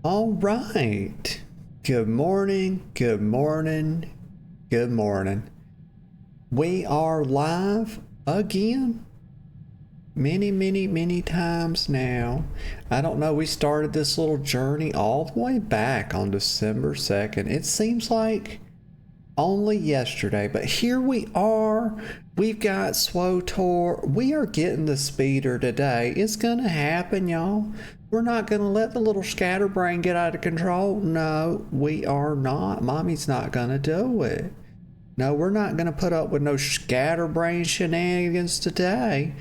All right. Good morning, good morning, good morning. We are live again. Many times now. I don't know, we started this little journey all the way back on December 2nd. It seems like only yesterday, but here we are. We've got SWTOR. We are getting the speeder today. It's gonna happen, y'all. We're not gonna let the little scatterbrain get out of control. No, we are not. Mommy's not gonna do it. No, we're not gonna put up with no scatterbrain shenanigans today.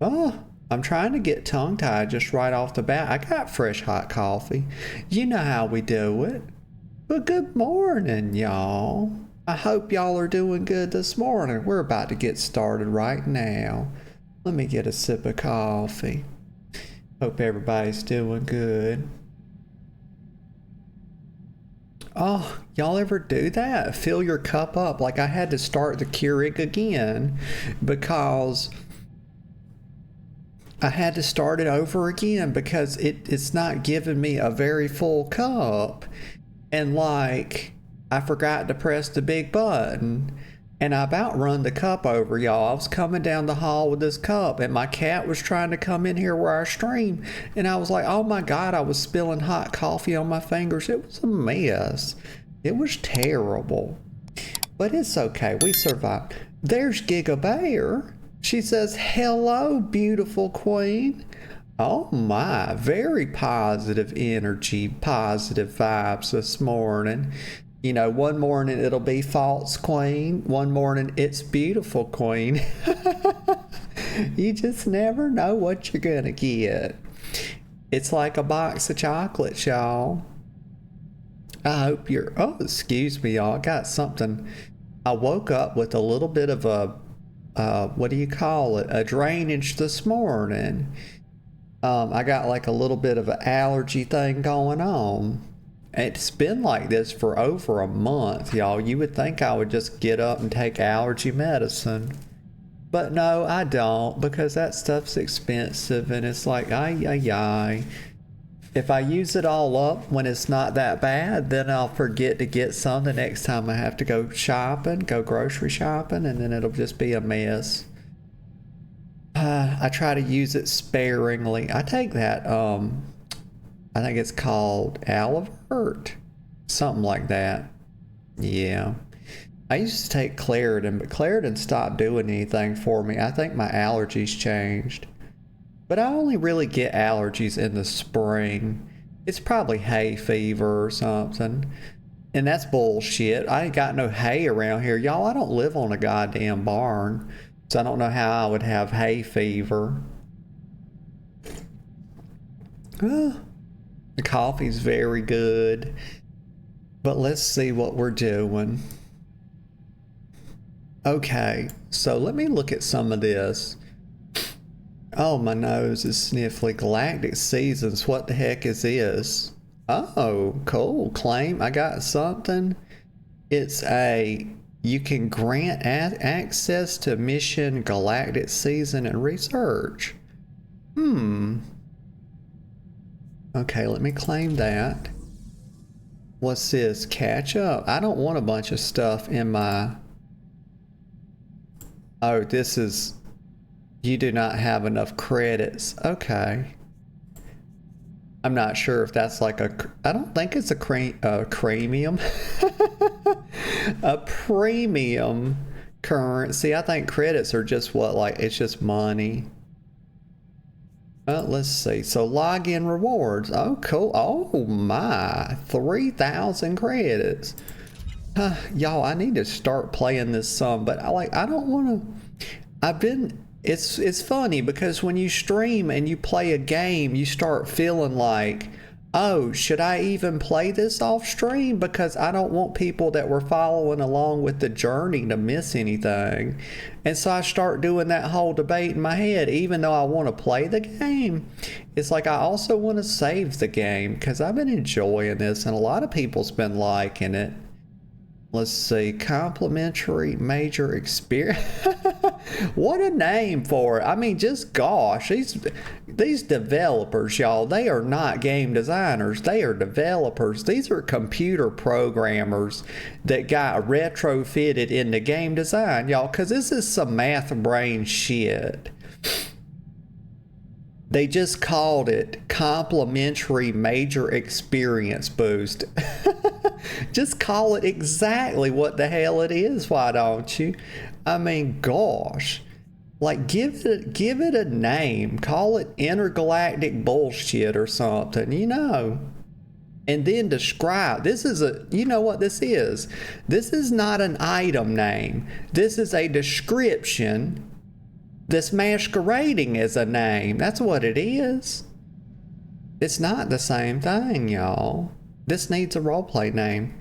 Oh, I'm trying to get tongue-tied just right off the bat. I got fresh hot coffee. You know how we do it. But good morning, y'all. I hope y'all are doing good this morning. We're about to get started right now. Let me get a sip of coffee. Hope everybody's doing good. Oh, y'all ever do that? Fill your cup up. Like I had to start the Keurig again because I had to start it over again because it's not giving me a very full cup. And like, I forgot to press the big button and I about run the cup over, y'all. I was coming down the hall with this cup and my cat was trying to come in here where I stream. And I was like, oh my God, I was spilling hot coffee on my fingers. It was a mess. It was terrible. But it's okay. We survived. There's Giga Bear. She says, hello, beautiful queen. Oh my, very positive energy, positive vibes this morning. You know, one morning it'll be false queen, one morning it's beautiful queen. You just never know what you're gonna get. It's like a box of chocolates, y'all. I hope you're, oh, excuse me, y'all. I got something. I woke up with a little bit of a, what do you call it? A drainage this morning. I got like a little bit of an allergy thing going on. It's been like this for over a month, y'all. You would think I would just get up and take allergy medicine. But no, I don't, because that stuff's expensive and it's like, ay. If I use it all up when it's not that bad, then I'll forget to get some the next time I have to go shopping, go grocery shopping, and then it'll just be a mess. I try to use it sparingly. I take that, I think it's called Alivert, something like that. Yeah. I used to take Claritin, but Claritin stopped doing anything for me. I think my allergies changed. But I only really get allergies in the spring. It's probably hay fever or something. And that's bullshit. I ain't got no hay around here. Y'all, I don't live on a goddamn barn. So I don't know how I would have hay fever. The coffee's very good. But let's see what we're doing. Okay, so let me look at some of this. Oh, my nose is sniffly. Galactic Seasons. What the heck is this? Oh, cool. Claim. I got something. It's a... You can grant access to mission Galactic Season and research. Okay, let me claim that. What's this? Catch up. I don't want a bunch of stuff in my... Oh, this is... You do not have enough credits. Okay. I'm not sure if that's like a... I don't think it's a premium. A premium currency. I think credits are just what, like, it's just money. Let's see. So login rewards. Oh, cool. Oh my. 3,000 credits. Y'all, I need to start playing this some, but I don't want to... It's funny because when you stream and you play a game, you start feeling like, oh, should I even play this off stream? Because I don't want people that were following along with the journey to miss anything. And so I start doing that whole debate in my head, even though I want to play the game. It's like I also want to save the game because I've been enjoying this and a lot of people's been liking it. Let's see, complimentary major experience. What a name for it. I mean, just gosh, these developers, y'all, they are not game designers. They are developers. These are computer programmers that got retrofitted into game design, y'all, because this is some math brain shit. They just called it complimentary major experience boost. Just call it exactly what the hell it is, why don't you? I mean, gosh. Like, give it a name. Call it intergalactic bullshit or something, you know. And then describe. This is you know what this is? This is not an item name. This is a description that's masquerading as a name. That's what it is. It's not the same thing, y'all. This needs a roleplay name.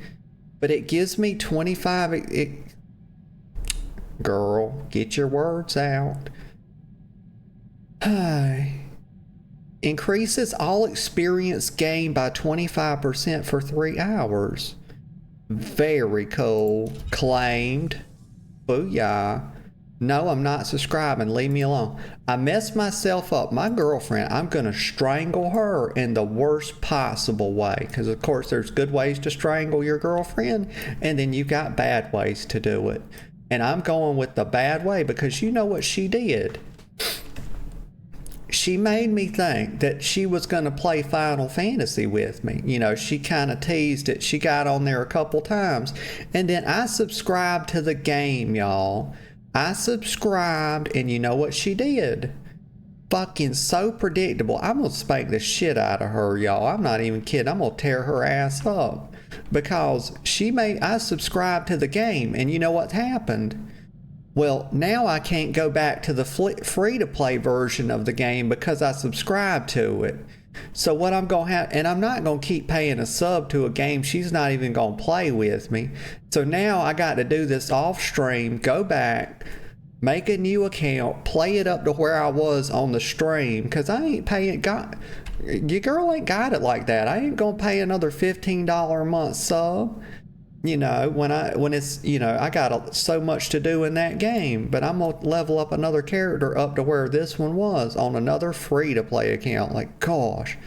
But it gives me 25... Girl, get your words out. Increases all experience gained by 25% for 3 hours. Very cool. Claimed. Booyah. No, I'm not subscribing. Leave me alone. I messed myself up. My girlfriend, I'm going to strangle her in the worst possible way. Because, of course, there's good ways to strangle your girlfriend. And then you got bad ways to do it. And I'm going with the bad way because you know what she did. She made me think that she was going to play Final Fantasy with me. You know, she kind of teased it. She got on there a couple times. And then I subscribed to the game, y'all. I subscribed, and you know what she did? Fucking so predictable. I'm going to spank the shit out of her, y'all. I'm not even kidding. I'm going to tear her ass up. Because I subscribed to the game, and you know what happened? Well, now I can't go back to the free-to-play version of the game because I subscribed to it. So what I'm going to have, and I'm not going to keep paying a sub to a game she's not even going to play with me. So now I got to do this off stream, go back, make a new account, play it up to where I was on the stream, because I ain't paying, your girl ain't got it like that. I ain't going to pay another $15 a month sub. You know, when it's, you know, I got so much to do in that game, but I'm going to level up another character up to where this one was on another free-to-play account. Like, gosh,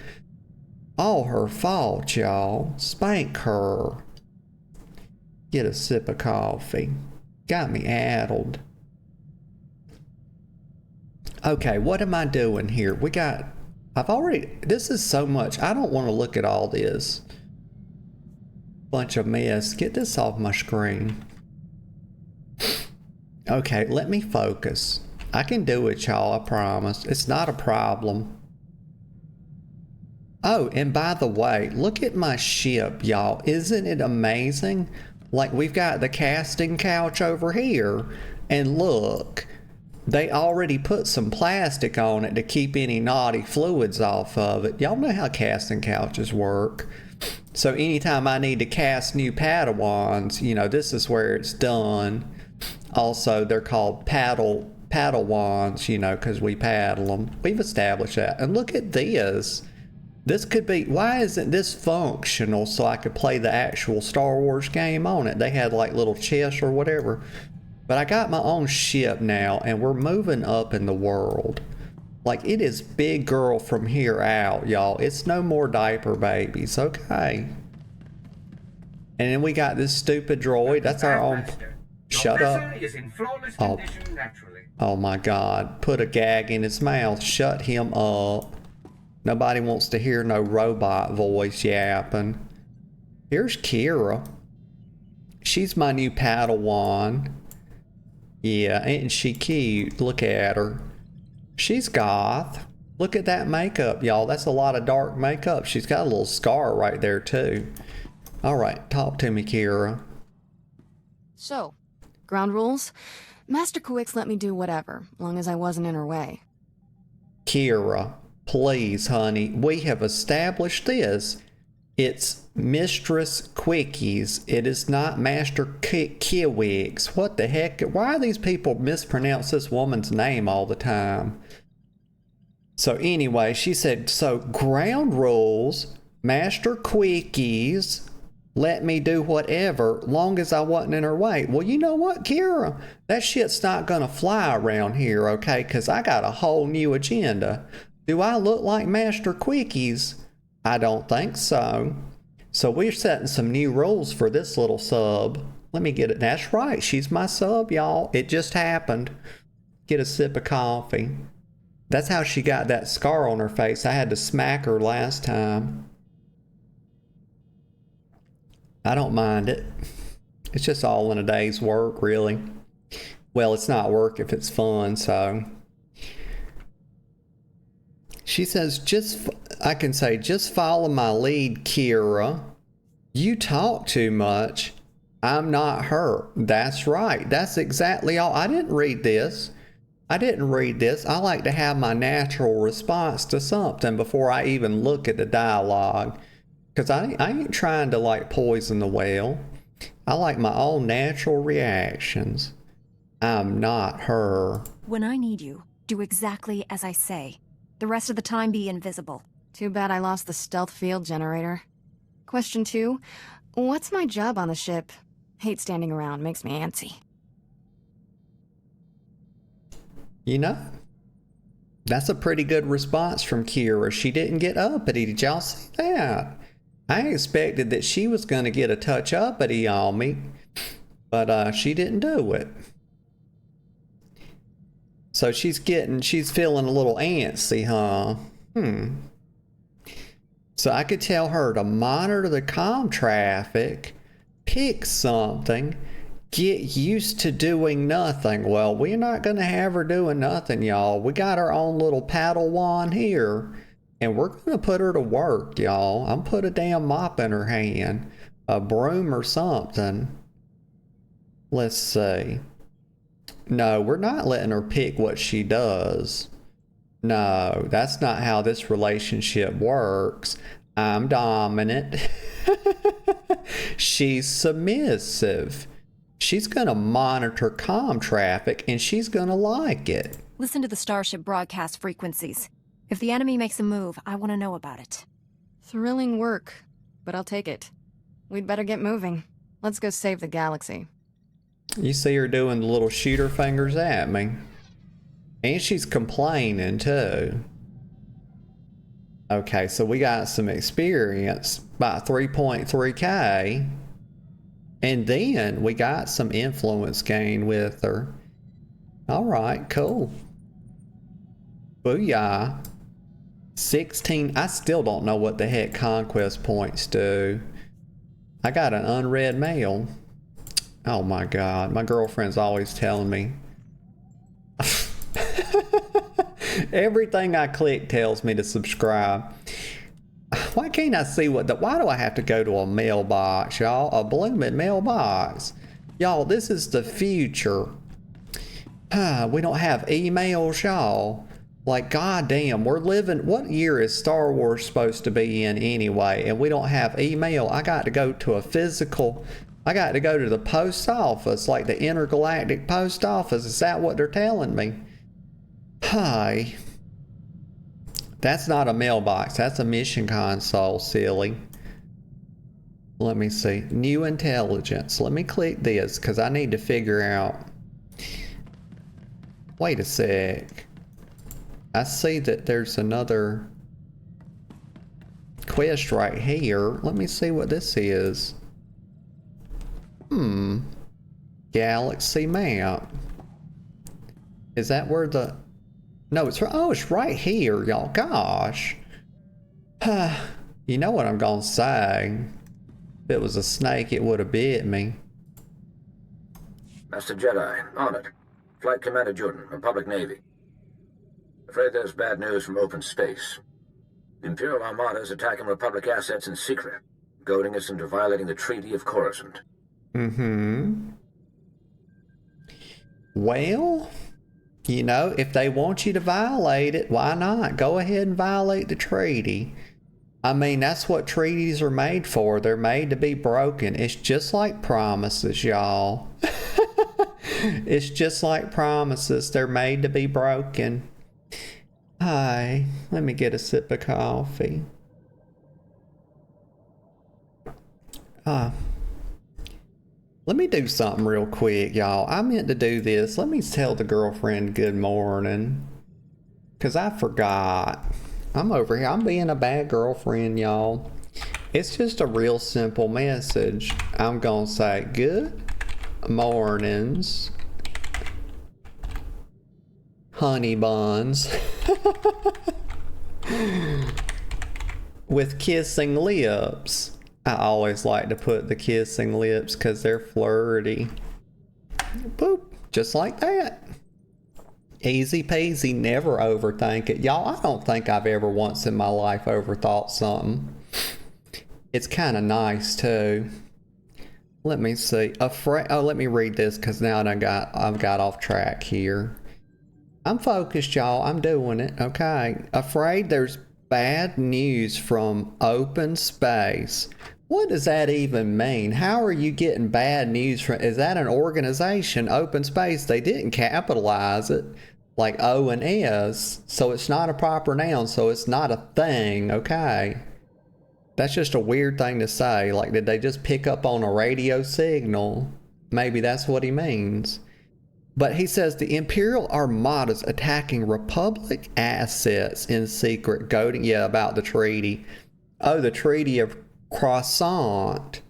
all her fault, y'all. Spank her. Get a sip of coffee. Got me addled. Okay, what am I doing here? This is so much. I don't want to look at all this. Bunch of mess. Get this off my screen. Okay, let me focus. I can do it, y'all, I promise. It's not a problem. Oh, and by the way, look at my ship, y'all. Isn't it amazing? Like, we've got the casting couch over here, and look, they already put some plastic on it to keep any naughty fluids off of it. Y'all know how casting couches work. So anytime I need to cast new Padawans, you know, this is where it's done. Also, they're called Padawans, you know, because we paddle them. We've established that. And look at this. This could be, why isn't this functional so I could play the actual Star Wars game on it? They had like little chests or whatever. But I got my own ship now, and we're moving up in the world. Like, it is big girl from here out, y'all. It's no more diaper babies, okay? And then we got this stupid droid. That's our own... Shut up. Oh my God. Put a gag in his mouth. Shut him up. Nobody wants to hear no robot voice yapping. Here's Kira. She's my new Padawan. Yeah, ain't she cute? Look at her. She's goth. Look at that makeup, y'all. That's a lot of dark makeup. She's got a little scar right there, too. All right, talk to me, Kira. So, ground rules? Master Quix let me do whatever, long as I wasn't in her way. Kira, please, honey. We have established this. It's Mistress Quickies. It is not Master Kiwix. What the heck? Why do these people mispronounce this woman's name all the time? So anyway, she said, so ground rules, Master Quickies let me do whatever, long as I wasn't in her way. Well, you know what, Kira? That shit's not gonna fly around here, okay? Because I got a whole new agenda. Do I look like Master Quickies? I don't think so. So we're setting some new rules for this little sub. Let me get it. That's right. She's my sub, y'all. It just happened. Get a sip of coffee. That's how she got that scar on her face. I had to smack her last time. I don't mind it. It's just all in a day's work, really. Well, it's not work if it's fun, so. She says, I can say, just follow my lead, Kira. You talk too much. I'm not her. That's right. That's exactly all. I didn't read this. I like to have my natural response to something before I even look at the dialogue. Because I ain't trying to, like, poison the well. I like my own natural reactions. I'm not her. When I need you, do exactly as I say. The rest of the time be invisible. Too bad I lost the stealth field generator. Question 2. What's my job on the ship? Hate standing around, makes me antsy. You know, that's a pretty good response from Kira. She didn't get uppity. Did y'all see that? I expected that she was going to get a touch uppity on me, but she didn't do it. So she's feeling a little antsy, huh? So I could tell her to monitor the comm traffic, pick something, get used to doing nothing. Well, we're not going to have her doing nothing, y'all. We got our own little Padawan here, and we're going to put her to work, y'all. I'm put a damn mop in her hand, a broom or something. Let's see. No, we're not letting her pick what she does. No, that's not how this relationship works. I'm dominant. She's submissive. She's going to monitor comm traffic, and she's going to like it. Listen to the Starship broadcast frequencies. If the enemy makes a move, I want to know about it. Thrilling work, but I'll take it. We'd better get moving. Let's go save the galaxy. You see her doing the little shooter fingers at me. And she's complaining, too. Okay, so we got some experience, about 3.3K. And then we got some influence gain with her. Alright, cool. Booyah. 16. I still don't know what the heck conquest points do. I got an unread mail. Oh my god, my girlfriend's always telling me. Everything I click tells me to subscribe. Why can't I see why do I have to go to a mailbox, y'all? A blooming mailbox. Y'all, this is the future. We don't have emails, y'all. Like, goddamn, we're living, what year is Star Wars supposed to be in anyway? And we don't have email. I got to go to the post office, like the intergalactic post office. Is that what they're telling me? Hi. That's not a mailbox. That's a mission console, silly. Let me see. New intelligence. Let me click this because I need to figure out. Wait a sec. I see that there's another quest right here. Let me see what this is. Galaxy map. Is that where the... No, it's right here, y'all. Gosh. You know what I'm gonna say. If it was a snake, it would have bit me. Master Jedi, on it. Flight Commander Jordan, Republic Navy. Afraid there's bad news from open space. The Imperial Armada is attacking Republic assets in secret, goading us into violating the Treaty of Coruscant. Well, you know, if they want you to violate it, why not? Go ahead and violate the treaty. I mean, that's what treaties are made for. They're made to be broken. It's just like promises, y'all. It's just like promises. They're made to be broken. Hi, let me get a sip of coffee. Let me do something real quick, y'all. I meant to do this. Let me tell the girlfriend good morning. Because I forgot. I'm over here. I'm being a bad girlfriend, y'all. It's just a real simple message. I'm going to say good mornings, honey buns, with kissing lips. I always like to put the kissing lips because they're flirty. Boop, just like that. Easy peasy, never overthink it. Y'all, I don't think I've ever once in my life overthought something. It's kind of nice too. Let me see. Let me read this because now I've got off track here. I'm focused, y'all. I'm doing it. Okay. Afraid there's bad news from open space. What does that even mean? How are you getting bad news from? Is that an organization? Open space. They didn't capitalize it like O and S, so it's not a proper noun, so it's not a thing. Okay. That's just a weird thing to say. Like, did they just pick up on a radio signal? Maybe that's what he means. But he says the Imperial Armada's attacking Republic assets in secret. About the treaty. Oh, the Treaty of Croissant.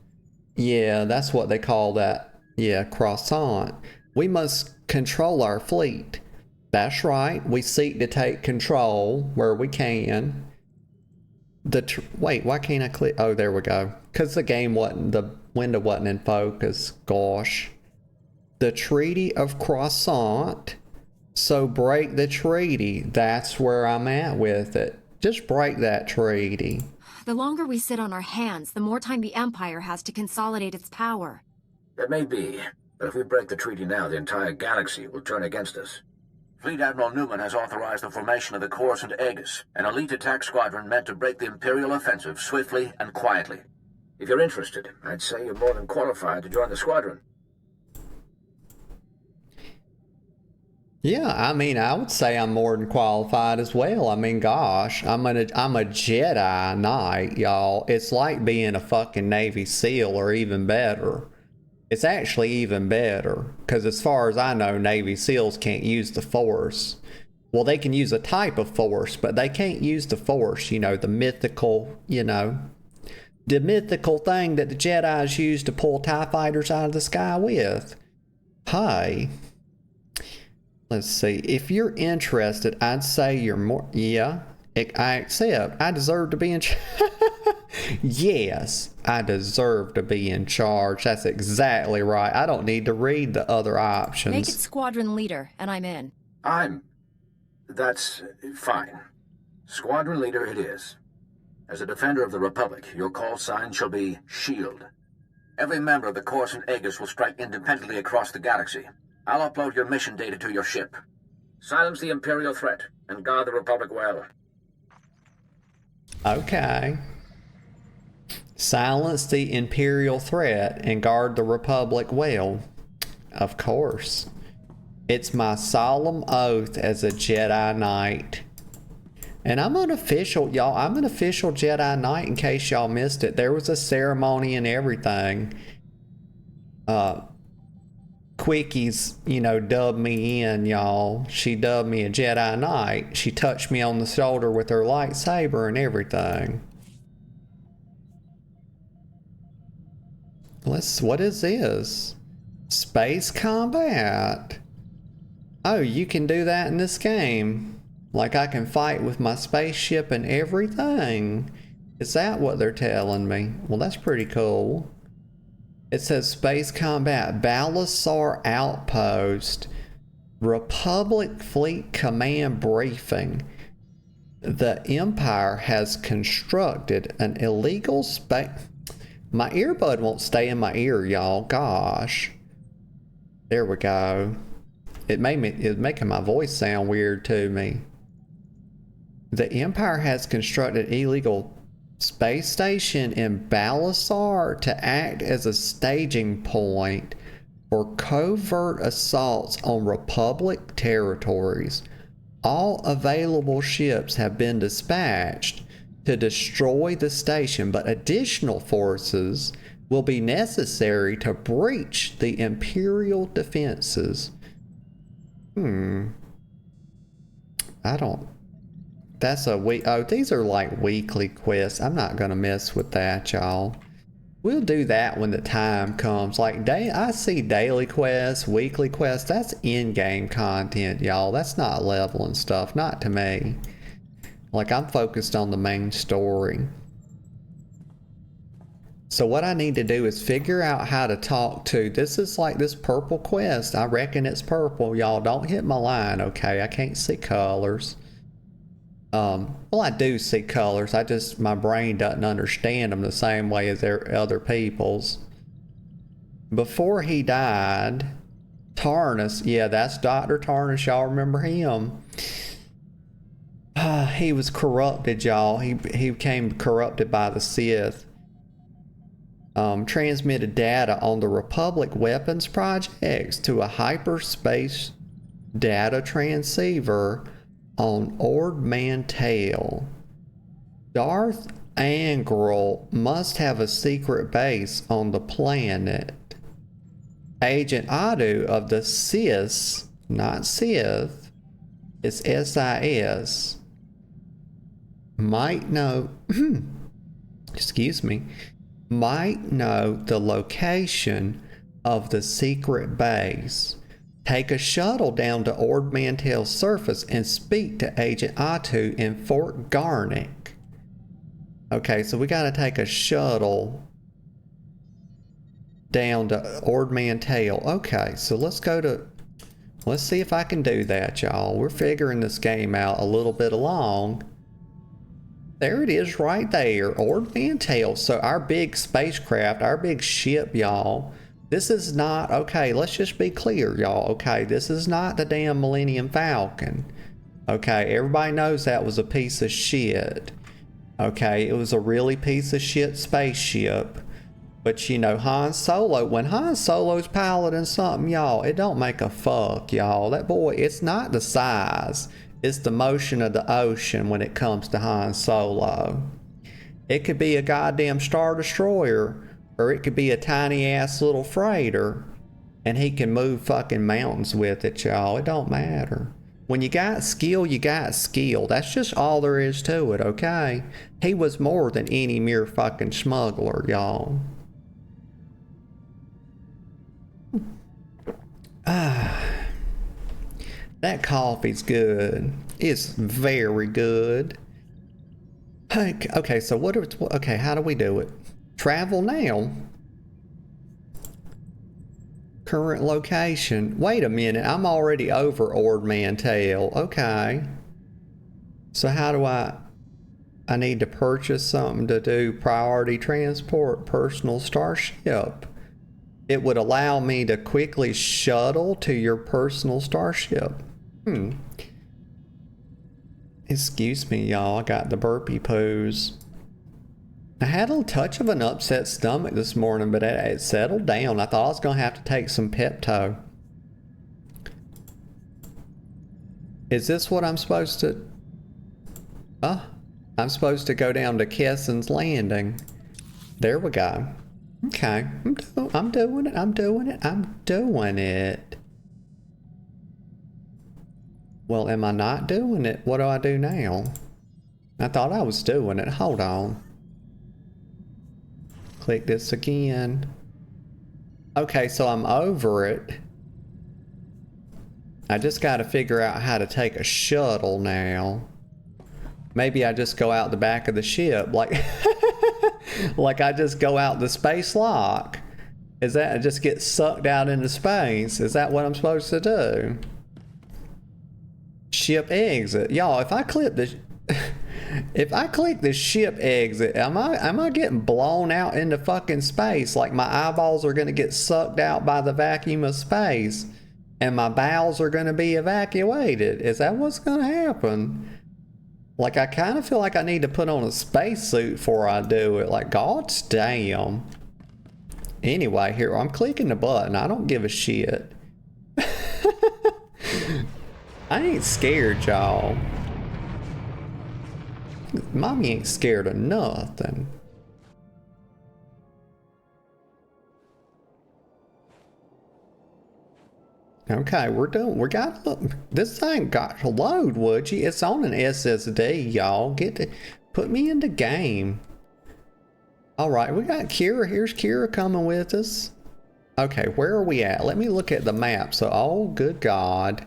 Yeah, that's what they call that. Yeah, Croissant. We must control our fleet. That's right. We seek to take control where we can. Wait, why can't I click? Oh, there we go. Because the window wasn't in focus. Gosh. The Treaty of Croissant. So break the treaty. That's where I'm at with it. Just break that treaty. The longer we sit on our hands, the more time the Empire has to consolidate its power. It may be, but if we break the treaty now, the entire galaxy will turn against us. Fleet Admiral Newman has authorized the formation of the Coruscant Aegis, an elite attack squadron meant to break the Imperial offensive swiftly and quietly. If you're interested, I'd say you're more than qualified to join the squadron. Yeah, I mean, I would say I'm more than qualified as well. I mean, gosh, I'm a Jedi Knight, y'all. It's like being a fucking Navy SEAL, or even better. It's actually even better, because as far as I know, Navy SEALs can't use the Force. Well, they can use a type of Force, but they can't use the Force, the mythical, the mythical thing that the Jedis use to pull TIE fighters out of the sky with. Hey. Let's see. If you're interested, I'd say you're more... Yeah, I accept. I deserve to be in charge. Yes, I deserve to be in charge. That's exactly right. I don't need to read the other options. Make it squadron leader, and I'm in. That's fine. Squadron leader it is. As a defender of the Republic, your call sign shall be SHIELD. Every member of the Coruscant Aegis will strike independently across the galaxy. I'll upload your mission data to your ship. Silence the Imperial threat, and guard the Republic well. Okay. Silence the Imperial threat, and guard the Republic well. Of course. It's my solemn oath as a Jedi Knight. And I'm an official, y'all. I'm an official Jedi Knight, in case y'all missed it. There was a ceremony and everything. Quickies, dubbed me in, y'all. She dubbed me a Jedi Knight. She touched me on the shoulder with her lightsaber and everything. What is this? Space combat. Oh, you can do that in this game. Like I can fight with my spaceship and everything. Is that what they're telling me? Well, that's pretty cool. It says Space Combat, Balasar Outpost, Republic Fleet Command Briefing. The Empire has constructed an illegal space... My earbud won't stay in my ear, y'all. Gosh. There we go. It's making my voice sound weird to me. The Empire has constructed illegal space station in Balasar to act as a staging point for covert assaults on Republic territories. All available ships have been dispatched to destroy the station, but additional forces will be necessary to breach the Imperial defenses. I don't... That's a week... Oh, these are like weekly quests. I'm not gonna mess with that, y'all. We'll do that when the time comes. Like, I see daily quests, weekly quests. That's in-game content, y'all. That's not leveling stuff. Not to me. Like, I'm focused on the main story. So what I need to do is figure out how to talk to... This is like this purple quest. I reckon it's purple. Y'all don't hit my line, okay? I can't see colors. Well, I do see colors. My brain doesn't understand them the same way as other people's. Before he died, Taurus, yeah, that's Dr. Taurus. Y'all remember him? He was corrupted, y'all. He became corrupted by the Sith. Transmitted data on the Republic weapons projects to a hyperspace data transceiver on Or Mantel. Darth Angral must have a secret base on the planet. Agent Ottau of the Sith, not Sith, it's SIS, might know, excuse me, might know the location of the secret base. Take a shuttle down to Or Mantel's surface and speak to Agent Ottau in Fort Garnick. Okay, so we gotta take a shuttle down to Or Mantel. Okay, so let's see if I can do that, y'all. We're figuring this game out a little bit along. There it is right there, Or Mantel. So our big spacecraft, our big ship, y'all. This is not, okay, let's just be clear, y'all. Okay, this is not the damn Millennium Falcon. Okay, everybody knows that was a piece of shit. Okay, it was a really piece of shit spaceship. But you know, Han Solo, when Han Solo's piloting something, y'all, it don't make a fuck, y'all. That boy, it's not the size. It's the motion of the ocean when it comes to Han Solo. It could be a goddamn Star Destroyer, or it could be a tiny ass little freighter, and he can move fucking mountains with it, y'all. It don't matter. When you got skill, you got skill. That's just all there is to it, okay? He was more than any mere fucking smuggler, y'all. That coffee's good. It's very good. Okay, so okay, how do we do it? Travel now. Current location. Wait a minute, I'm already over Or Mantel. Okay. So how do I need to purchase something to do priority transport, personal starship. It would allow me to quickly shuttle to your personal starship. Excuse me, y'all. I got the burpee poos. I had a touch of an upset stomach this morning, but it settled down. I thought I was going to have to take some Pepto. Is this what I'm supposed to... I'm supposed to go down to Kessin's Landing. There we go. Okay. I'm doing it. Well, am I not doing it? What do I do now? I thought I was doing it. Hold on. Click this again. Okay, so I'm over it. I just got to figure out how to take a shuttle now. Maybe I just go out the back of the ship, like like I just go out the space lock. Is that I just get sucked out into space? Is that what I'm supposed to do? Ship exit. Y'all, if I click the if I click the ship exit, am I getting blown out into fucking space? Like my eyeballs are gonna get sucked out by the vacuum of space and my bowels are gonna be evacuated. Is that what's gonna happen? Like, I kind of feel like I need to put on a spacesuit before I do it. Like, gods damn. Anyway, here, I'm clicking the button. I don't give a shit. I ain't scared, y'all. Mommy ain't scared of nothing. Okay, we got, look, this thing got to load, would you? It's on an SSD, y'all. Put me in the game. All right, we got Kira. Here's Kira coming with us. Okay, where are we at? Let me look at the map. So, oh, good God.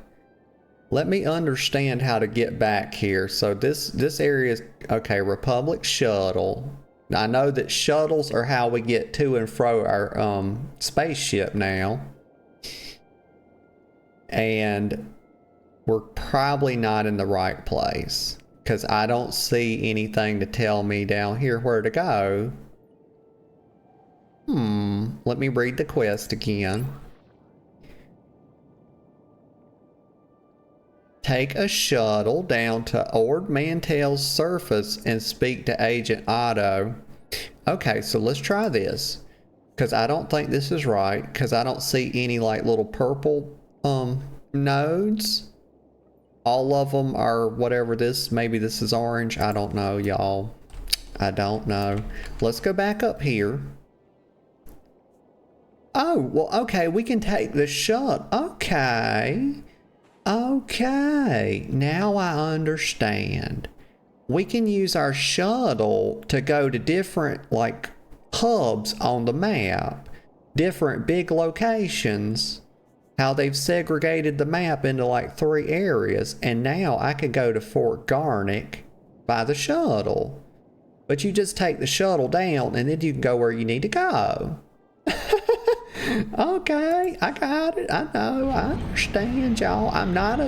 Let me understand how to get back here. So this area is, okay, Republic Shuttle. I know that shuttles are how we get to and fro our spaceship now. And we're probably not in the right place, because I don't see anything to tell me down here where to go. Let me read the quest again. Take a shuttle down to Or Mantel's surface and speak to Agent Ottau. Okay, so let's try this, because I don't think this is right, because I don't see any like little purple nodes. All of them are whatever this, maybe this is orange. I don't know, y'all. I don't know. Let's go back up here. Oh, well, okay, we can take the shuttle. Okay. Okay, now I understand. We can use our shuttle to go to different, like, hubs on the map. Different big locations. How they've segregated the map into, like, 3 areas. And now I could go to Fort Garnick by the shuttle. But you just take the shuttle down and then you can go where you need to go. Okay, I got it. I know. I understand, y'all. I'm not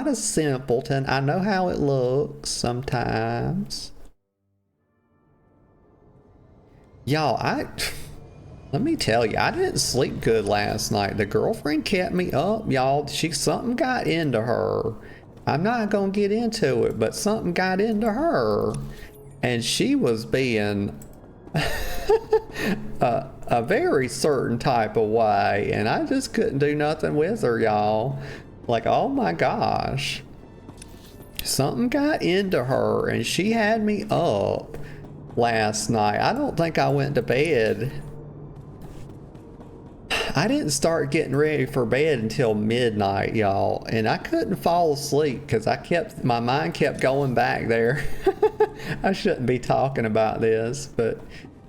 a simpleton. I know how it looks sometimes. Y'all, let me tell you, I didn't sleep good last night. The girlfriend kept me up, y'all. Something got into her. I'm not gonna get into it, but something got into her. And she was being a very certain type of way, and I just couldn't do nothing with her, y'all. Like, oh my gosh. Something got into her, and she had me up last night. I don't think I went to bed. I didn't start getting ready for bed until midnight, y'all, and I couldn't fall asleep because my mind kept going back there. I shouldn't be talking about this, but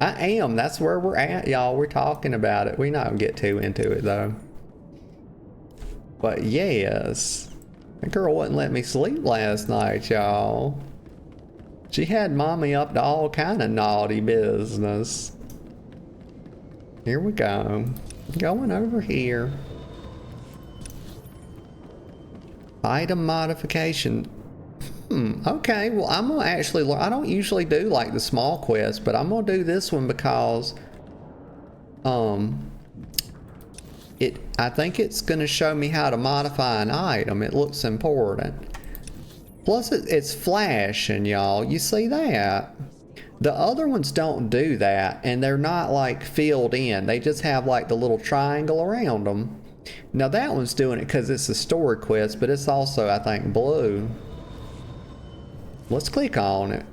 I am. That's where we're at, y'all. We're talking about it. We're not gonna get too into it though. But yes, that girl wouldn't let me sleep last night, y'all. She had mommy up to all kind of naughty business. Here we go. Going over here. Item modification. Okay, well, I'm gonna actually, I don't usually do like the small quest, but I'm gonna do this one because I think it's gonna show me how to modify an item. It looks important. Plus it's flashing, y'all. You see that? The other ones don't do that, and they're not like filled in. They just have like the little triangle around them. Now that one's doing it because it's a story quest, but it's also, I think, blue. Let's click on it.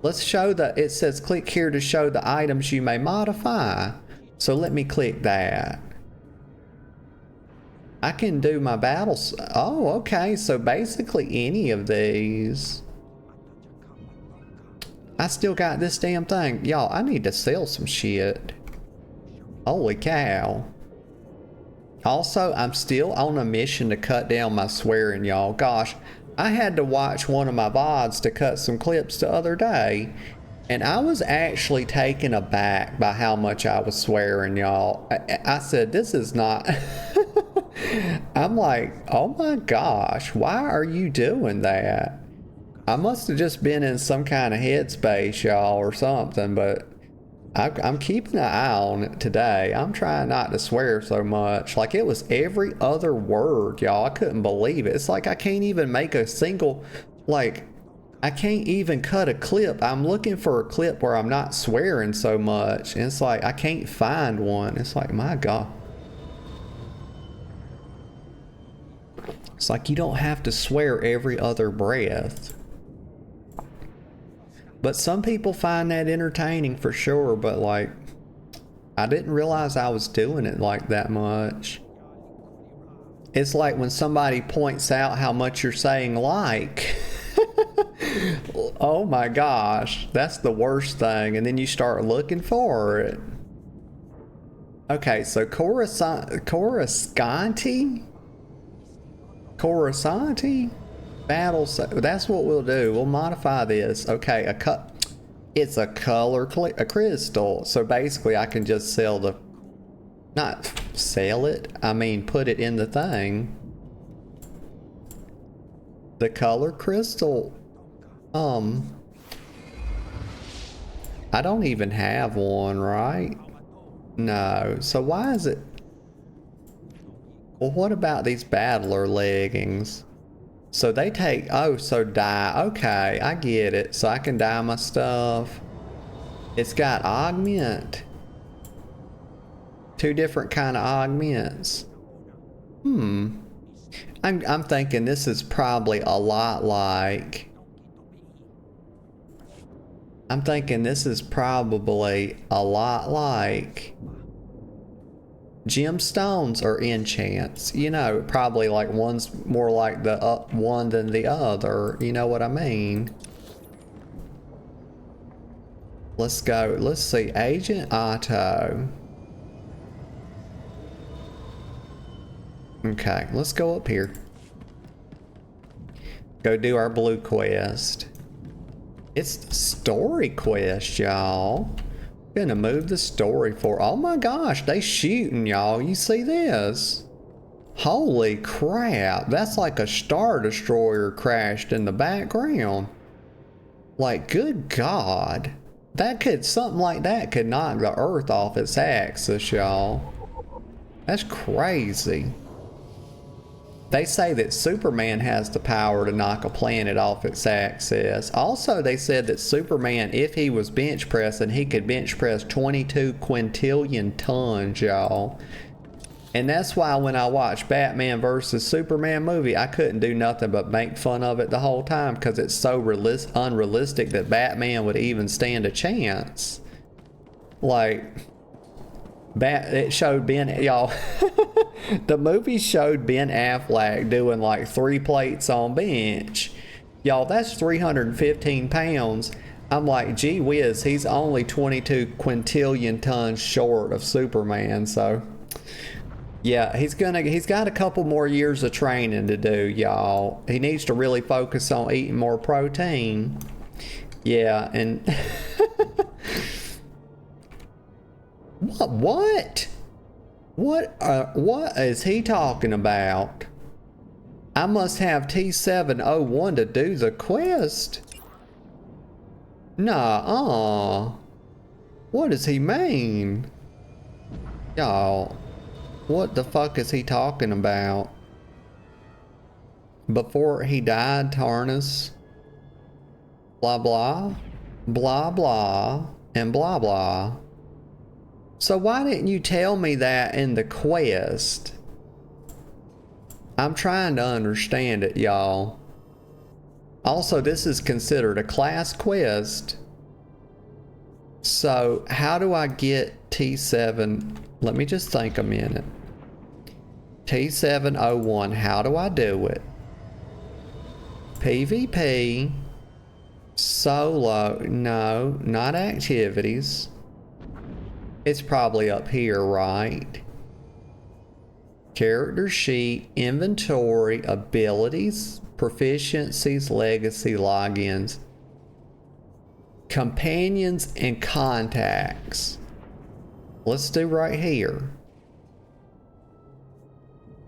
Let's show it says click here to show the items you may modify. So let me click that. I can do my battles. Oh, okay. So basically any of these. I still got this damn thing. Y'all, I need to sell some shit. Holy cow. Also, I'm still on a mission to cut down my swearing, y'all. Gosh, I had to watch one of my VODs to cut some clips the other day, and I was actually taken aback by how much I was swearing, y'all. I said, this is not... I'm like, oh my gosh, why are you doing that? I must have just been in some kind of headspace, y'all, or something, but I'm keeping an eye on it today. I'm trying not to swear so much. Like, it was every other word, y'all. I couldn't believe it. It's like I can't even make a single, like, I can't even cut a clip. I'm looking for a clip where I'm not swearing so much. And it's like, I can't find one. It's like, my God. It's like you don't have to swear every other breath. But some people find that entertaining for sure, but like, I didn't realize I was doing it like that much. It's like when somebody points out how much you're saying like. Oh my gosh, that's the worst thing. And then you start looking for it. Okay, so Coruscanti? Battle, that's what we'll do. We'll modify this. Okay, it's a color a crystal. So basically I can just sell the, not sell it, I mean put it in the thing. The color crystal, I don't even have one, right? No, so why is it? Well, what about these battler leggings? So they take, oh, so dye. Okay, I get it. So I can dye my stuff. It's got augment. 2 different kind of augments. I'm thinking this is probably a lot like, I'm thinking this is probably a lot like gemstones or enchants. You know, probably like one's more like the one than the other. You know what I mean? Let's go. Let's see. Agent Ottau. Okay, let's go up here. Go do our blue quest. It's the story quest, y'all. Gonna move the story for. Oh my gosh, they shooting, y'all. You see this? Holy crap, that's like a Star Destroyer crashed in the background. Like, good God. That could, something like that could knock the Earth off its axis, y'all. That's crazy. They say that Superman has the power to knock a planet off its axis. Also, they said that Superman, if he was bench pressing, he could bench press 22 quintillion tons, y'all. And that's why when I watched Batman vs. Superman movie, I couldn't do nothing but make fun of it the whole time, because it's so unrealistic that Batman would even stand a chance. Like, it showed Ben, y'all. The movie showed Ben Affleck doing like 3 plates on bench. Y'all, that's 315 pounds. I'm like, gee whiz, he's only 22 quintillion tons short of Superman. So yeah, he's got a couple more years of training to do, y'all. He needs to really focus on eating more protein. Yeah, and What is he talking about? I must have T701 to do the quest. Nah, what does he mean? Y'all, what the fuck is he talking about? Before he died, Taurus. Blah blah. Blah blah. And blah blah. So why didn't you tell me that in the quest? I'm trying to understand it, y'all. Also, this is considered a class quest. So how do I get T7? Let me just think a minute. T701, how do I do it? PvP. Solo. No, not activities. It's probably up here, right? Character sheet, inventory, abilities, proficiencies, legacy, logins, companions, and contacts. Let's do right here.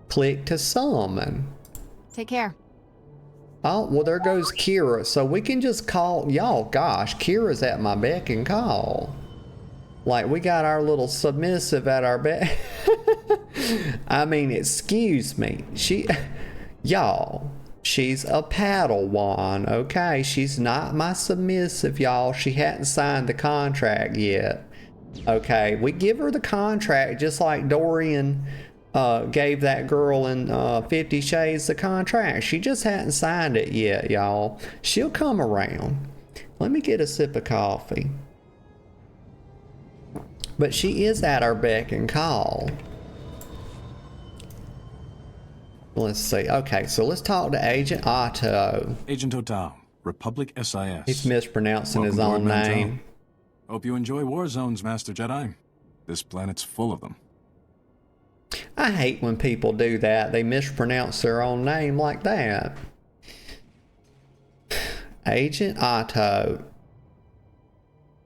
Click to summon. Take care. Oh, well, there goes Kira. So we can just call, y'all, gosh, Kira's at my beck and call. Like, we got our little submissive at our beck. I mean, excuse me. Y'all, she's a Padawan, okay? She's not my submissive, y'all. She hadn't signed the contract yet. Okay, we give her the contract just like Dorian gave that girl in 50 Shades the contract. She just hadn't signed it yet, y'all. She'll come around. Let me get a sip of coffee. But she is at our beck and call. Let's see. Okay, so let's talk to Agent Ottau. Agent Ottau, Republic SIS. He's mispronouncing his Welcome to own Or Mantel. name. Hope you enjoy war zones, Master Jedi. This planet's full of them. I hate when people do that. They mispronounce their own name like that. Agent Ottau.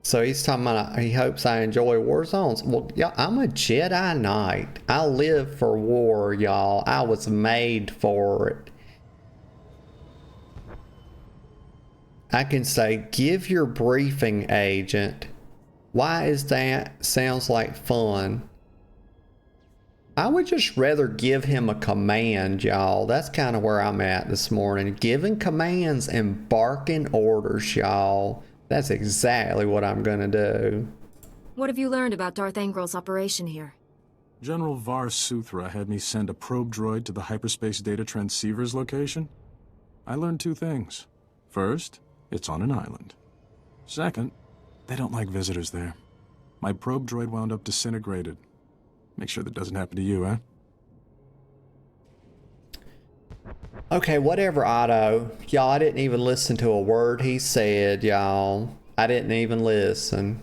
So he's talking about he hopes I enjoy war zones. Well, y'all, I'm a Jedi Knight. I live for war, y'all. I was made for it. I can say, give your briefing, Agent. Why is that? Sounds like fun. I would just rather give him a command, y'all. That's kind of where I'm at this morning. Giving commands and barking orders, y'all. That's exactly what I'm gonna do. What have you learned about Darth Angrel's operation here? General Var Suthra had me send a probe droid to the hyperspace data transceiver's location. I learned 2 things. First, it's on an island. Second, they don't like visitors there. My probe droid wound up disintegrated. Make sure that doesn't happen to you, eh? Okay, whatever, Ottau. Y'all, I didn't even listen to a word he said, y'all. I didn't even listen.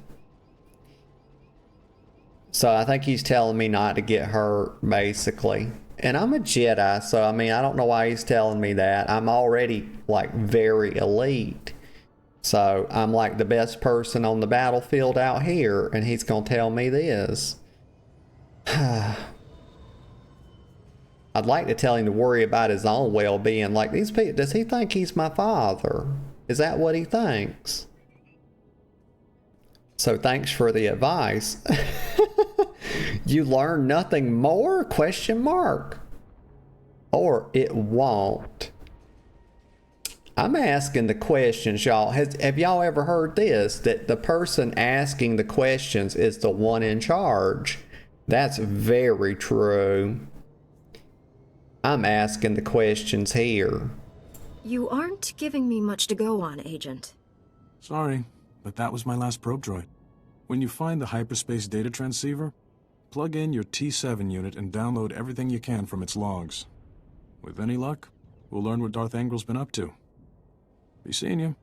So I think he's telling me not to get hurt, basically. And I'm a Jedi, so I mean, I don't know why he's telling me that. I'm already, like, very elite. So I'm like the best person on the battlefield out here, and he's gonna tell me this. I'd like to tell him to worry about his own well-being. Like, these people, does he think he's my father? Is that what he thinks? So thanks for the advice. You learn nothing more? Question mark. Or it won't. I'm asking the questions, y'all. Have y'all ever heard this? That the person asking the questions is the one in charge. That's very true. I'm asking the questions here. You aren't giving me much to go on, Agent. Sorry, but that was my last probe droid. When you find the hyperspace data transceiver, plug in your T7 unit and download everything you can from its logs. With any luck, we'll learn what Darth Angrel's been up to. Be seeing you.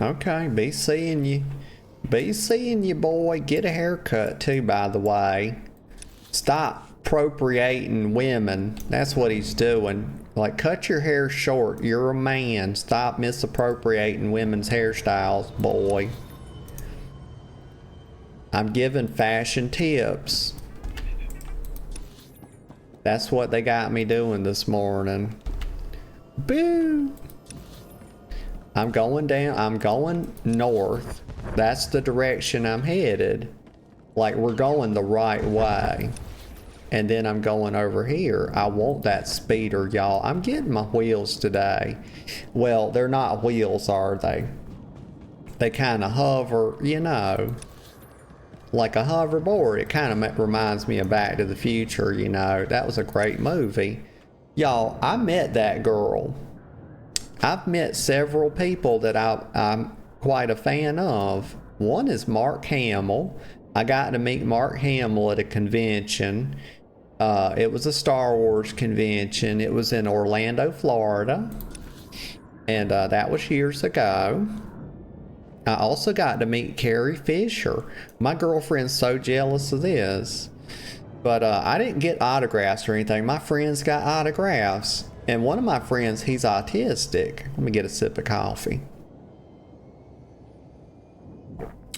Okay, be seeing you. Be seeing you, boy. Get a haircut, too, by the way. Stop appropriating women. That's what he's doing. Like, cut your hair short. You're a man. Stop misappropriating women's hairstyles, boy. I'm giving fashion tips. That's what they got me doing this morning. Boo! I'm going down. I'm going north. That's the direction I'm headed. Like, we're going the right way. And then I'm going over here. I want that speeder, y'all. I'm getting my wheels today. Well, they're not wheels, are they? They kind of hover, you know. Like a hoverboard. It kind of reminds me of Back to the Future, you know. That was a great movie. Y'all, I met that girl. I've met several people that I'm quite a fan of. One is Mark Hamill. I got to meet Mark Hamill at a convention. It was a Star Wars convention. It was in Orlando, Florida. And that was years ago. I also got to meet Carrie Fisher. My girlfriend's so jealous of this. But I didn't get autographs or anything. My friends got autographs. And one of my friends, he's autistic. Let me get a sip of coffee.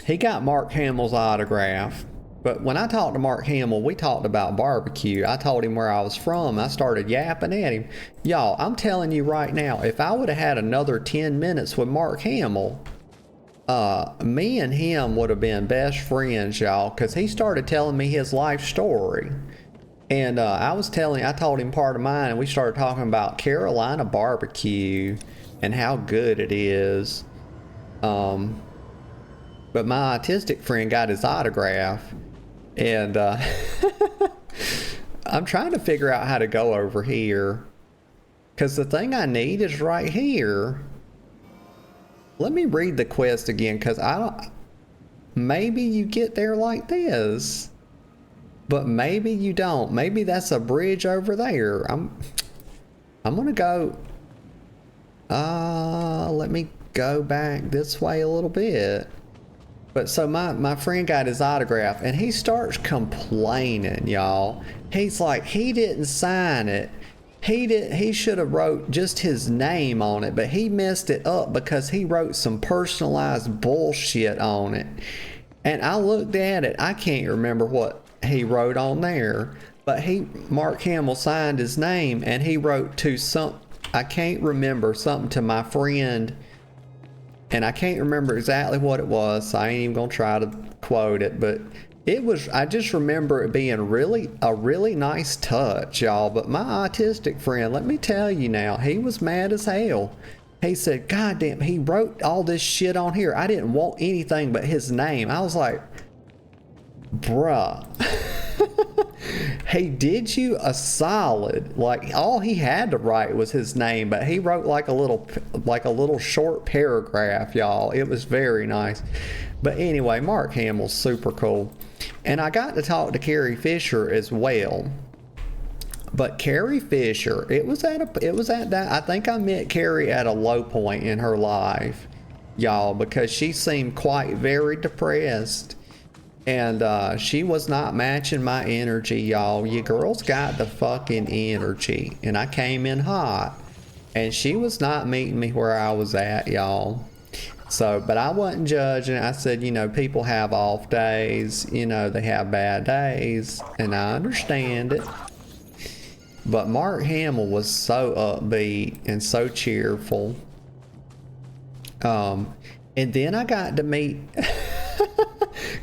He got Mark Hamill's autograph. But when I talked to Mark Hamill, we talked about barbecue. I told him where I was from. I started yapping at him. Y'all, I'm telling you right now, if I would have had another 10 minutes with Mark Hamill, me and him would have been best friends, y'all, because he started telling me his life story. And I told him part of mine, and we started talking about Carolina barbecue and how good it is. But my autistic friend got his autograph, and I'm trying to figure out how to go over here, because the thing I need is right here. Let me read the quest again, because maybe you get there like this. But maybe you don't. Maybe that's a bridge over there. I'm gonna go. Let me go back this way a little bit. But so my friend got his autograph and he starts complaining, y'all. He's like, he didn't sign it. He should have wrote just his name on it, but he messed it up because he wrote some personalized bullshit on it. And I looked at it. I can't remember what he wrote on there, but Mark Hamill signed his name and he wrote to I can't remember, something to my friend. And I can't remember exactly what it was, so I ain't even gonna try to quote it, but I just remember it being a really nice touch, y'all. But my autistic friend, let me tell you now, he was mad as hell. He said, God damn, he wrote all this shit on here. I didn't want anything but his name. I was like, bruh. He did you a solid. Like, all he had to write was his name, but he wrote like a little short paragraph, y'all. It was very nice. But anyway, Mark Hamill's super cool. And I got to talk to Carrie Fisher as well. But Carrie Fisher, I think I met Carrie at a low point in her life, y'all, because she seemed quite very depressed. And she was not matching my energy, y'all. You girls got the fucking energy. And I came in hot. And she was not meeting me where I was at, y'all. So, but I wasn't judging. I said, you know, people have off days. You know, they have bad days. And I understand it. But Mark Hamill was so upbeat and so cheerful. And then I got to meet...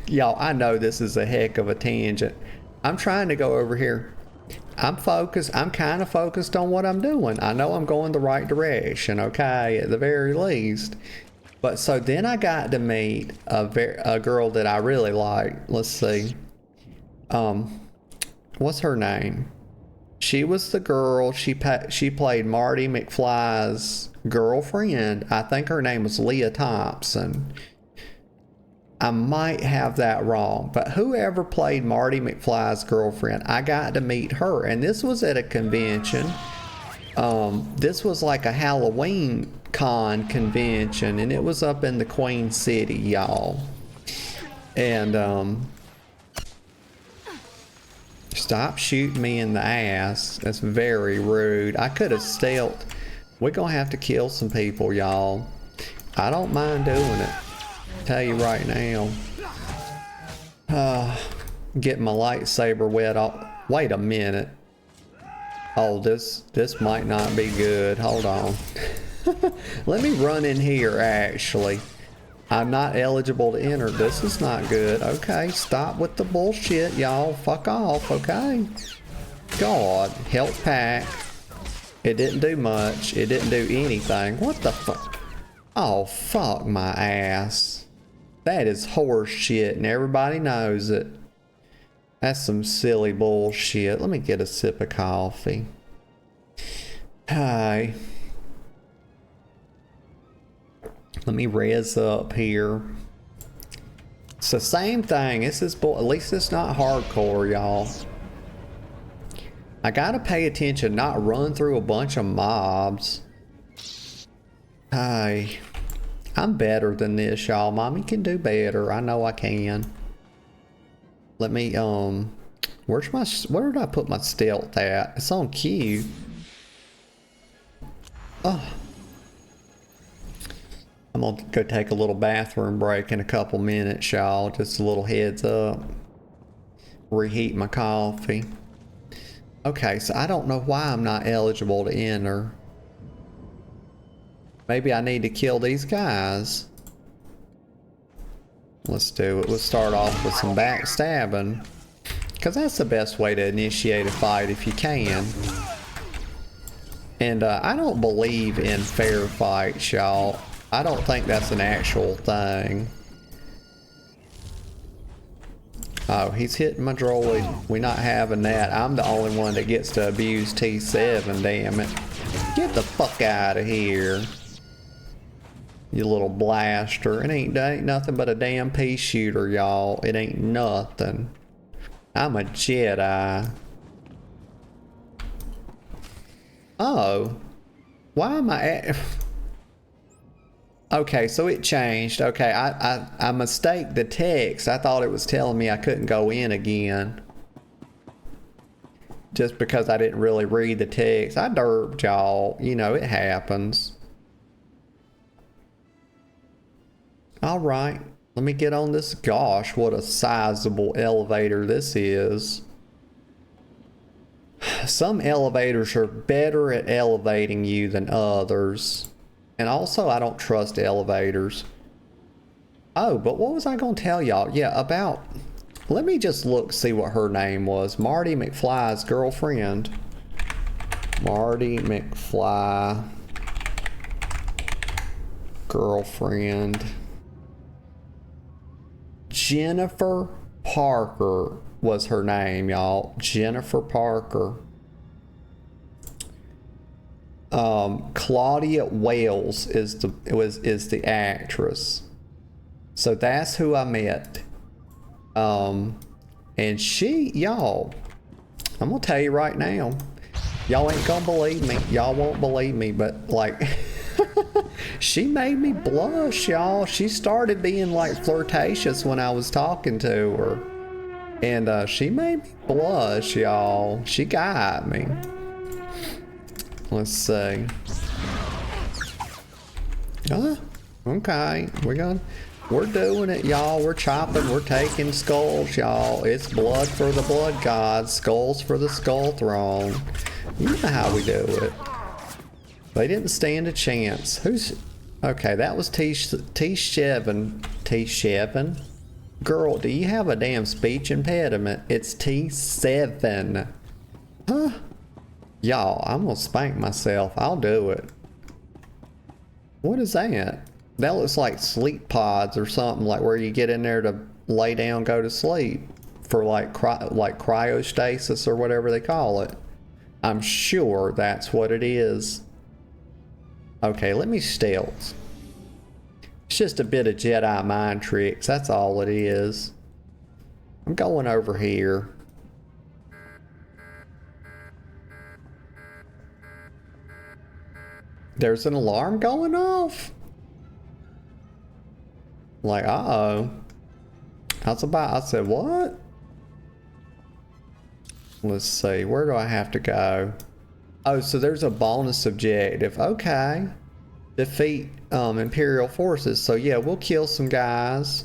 Y'all, I know this is a heck of a tangent. I'm trying to go over here. I'm focused. I'm kind of focused on what I'm doing. I know I'm going the right direction, okay, at the very least. But so then I got to meet a girl that I really like. Let's see. What's her name? She was the girl. She played Marty McFly's girlfriend. I think her name was Leah Thompson. I might have that wrong, but whoever played Marty McFly's girlfriend, I got to meet her, and this was at a convention. This was like a Halloween con convention, and it was up in the Queen City, y'all. And stop shooting me in the ass. That's very rude. I could have stealthed. We're gonna have to kill some people, y'all. I don't mind doing it. Tell you right now. Getting my lightsaber wet off. Wait a minute. Oh, this might not be good. Hold on. Let me run in here, actually. I'm not eligible to enter. This is not good. Okay, stop with the bullshit, y'all. Fuck off, okay? God, health pack. It didn't do much. It didn't do anything. What the fuck? Oh, fuck my ass. That is horse shit, and everybody knows it. That's some silly bullshit. Let me get a sip of coffee. Hi. Let me res up here. It's the same thing. This is at least it's not hardcore, y'all. I gotta pay attention, not run through a bunch of mobs. Hi. I'm better than this, y'all. Mommy can do better. I know I can. Let me, where did I put my stealth at? It's on Q. Oh. I'm gonna go take a little bathroom break in a couple minutes, y'all. Just a little heads up. Reheat my coffee. Okay, so I don't know why I'm not eligible to enter. Maybe I need to kill these guys. Let's do it. Let's start off with some backstabbing. Because that's the best way to initiate a fight if you can. And I don't believe in fair fights, y'all. I don't think that's an actual thing. Oh, he's hitting my droid. We're not having that. I'm the only one that gets to abuse T7, damn it. Get the fuck out of here. You little blaster. It ain't nothing but a damn pea shooter, y'all. It ain't nothing. I'm a Jedi. Oh. Why am I at... Okay, so it changed. Okay, I mistaked the text. I thought it was telling me I couldn't go in again. Just because I didn't really read the text. I derped, y'all. You know, it happens. Alright, let me get on this. Gosh, what a sizable elevator this is. Some elevators are better at elevating you than others. And also, I don't trust elevators. Oh, but what was I going to tell y'all? Yeah, about... Let me just look, see what her name was. Marty McFly's girlfriend. Marty McFly. Girlfriend. Jennifer Parker was her name, y'all. Jennifer Parker. Claudia Wells is the actress. So that's who I met. And she, y'all, I'm gonna tell you right now, y'all ain't gonna believe me. Y'all won't believe me, but like, she made me blush, y'all. She started being like flirtatious when I was talking to her. And she made me blush, y'all. She got me. Let's see. Okay. We're doing it, y'all. We're chopping. We're taking skulls, y'all. It's blood for the blood gods. Skulls for the skull throne. You know how we do it. They didn't stand a chance. Who's... Okay, that was T7. T7? Girl, do you have a damn speech impediment? It's T7. Huh? Y'all, I'm gonna spank myself. I'll do it. What is that? That looks like sleep pods or something, like where you get in there to lay down, go to sleep for like cryostasis or whatever they call it. I'm sure that's what it is. Okay, let me stealth. It's just a bit of Jedi mind tricks. That's all it is. I'm going over here. There's an alarm going off. Like, uh-oh. I said, what? Let's see, where do I have to go? Oh, so there's a bonus objective. Okay. Defeat Imperial forces. So yeah, we'll kill some guys.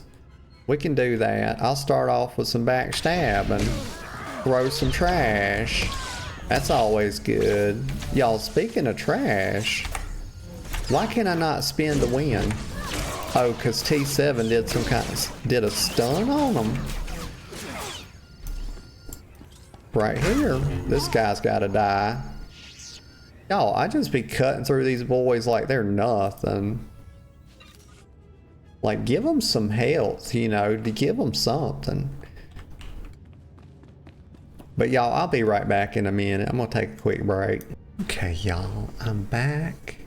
We can do that. I'll start off with some backstabbing. Throw some trash. That's always good. Y'all, speaking of trash, why can I not spin to win? Oh, because T7 did a stun on them. Right here. This guy's gotta die. Y'all, I just be cutting through these boys like they're nothing. Like, give them some health, you know, to give them something. But y'all, I'll be right back in a minute. I'm gonna take a quick break. Okay, y'all, I'm back.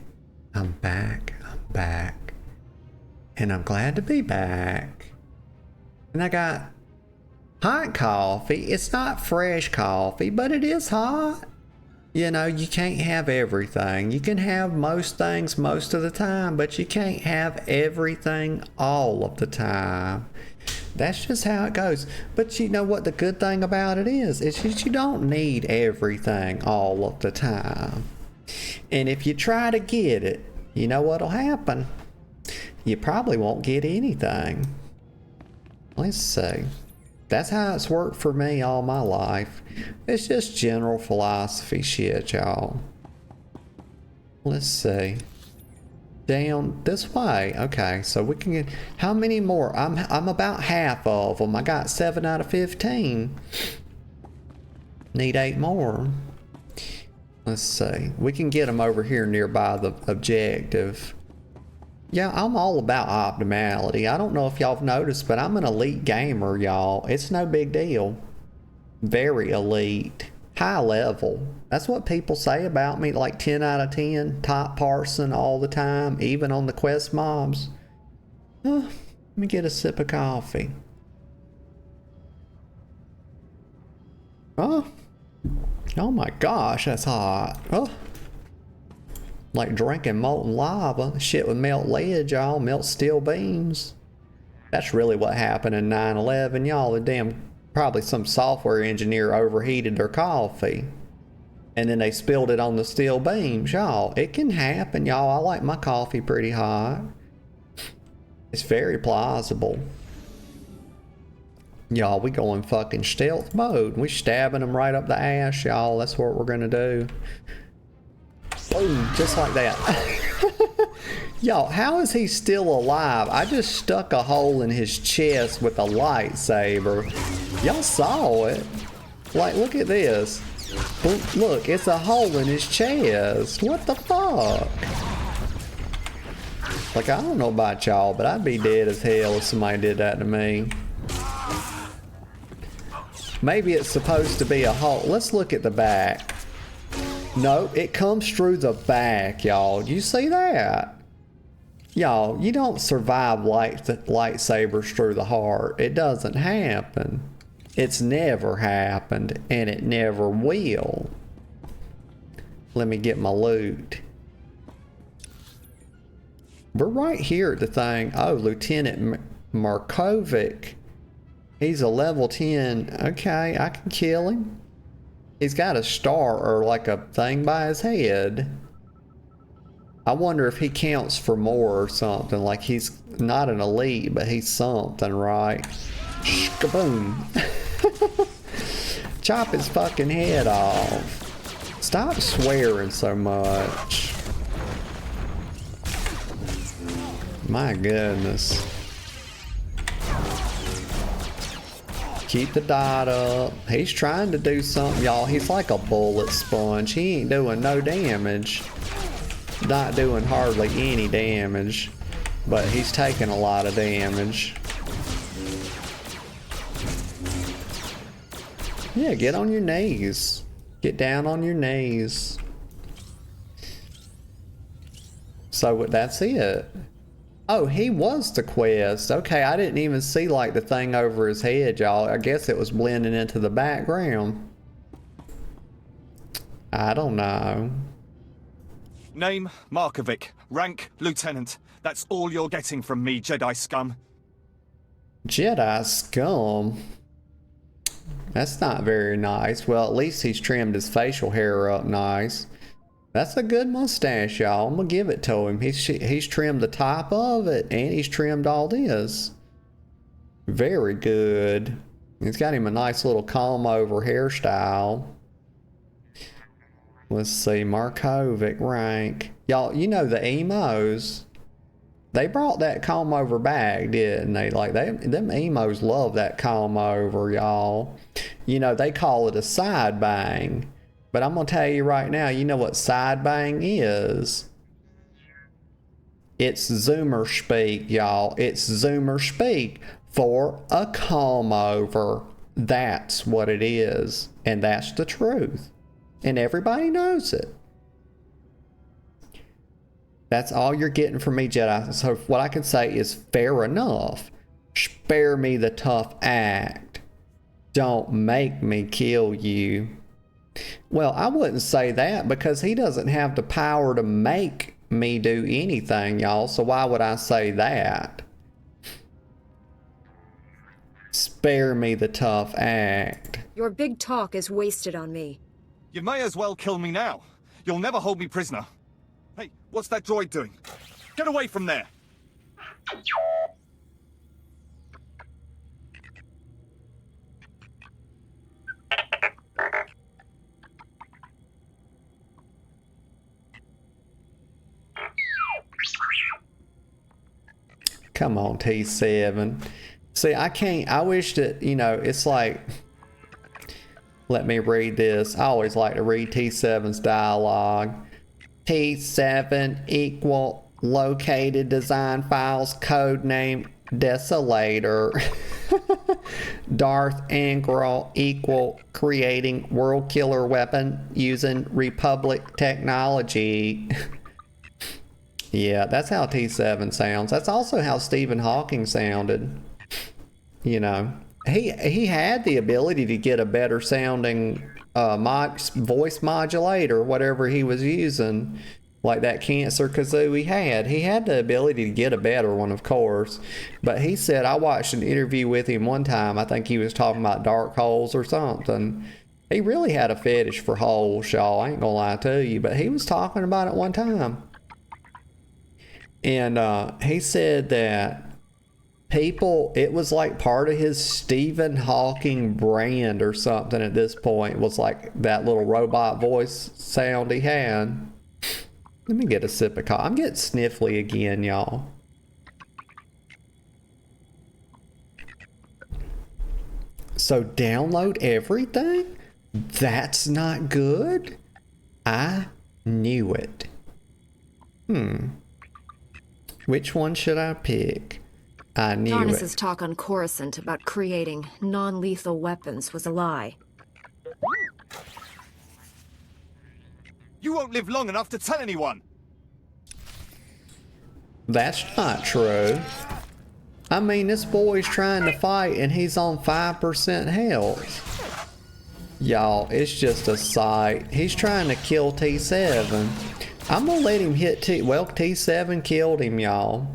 I'm back. And I'm glad to be back. And I got hot coffee. It's not fresh coffee, but it is hot. You know, you can't have everything. You can have most things most of the time, but you can't have everything all of the time. That's just how it goes. But you know what the good thing about it is that you don't need everything all of the time. And if you try to get it, you know what'll happen? You probably won't get anything. Let's see. That's how it's worked for me all my life. It's just general philosophy shit, y'all. Let's see. Down this way. Okay, so we can get... How many more? I'm about half of them. I got 7 out of 15. Need 8 more. Let's see. We can get them over here nearby the objective. Yeah, I'm all about optimality. I don't know if y'all have noticed, but I'm an elite gamer, y'all. It's no big deal. Very elite. High level. That's what people say about me, like 10 out of 10. Top person all the time, even on the quest mobs. Let me get a sip of coffee. Oh. Oh my gosh, that's hot. Oh. Like drinking molten lava. Shit would melt lead, y'all. Melt steel beams. That's really what happened in 9/11, y'all. The damn, probably some software engineer overheated their coffee. And then they spilled it on the steel beams, y'all. It can happen, y'all. I like my coffee pretty hot. It's very plausible. Y'all, we going fucking stealth mode. We stabbing them right up the ass, y'all. That's what we're gonna do. Boom, just like that. Y'all, how is he still alive? I just stuck a hole in his chest with a lightsaber. Y'all saw it. Like, look at this. Look, it's a hole in his chest. What the fuck? Like, I don't know about y'all, but I'd be dead as hell if somebody did that to me. Maybe it's supposed to be a hole. Let's look at the back. No, it comes through the back, y'all. You see that? Y'all, you don't survive lightsabers through the heart. It doesn't happen. It's never happened, and it never will. Let me get my loot. We're right here at the thing. Oh, Lieutenant Markovic. He's a level 10. Okay, I can kill him. He's got a star or like a thing by his head. I wonder if he counts for more or something. Like he's not an elite, but he's something, right? Shkaboom. Chop his fucking head off. Stop swearing so much. My goodness. Keep the dot up. He's trying to do something, y'all. He's like a bullet sponge. He ain't doing no damage. Not doing hardly any damage. But he's taking a lot of damage. Yeah, get on your knees. Get down on your knees. So that's it. Oh, he was the quest. Okay, I didn't even see like the thing over his head, y'all. I guess it was blending into the background. I don't know. Name, Markovic. Rank, Lieutenant. That's all you're getting from me, Jedi scum. Jedi scum? That's not very nice. Well, at least he's trimmed his facial hair up nice. That's a good mustache, y'all. I'm gonna give it to him. He's trimmed the top of it, and he's trimmed all this. Very good. He's got him a nice little comb-over hairstyle. Let's see, Markovic rank. Y'all, you know the emos. They brought that comb-over back, didn't they? Like, them emos love that comb-over, y'all. You know, they call it a side bang. But I'm going to tell you right now, you know what side bang is? It's Zoomer speak, y'all. It's Zoomer speak for a comb over. That's what it is. And that's the truth. And everybody knows it. That's all you're getting from me, Jedi. So what I can say is fair enough. Spare me the tough act. Don't make me kill you. Well, I wouldn't say that because he doesn't have the power to make me do anything, y'all. So why would I say that? Spare me the tough act. Your big talk is wasted on me. You may as well kill me now. You'll never hold me prisoner. Hey, what's that droid doing? Get away from there! Come on, T7. See, I wish that, you know, it's like, let me read this. I always like to read T7's dialogue. T7 equal located design files code name Desolator. Darth Angral equal creating world killer weapon using Republic technology. Yeah, that's how T7 sounds. That's also how Stephen Hawking sounded. You know, he had the ability to get a better sounding voice modulator, whatever he was using, like that cancer kazoo he had. He had the ability to get a better one, of course. But he said, I watched an interview with him one time. I think he was talking about dark holes or something. He really had a fetish for holes, y'all. I ain't gonna lie to you, but he was talking about it one time. And he said that people, it was like part of his Stephen Hawking brand or something at this point, was like that little robot voice sound he had. Let me get a sip of coffee. I'm getting sniffly again, y'all. So download everything? That's not good? I knew it. Which one should I pick? I knew Taurus's it. talk on Coruscant about creating non-lethal weapons was a lie. You won't live long enough to tell anyone! That's not true. I mean, this boy's trying to fight and he's on 5% health. Y'all, it's just a sight. He's trying to kill T7. I'm gonna let him hit T7 killed him, y'all.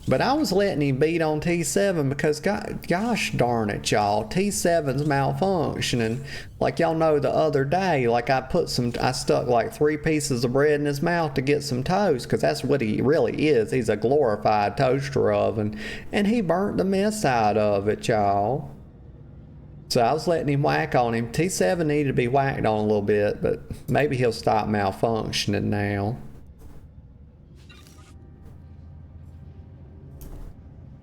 But I was letting him beat on T7 because, gosh darn it, y'all, T7's malfunctioning. Like y'all know, the other day, like I stuck like 3 pieces of bread in his mouth to get some toast, because that's what he really is. He's a glorified toaster oven, and he burnt the mess out of it, y'all. So I was letting him whack on him. T7 needed to be whacked on a little bit, but maybe he'll stop malfunctioning now.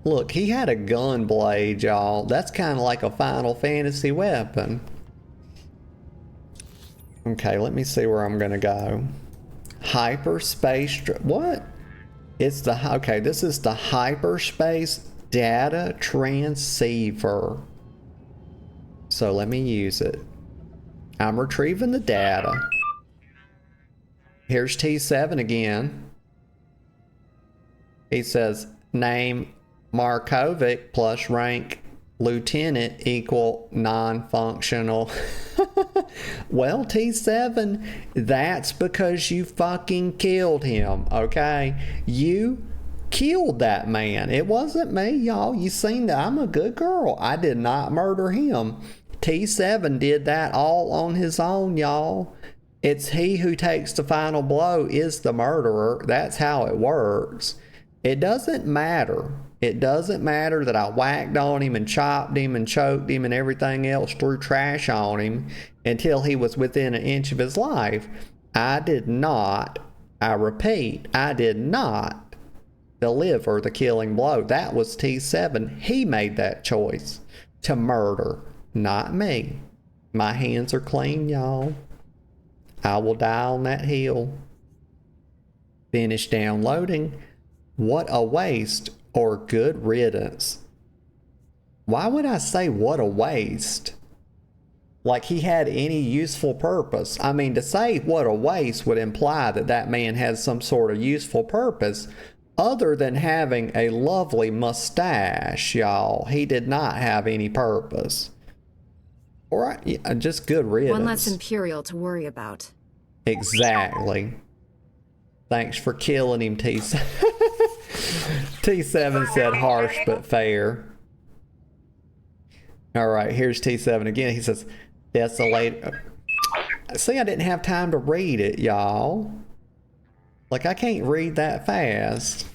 Look, he had a gun blade, y'all. That's kind of like a Final Fantasy weapon. Okay, let me see where I'm gonna go. Hyperspace, what? It's the, okay, this is the hyperspace data transceiver. So let me use it. I'm retrieving the data. Here's T7 again. He says, name Markovic plus rank lieutenant equal non-functional. Well, T7, that's because you fucking killed him, okay? You killed that man. It wasn't me, y'all. You seen that. I'm a good girl. I did not murder him. T7 did that all on his own, y'all. It's he who takes the final blow is the murderer. That's how it works. It doesn't matter. It doesn't matter that I whacked on him and chopped him and choked him and everything else, threw trash on him until he was within an inch of his life. I did not, I repeat, I did not deliver the killing blow. That was T7. He made that choice to murder, not me. My hands are clean, y'all. I will die on that hill. Finish downloading. What a waste, or good riddance. Why would I say what a waste? Like he had any useful purpose. I mean, to say what a waste would imply that that man has some sort of useful purpose other than having a lovely mustache, y'all. He did not have any purpose. Or just good riddance. One less Imperial to worry about. Exactly. Thanks for killing him, T7. T7 said harsh but fair. Alright, here's T7 again. He says, desolate. See, I didn't have time to read it, y'all. Like, I can't read that fast.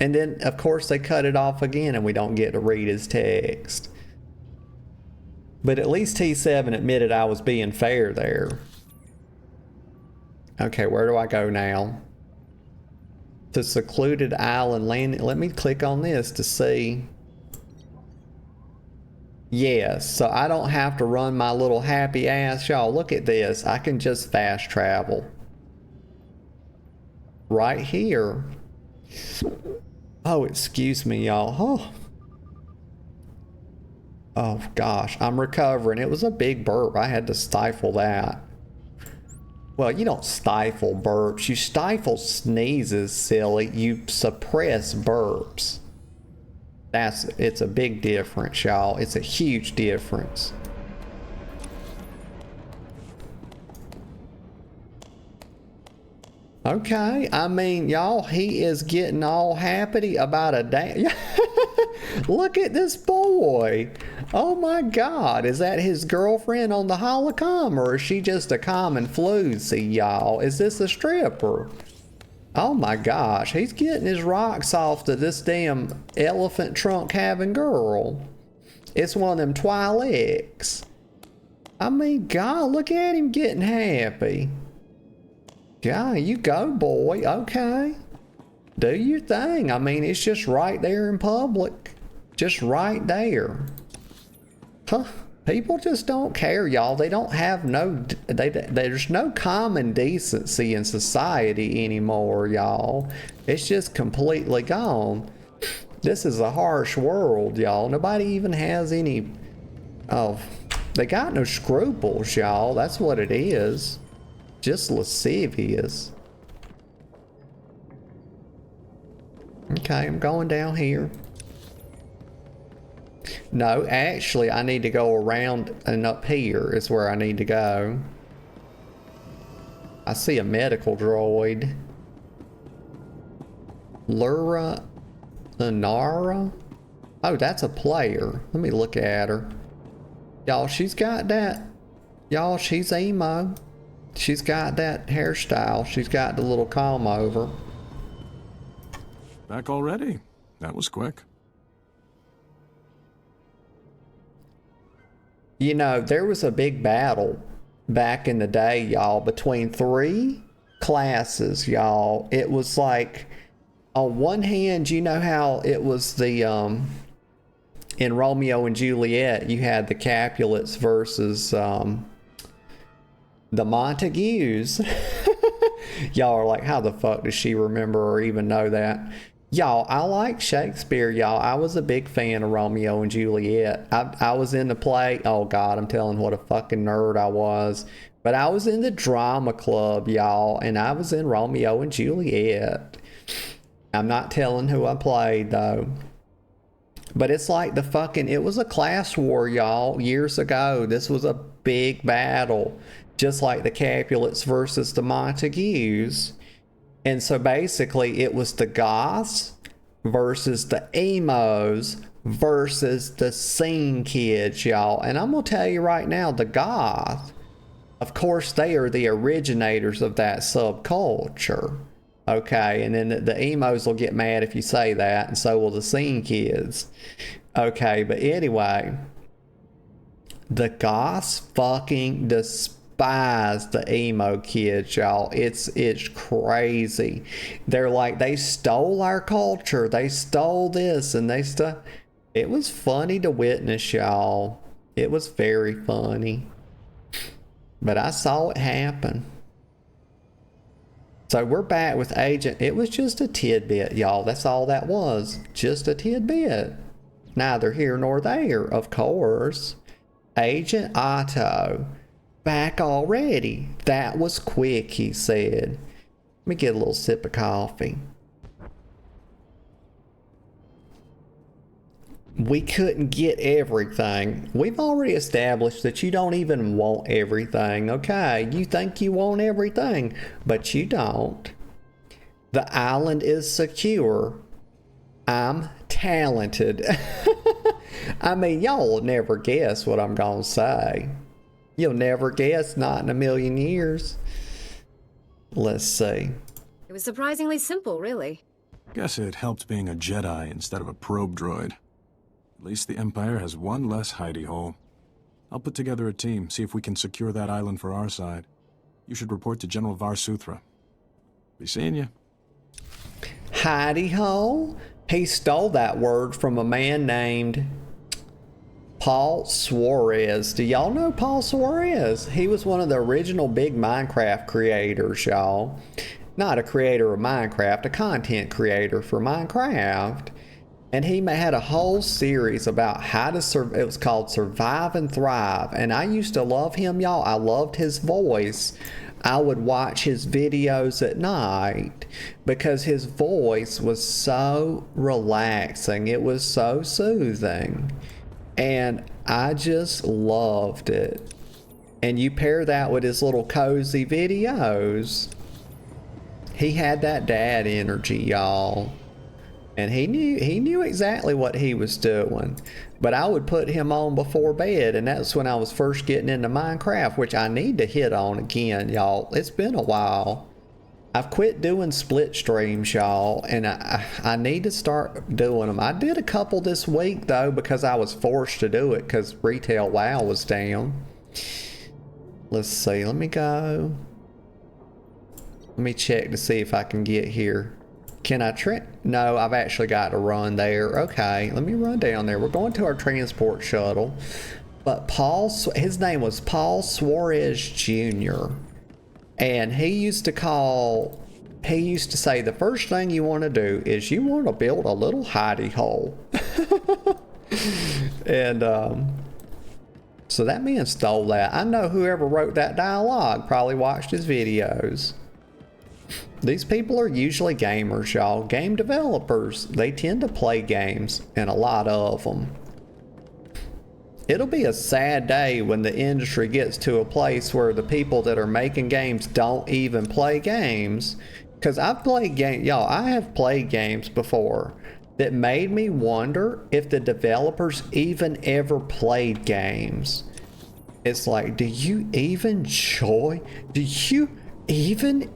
And then, of course, they cut it off again and we don't get to read his text. But at least T7 admitted I was being fair there. Okay, where do I go now? To secluded island landing. Let me click on this to see. Yes, so I don't have to run my little happy ass. Y'all, look at this. I can just fast travel. Right here. Oh, excuse me, y'all. Oh, gosh. I'm recovering. It was a big burp. I had to stifle that. Well, you don't stifle burps. You stifle sneezes, silly. You suppress burps. It's a big difference, y'all. It's a huge difference. Okay, I mean, y'all, he is getting all happy about a damn... Look at this boy. Oh my God, is that his girlfriend on the holocom, or is she just a common floozy, y'all? Is this a stripper? Oh my gosh, he's getting his rocks off to this damn elephant trunk having girl. It's one of them Twi'leks. I mean, God, look at him getting happy. Yeah, you go, boy. Okay. Do your thing. I mean, it's just right there in public. Just right there. Huh. People just don't care, y'all. They don't have there's no common decency in society anymore, y'all. It's just completely gone. This is a harsh world, y'all. Nobody even has any... Oh, they got no scruples, y'all. That's what it is. Just lascivious. Okay, I'm going down here. No, actually, I need to go around and up here is where I need to go. I see a medical droid. Lura Inara? Oh, that's a player. Let me look at her. Y'all, she's got that. Y'all, she's emo. She's got that hairstyle. She's got the little comb over. Back already? That was quick. You know, there was a big battle back in the day, y'all, between 3 classes, y'all. It was like, on one hand, you know how it was the, in Romeo and Juliet, you had the Capulets versus, the Montagues. Y'all are like, how the fuck does she remember or even know that? Y'all, I like Shakespeare, y'all. I was a big fan of Romeo and Juliet. I was in the play. Oh God, I'm telling what a fucking nerd I was. But I was in the drama club, y'all, and I was in Romeo and Juliet. I'm not telling who I played though. But it's like the fucking, it was a class war, y'all, years ago. This was a big battle. Just like the Capulets versus the Montagues. And so basically it was the goths versus the emos versus the scene kids, y'all. And I'm going to tell you right now, the goth, of course, they are the originators of that subculture. Okay, and then the emos will get mad if you say that, and so will the scene kids. Okay, but anyway, the goths fucking despise the emo kids, y'all. It's crazy. They're like, they stole our culture. They stole this and they it was funny to witness, y'all. It was very funny. But I saw it happen. So we're back with Agent. It was just a tidbit, y'all. That's all that was. Just a tidbit. Neither here nor there, of course. Agent Ottau. Back already. That was quick, he said. Let me get a little sip of coffee. We couldn't get everything. We've already established that you don't even want everything, okay? You think you want everything, but you don't. The island is secure. I'm talented. I mean, y'all will never guess what I'm gonna say. You'll never guess, not in a million years. Let's see. It was surprisingly simple, really. Guess it helped being a Jedi instead of a probe droid. At least the Empire has one less hidey hole. I'll put together a team, see if we can secure that island for our side. You should report to General SWTOR. Be seeing you. Hidey hole? He stole that word from a man named Paul Suarez. Do y'all know Paul Suarez? He was one of the original big Minecraft creators, y'all. Not a creator of Minecraft, a content creator for Minecraft. And he had a whole series about how to survive. It was called Survive and Thrive. And I used to love him, y'all. I loved his voice. I would watch his videos at night because his voice was so relaxing. It was so soothing. And I just loved it. And you pair that with his little cozy videos. He had that dad energy, y'all. And he knew exactly what he was doing. But I would put him on before bed, and that's when I was first getting into Minecraft, which I need to hit on again, y'all. It's been a while. I've quit doing split streams, y'all, and I need to start doing them. I did a couple this week, though, because I was forced to do it because Retail WoW was down. Let's see. Let me go. Let me check to see if I can get here. Can I No, I've actually got to run there. Okay, let me run down there. We're going to our transport shuttle. But his name was Paul Suarez Jr. And he used to say the first thing you want to do is you want to build a little hidey hole. And so that man stole that. I know whoever wrote that dialogue probably watched his videos. These people are usually gamers, y'all. Game developers, they tend to play games, and a lot of them. It'll be a sad day when the industry gets to a place where the people that are making games don't even play games. Because I've played games, y'all, I have played games before that made me wonder if the developers even ever played games. It's like, do you even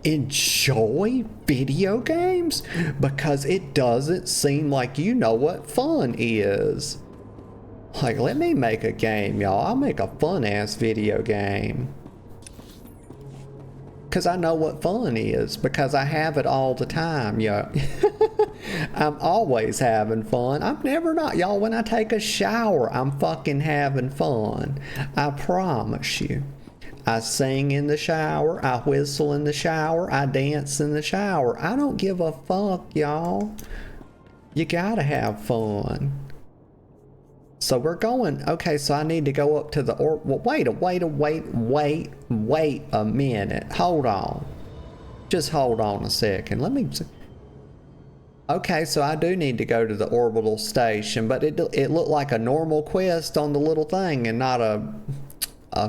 enjoy video games? Because it doesn't seem like you know what fun is. Like, let me make a game, y'all. I'll make a fun-ass video game. Because I know what fun is. Because I have it all the time, yo. I'm always having fun. I'm never not. Y'all, when I take a shower, I'm fucking having fun. I promise you. I sing in the shower, I whistle in the shower, I dance in the shower. I don't give a fuck, y'all. You gotta have fun. So we're going, okay, so I need to go up to the, wait a minute. Hold on. Just hold on a second. Let me, okay, so I do need to go to the orbital station, but it looked like a normal quest on the little thing and not a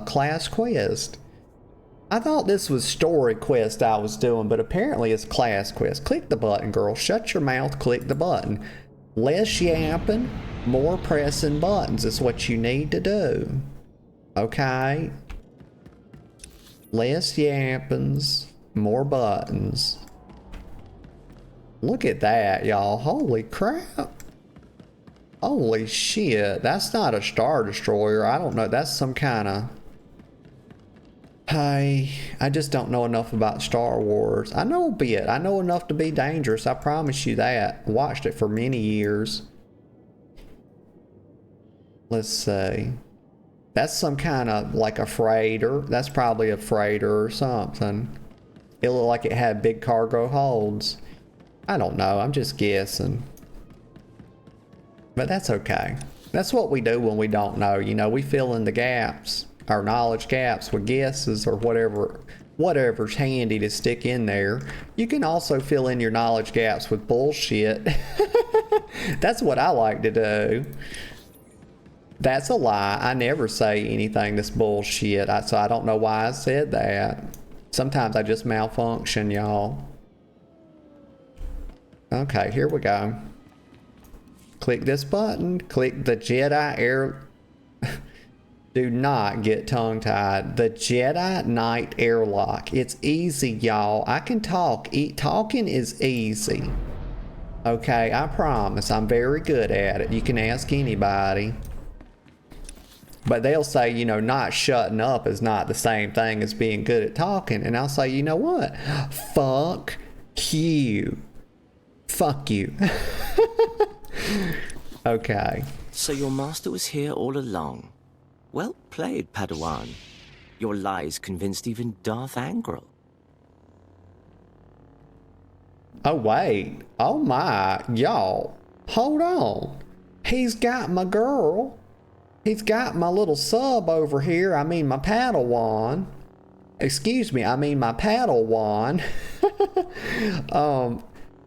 class quest. I thought this was story quest I was doing, but apparently it's class quest. Click the button, girl. Shut your mouth, click the button. Less yapping, more pressing buttons is what you need to do. Okay? Less yappings, more buttons. Look at that, y'all. Holy crap. Holy shit. That's not a Star Destroyer. I don't know. That's some kind of... Hey, I just don't know enough about Star Wars. I know a bit. I know enough to be dangerous. I promise you that. Watched it for many years. Let's see. That's some kind of like a freighter. That's probably a freighter or something. It looked like it had big cargo holds. I don't know. I'm just guessing. But that's okay. That's what we do when we don't know. You know, we fill in the gaps. Our knowledge gaps with guesses or whatever's handy to stick in there. You can also fill in your knowledge gaps with bullshit. That's what I like to do. That's a lie. I never say anything that's bullshit. So I don't know why I said that. Sometimes I just malfunction, y'all. Okay, here we go. Click this button. Click the Jedi Air... Do not get tongue-tied. The Jedi Knight airlock. It's easy, y'all. I can talk. Talking is easy. Okay, I promise. I'm very good at it. You can ask anybody. But they'll say, you know, not shutting up is not the same thing as being good at talking. And I'll say, you know what? Fuck you. Fuck you. Okay. So your master was here all along. Well played, Padawan. Your lies convinced even Darth Angral. Oh, wait. Oh, my. Y'all. Hold on. He's got my girl. He's got my little sub over here. I mean, my Padawan. excuse me, I mean my Padawan,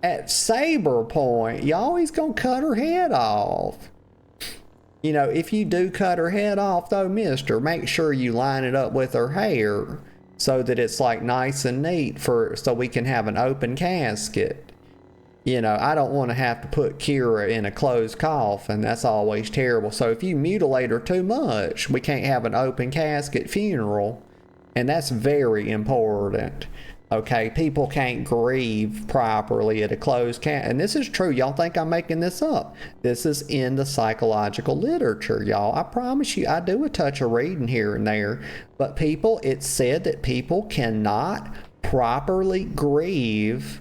at Saber Point, you always gonna cut her head off. You know, if you do cut her head off though, mister, make sure you line it up with her hair so that it's like nice and neat so we can have an open casket. You know, I don't want to have to put Kira in a closed coffin. That's always terrible. So if you mutilate her too much, we can't have an open casket funeral. And that's very important. Okay, people can't grieve properly at a closed casket. And this is true. Y'all think I'm making this up. This is in the psychological literature, y'all. I promise you, I do a touch of reading here and there. But people, it's said that people cannot properly grieve,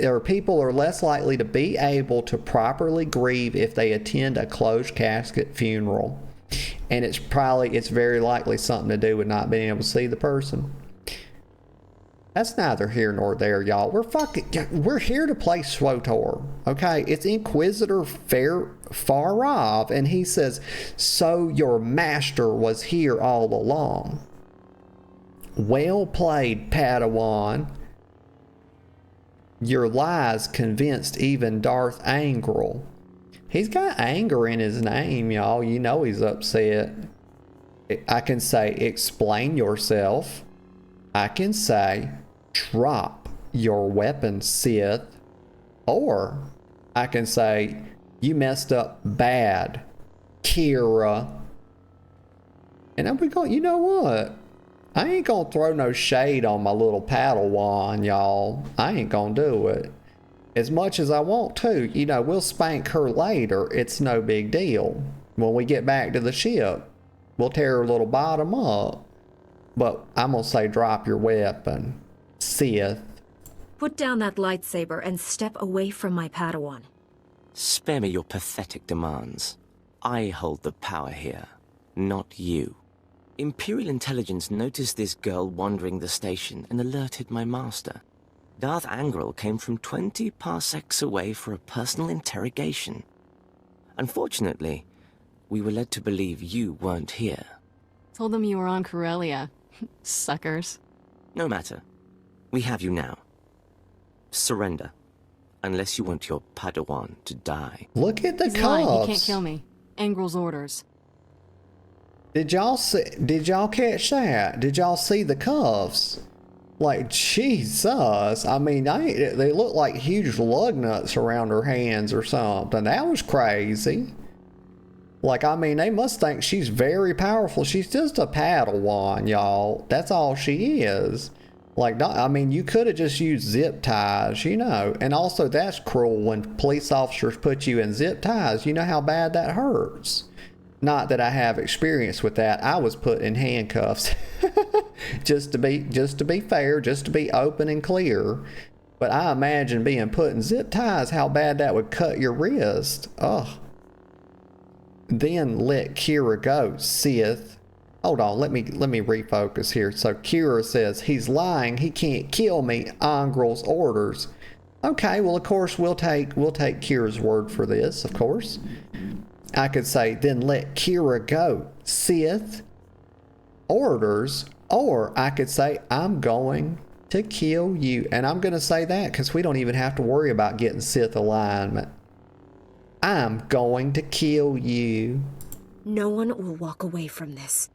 or people are less likely to be able to properly grieve if they attend a closed casket funeral. And it's very likely something to do with not being able to see the person. That's neither here nor there, y'all. We're here to play SWTOR, okay? It's Inquisitor Farov, and he says, so your master was here all along. Well played, Padawan. Your lies convinced even Darth Angral. He's got anger in his name, y'all. You know he's upset. I can say, explain yourself. I can say, drop your weapon, Sith. Or I can say, you messed up bad, Kira. And I'm going, you know what? I ain't gonna throw no shade on my little Padawan, y'all. I ain't gonna do it. As much as I want to, you know, we'll spank her later. It's no big deal. When we get back to the ship, we'll tear her little bottom up. But I'm gonna say drop your weapon, Sith. Put down that lightsaber and step away from my Padawan. Spare me your pathetic demands. I hold the power here, not you. Imperial intelligence noticed this girl wandering the station and alerted my master. Darth Angral came from 20 parsecs away for a personal interrogation. Unfortunately, we were led to believe you weren't here. Told them you were on Corellia. Suckers. No matter. We have you now. Surrender. Unless you want your Padawan to die. Look at the He's lying. cuffs. He can't kill me. Angral's orders. Did y'all catch that? Did y'all see the cuffs? Like, Jesus. I mean, they look like huge lug nuts around her hands or something. That was crazy. Like, I mean, they must think she's very powerful. She's just a Padawan, y'all. That's all she is. Like, I mean, you could have just used zip ties, you know. And also, that's cruel when police officers put you in zip ties. You know how bad that hurts. Not that I have experience with that. I was put in handcuffs. just to be fair, just to be open and clear. But I imagine being put in zip ties, how bad that would cut your wrist. Ugh. Then let Kira go, Sith. Hold on, let me refocus here. So Kira says, he's lying, he can't kill me, Angral's orders. Okay, well of course we'll take Kira's word for this, of course. I could say, then let Kira go, Sith. Orders. Or I could say, I'm going to kill you. And I'm going to say that because we don't even have to worry about getting Sith alignment. I'm going to kill you. No one will walk away from this.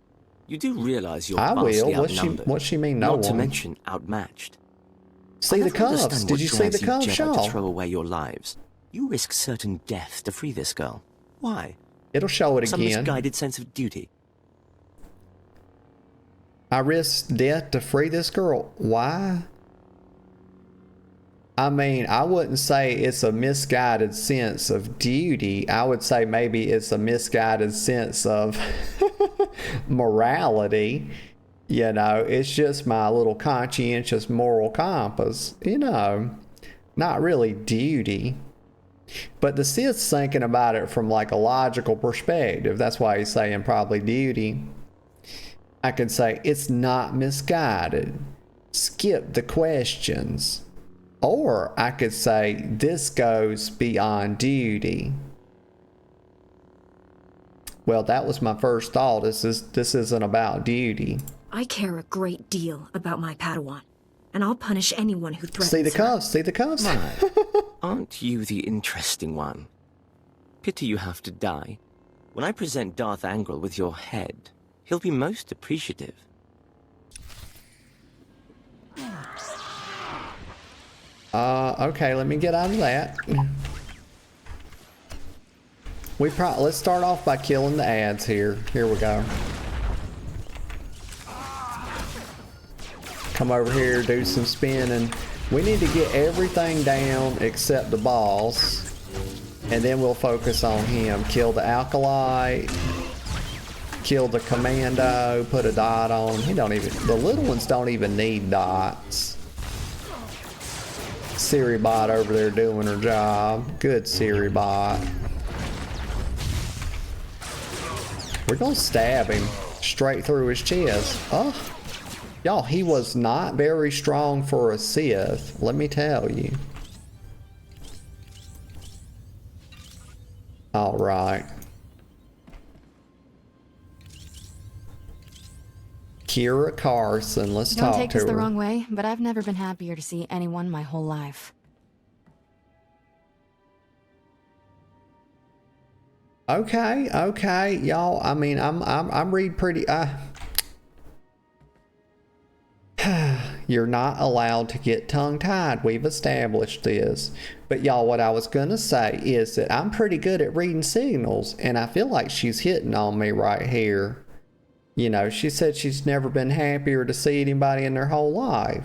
You do realize you're I vastly will. outnumbered. What's she mean, no Not to one? mention outmatched. See I the never cuffs. understand Did what you see drives the cuffs, Jedi Shaw? to throw away your lives. You risk certain death to free this girl. Why? It'll show it Some again. misguided sense of duty. I risk death to free this girl. Why? I mean, I wouldn't say it's a misguided sense of duty. I would say maybe it's a misguided sense of morality. You know, it's just my little conscientious moral compass. You know, not really duty. But the Sith's thinking about it from like a logical perspective. That's why he's saying probably duty. I could say it's not misguided. Skip the questions. Or I could say this goes beyond duty. Well, that was my first thought. This isn't about duty. I care a great deal about my Padawan, and I'll punish anyone who threatens See the her. cuffs, see the cuffs. My, aren't you the interesting one? Pity you have to die. When I present Darth Angral with your head, he'll be most appreciative. Okay, let me get out of that. Let's start off by killing the ads here. Here we go. Come over here, do some spinning. We need to get everything down except the boss, and then we'll focus on him. Kill the Acolyte, kill the Commando, put a dot on him. The little ones don't even need dots. Siri bot over there doing her job. Good Siri bot. We're gonna stab him straight through his chest. Oh, y'all, he was not very strong for a Sith, let me tell you. All right. Kira Carson, let's talk to her. Don't take this the wrong way, but I've never been happier to see anyone my whole life. Okay, y'all. I mean, I'm read pretty. You're not allowed to get tongue-tied. We've established this. But y'all, what I was gonna say is that I'm pretty good at reading signals, and I feel like she's hitting on me right here. You know, she said she's never been happier to see anybody in their whole life.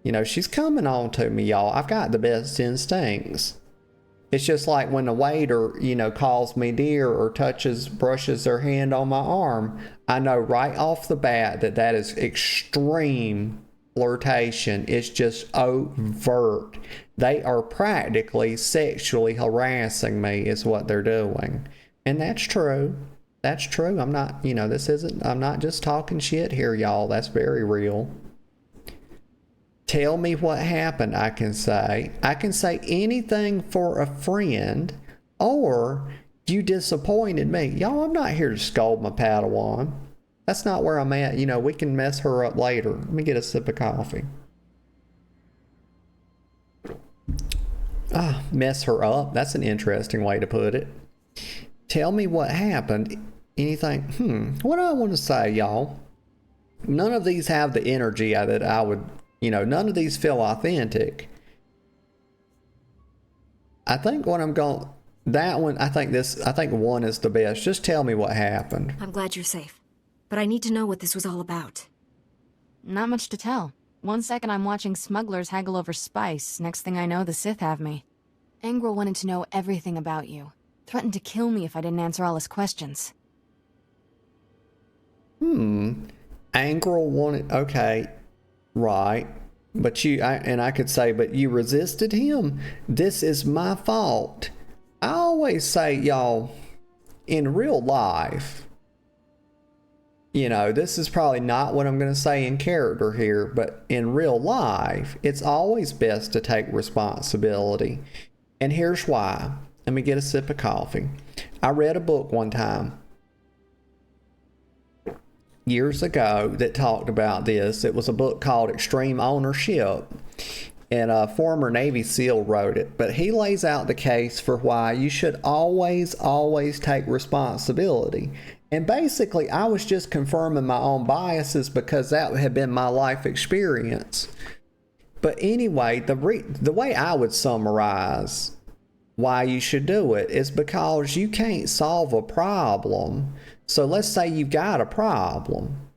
You know, she's coming on to me, y'all. I've got the best instincts. It's just like when a waiter, you know, calls me dear or brushes their hand on my arm. I know right off the bat that that is extreme flirtation. It's just overt. They are practically sexually harassing me is what they're doing. And that's true. That's true. I'm not, you know, I'm not just talking shit here, y'all. That's very real. Tell me what happened, I can say. I can say anything for a friend, or you disappointed me. Y'all, I'm not here to scold my Padawan. That's not where I'm at. You know, we can mess her up later. Let me get a sip of coffee. Mess her up? That's an interesting way to put it. Tell me what happened. Anything? What do I want to say, y'all? None of these have the energy that I would, you know, none of these feel authentic. I think what I'm going, that one, I think one is the best. Just tell me what happened. I'm glad you're safe, but I need to know what this was all about. Not much to tell. One second I'm watching smugglers haggle over spice. Next thing I know, the Sith have me. Angral wanted to know everything about you. Threatened to kill me if I didn't answer all his questions. Angral wanted, okay, right. But I could say, but you resisted him? This is my fault. I always say, y'all, in real life, you know, this is probably not what I'm going to say in character here, but in real life, it's always best to take responsibility. And here's why. Let me get a sip of coffee. I read a book one time, years ago, that talked about this. It was a book called Extreme Ownership, and a former Navy SEAL wrote it. But he lays out the case for why you should always take responsibility. And basically, I was just confirming my own biases because that had been my life experience. But anyway, the way I would summarize why you should do it is because you can't solve a problem. So let's say you've got a problem.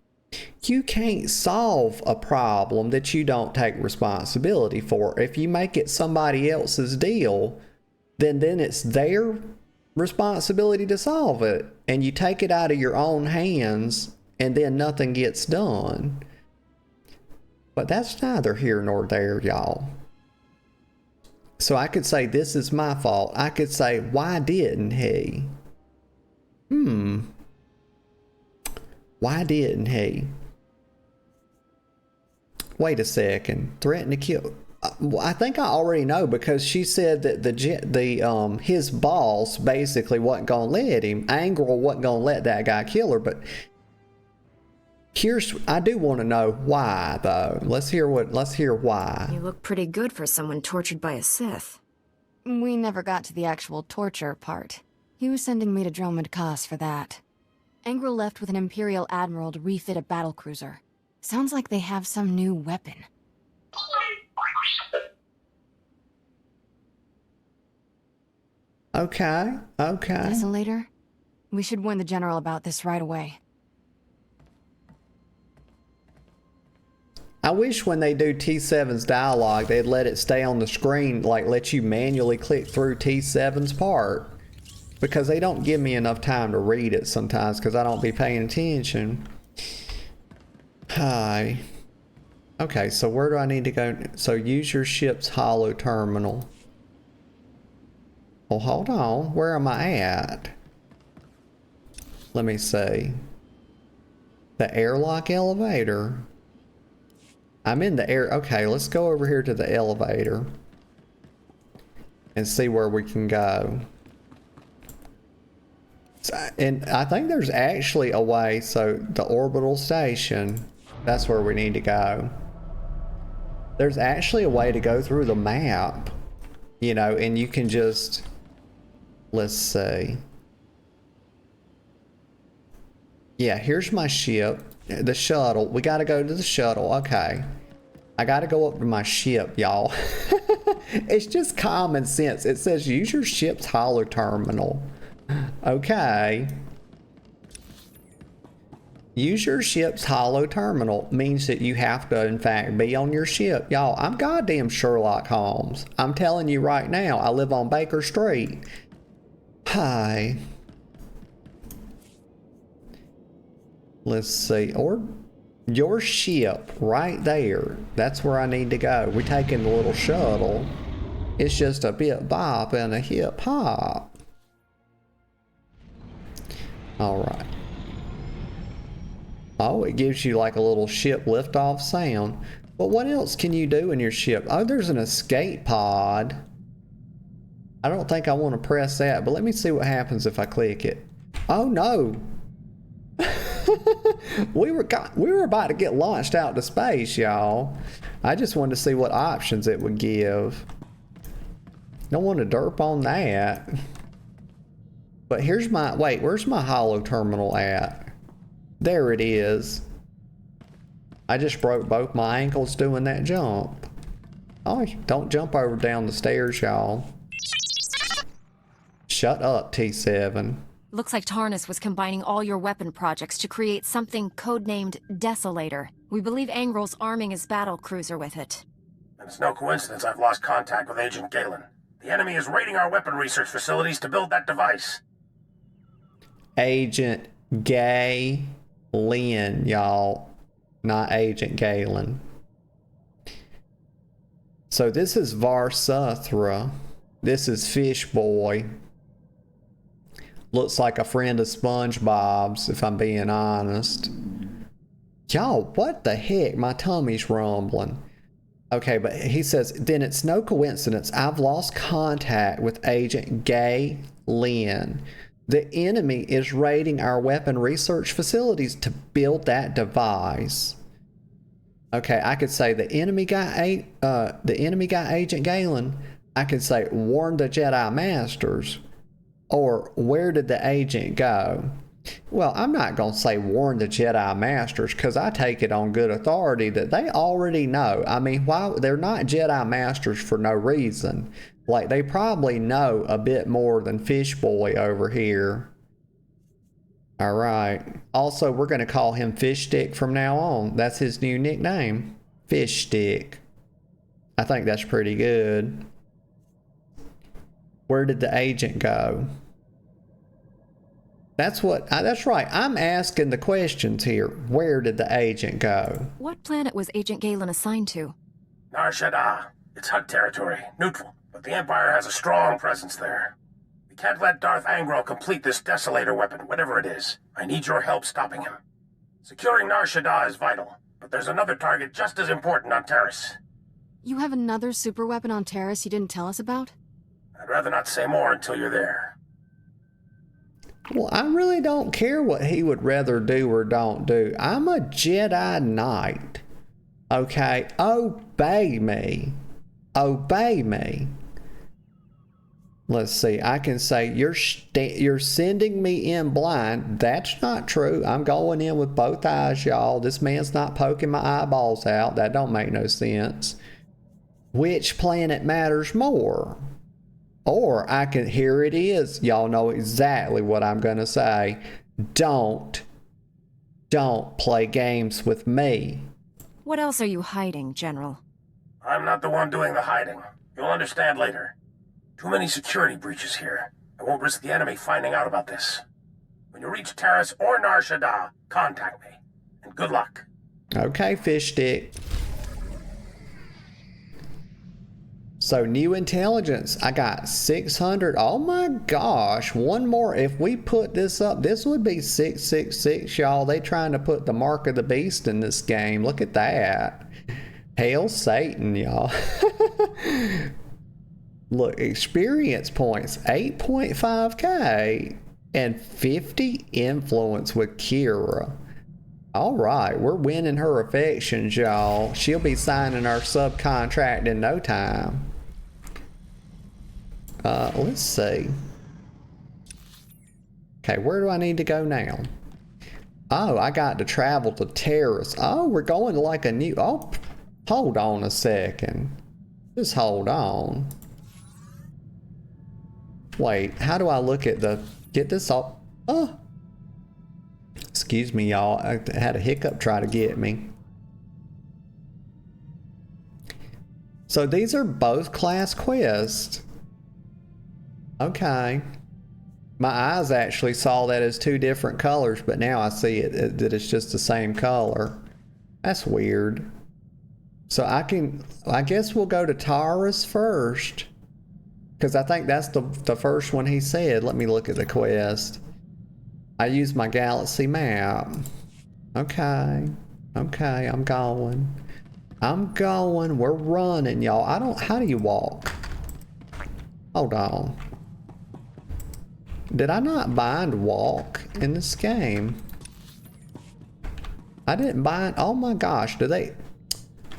You can't solve a problem that you don't take responsibility for. If you make it somebody else's deal, then it's their responsibility to solve it. And you take it out of your own hands, and then nothing gets done. But that's neither here nor there, y'all. So I could say, this is my fault. I could say, why didn't he? Why didn't he? Wait a second. Threaten to kill. I think I already know, because she said that his boss basically wasn't gonna let him. Angral wasn't gonna let that guy kill her, but I do want to know why, though. Let's hear why. You look pretty good for someone tortured by a Sith. We never got to the actual torture part. He was sending me to Dromund for that. Angrel left with an Imperial Admiral to refit a battlecruiser. Sounds like they have some new weapon. Okay. Desolator? We should warn the General about this right away. I wish when they do T7's dialogue, they'd let it stay on the screen, like let you manually click through T7's part. Because they don't give me enough time to read it sometimes because I don't be paying attention. Hi. Okay, so where do I need to go? So use your ship's holo terminal. Well, hold on. Where am I at? Let me see. The airlock elevator. I'm in the air. Okay, let's go over here to the elevator and see where we can go. And I think there's actually a way. So the orbital station, that's where we need to go. There's actually a way to go through the map, you know, and you can just, let's see. Yeah, here's my ship, the shuttle. We got to go to the shuttle. Okay. I got to go up to my ship, y'all. It's just common sense. It says use your ship's holo terminal. Okay. Use your ship's holo terminal means that you have to, in fact, be on your ship. Y'all, I'm goddamn Sherlock Holmes. I'm telling you right now, I live on Baker Street. Hi. Let's see. Or your ship right there. That's where I need to go. We're taking the little shuttle. It's just a bit bop and a hip hop. Alright. Oh, it gives you like a little ship liftoff sound. But what else can you do in your ship? Oh, there's an escape pod. I don't think I want to press that, but let me see what happens if I click it. Oh no! we were about to get launched out to space, y'all. I just wanted to see what options it would give. Don't want to derp on that. But here's my, wait, where's my holo terminal at? There it is. I just broke both my ankles doing that jump. Oh, don't jump over down the stairs, y'all. Shut up, T7. Looks like Taurus was combining all your weapon projects to create something codenamed Desolator. We believe Angrel's arming his battlecruiser with it. And it's no coincidence I've lost contact with Agent Galen. The enemy is raiding our weapon research facilities to build that device. Agent Galen, y'all. Not Agent Galen. So this is SWTOR. This is Fish Boy. Looks like a friend of SpongeBob's, if I'm being honest. Y'all, what the heck? My tummy's rumbling. Okay, but he says, then it's no coincidence I've lost contact with Agent Galen. The enemy is raiding our weapon research facilities to build that device. Okay, I could say the enemy got Agent Galen. I could say warn the Jedi Masters. Or where did the agent go? Well, I'm not going to say warn the Jedi Masters because I take it on good authority that they already know. I mean, why they're not Jedi Masters for no reason. Like, they probably know a bit more than Fish Boy over here. Alright. Also, we're going to call him Fish Stick from now on. That's his new nickname. Fish Stick. I think that's pretty good. Where did the agent go? That's right. I'm asking the questions here. Where did the agent go? What planet was Agent Galen assigned to? Nar Shaddaa. It's HUD territory. Neutral. But the Empire has a strong presence there. We can't let Darth Angrel complete this Desolator weapon, whatever it is. I need your help stopping him. Securing Nar Shaddaa is vital, but there's another target just as important on Taurus. You have another super weapon on Taurus you didn't tell us about? I'd rather not say more until you're there. Well, I really don't care what he would rather do or don't do. I'm a Jedi Knight. Okay? Obey me. Obey me. Let's see. I can say, you're sending me in blind. That's not true. I'm going in with both eyes, y'all. This man's not poking my eyeballs out. That don't make no sense. Which planet matters more? Or I can, here it is. Y'all know exactly what I'm going to say. Don't play games with me. What else are you hiding, General? I'm not the one doing the hiding. You'll understand later. Too many security breaches here. I won't risk the enemy finding out about this. When you reach Taurus or Nar Shaddaa, contact me. And good luck. Okay, fish stick. So new intelligence, I got 600. Oh my gosh, one more. If we put this up, this would be 666, y'all. They trying to put the mark of the beast in this game. Look at that. Hail Satan, y'all. Look, experience points, 8.5k and 50 influence with Kira. All right, we're winning her affections, y'all. She'll be signing our subcontract in no time. Let's see. Okay, where do I need to go now? Oh, I got to travel to Taurus. Oh, we're going to like a new... Oh, hold on a second. Just hold on. Wait, how do I look at the... Get this off... Oh. Excuse me, y'all. I had a hiccup try to get me. So these are both class quests. Okay. My eyes actually saw that as two different colors, but now I see that it's just the same color. That's weird. So I guess we'll go to Taurus first. Because I think that's the first one he said. Let me look at the quest. I use my galaxy map. Okay. Okay, I'm going. I'm going. We're running, y'all. How do you walk? Hold on. Did I not bind walk in this game? I didn't bind. Oh my gosh, do they?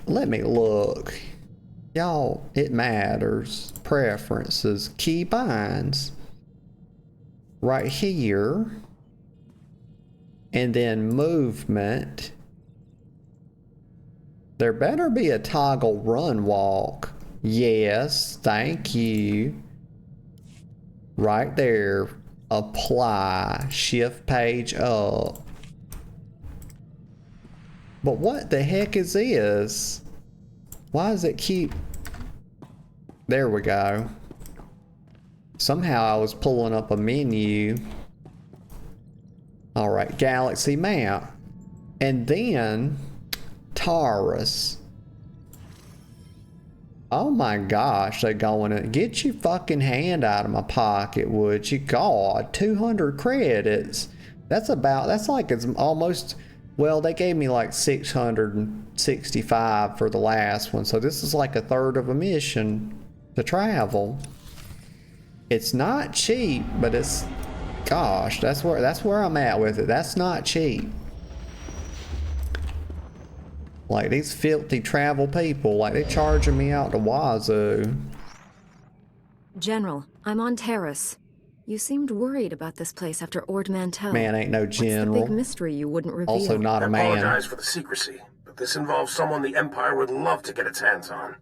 Let me look. Y'all, it matters. Preferences, key binds. Right here. And then movement. There better be a toggle run walk. Yes, thank you. Right there. Apply. Shift page up. But what the heck is this? Why does it keep... There we go. Somehow I was pulling up a menu. Alright, galaxy map. And then Taurus. Oh my gosh, they're going to get your fucking hand out of my pocket, would you? God, 200 credits. That's like it's almost, well, they gave me like 665 for the last one, so this is like a third of a mission to travel. It's not cheap, but it's, gosh, that's where I'm at with it. That's not cheap. Like, these filthy travel people, like, they charging me out to wazoo. General, I'm on Taurus. You seemed worried about this place after Or Mantel. Man ain't no general. What's the big mystery you wouldn't reveal? Also not a man. I apologize for the secrecy, but this involves someone the Empire would love to get its hands on.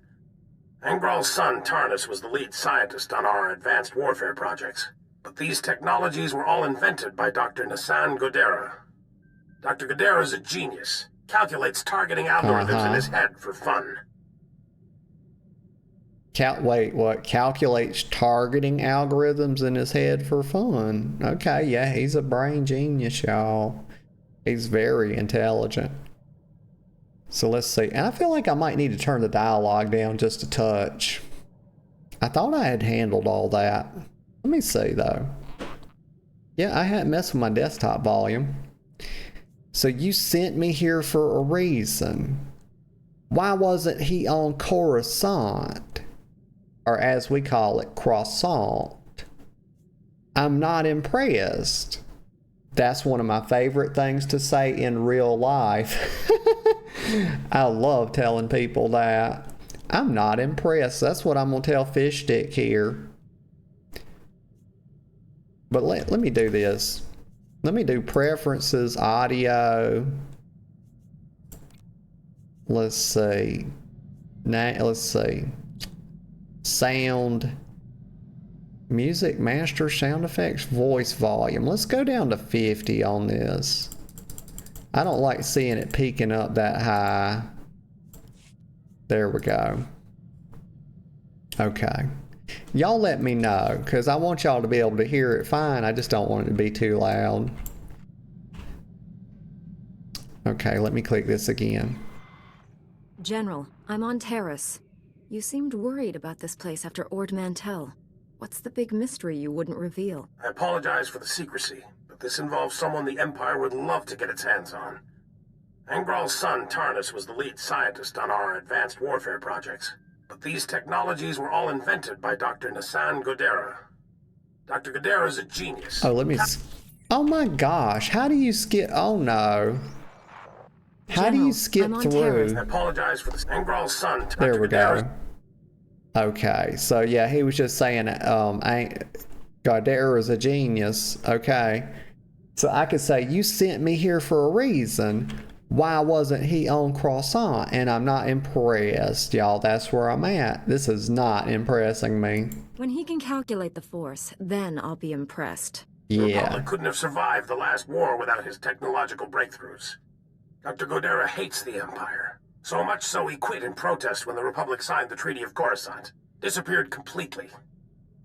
Angral's son, Taurus, was the lead scientist on our advanced warfare projects. But these technologies were all invented by Dr. Nassan Godera. Dr. Godera is a genius. Calculates targeting algorithms in his head for fun. Wait, what? Calculates targeting algorithms in his head for fun. Okay, yeah, he's a brain genius, y'all. He's very intelligent. So let's see. And I feel like I might need to turn the dialogue down just a touch. I thought I had handled all that. Let me see, though. Yeah, I hadn't messed with my desktop volume. So you sent me here for a reason. Why wasn't he on Coruscant? Or as we call it, croissant. I'm not impressed. That's one of my favorite things to say in real life. I love telling people that. I'm not impressed. That's what I'm going to tell Fish Stick here. But let me do this. Let me do preferences, audio. Let's see. Now, let's see. Sound. Music, master, sound effects, voice volume. Let's go down to 50 on this. I don't like seeing it peaking up that high. There we go. Okay. Y'all let me know, because I want y'all to be able to hear it fine. I just don't want it to be too loud. Okay, let me click this again. General, I'm on Taurus. You seemed worried about this place after Or Mantel. What's the big mystery you wouldn't reveal? I apologize for the secrecy, but this involves someone the Empire would love to get its hands on. Angral's son, Taurus, was the lead scientist on our advanced warfare projects. But these technologies were all invented by Dr. Nassan Godera. Dr. Godera is a genius. Oh, let me... Oh my gosh, how do you skip... Oh no. How do you skip through? I apologize for this. Angral's son, Dr. There we Godera. go. Okay, so yeah, he was just saying Godera is a genius. Okay. So I could say, you sent me here for a reason. Why wasn't he on Croissant? And I'm not impressed, y'all. That's where I'm at. This is not impressing me. When he can calculate the Force, then I'll be impressed. The Yeah. Republic couldn't have survived the last war without his technological breakthroughs. Dr. Godera hates the Empire. So much so he quit in protest when the Republic signed the Treaty of Coruscant. Disappeared completely.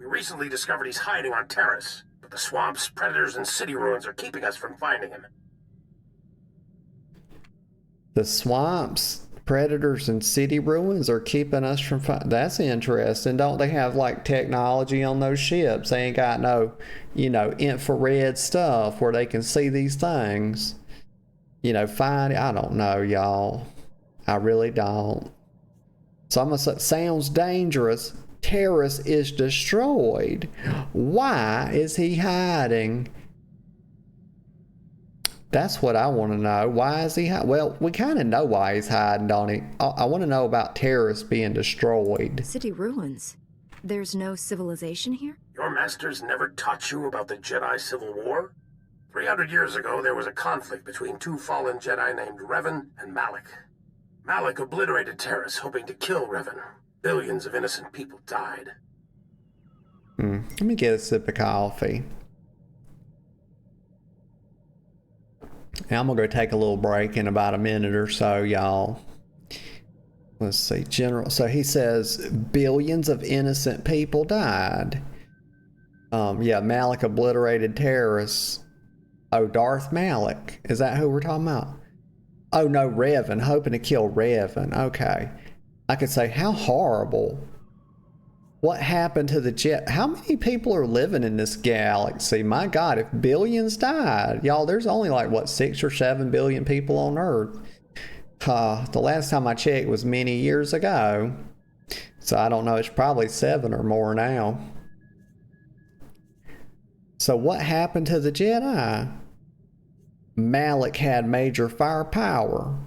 We recently discovered he's hiding on Taurus, but the swamps, predators, and city ruins are keeping us from finding him. The swamps, predators, and city ruins are keeping us from... That's interesting. Don't they have, like, technology on those ships? They ain't got no, you know, infrared stuff where they can see these things. You know, find... I don't know, y'all. I really don't. So I'm gonna say, sounds dangerous. Taurus is destroyed. Why is he hiding? That's what I want to know. Why is he hiding? Well, we kind of know why he's hiding, don't he? I want to know about Taurus being destroyed. City ruins. There's no civilization here? Your masters never taught you about the Jedi Civil War? 300 years ago, there was a conflict between two fallen Jedi named Revan and Malak. Malak obliterated Taurus, hoping to kill Revan. Billions of innocent people died. Let me get a sip of coffee. And I'm gonna go take a little break in about a minute or so, y'all. Let's see, General. So he says billions of innocent people died. Yeah, Malak obliterated Taurus. Oh, Darth Malak. Is that who we're talking about? Oh no, Revan, hoping to kill Revan. Okay. I could say, how horrible. What happened to the jet? How many people are living in this galaxy? My God, if billions died. Y'all, there's only like, what, 6 or 7 billion people on Earth. The last time I checked was many years ago. So I don't know, it's probably 7 or more now. So what happened to the Jedi? Malak had major firepower.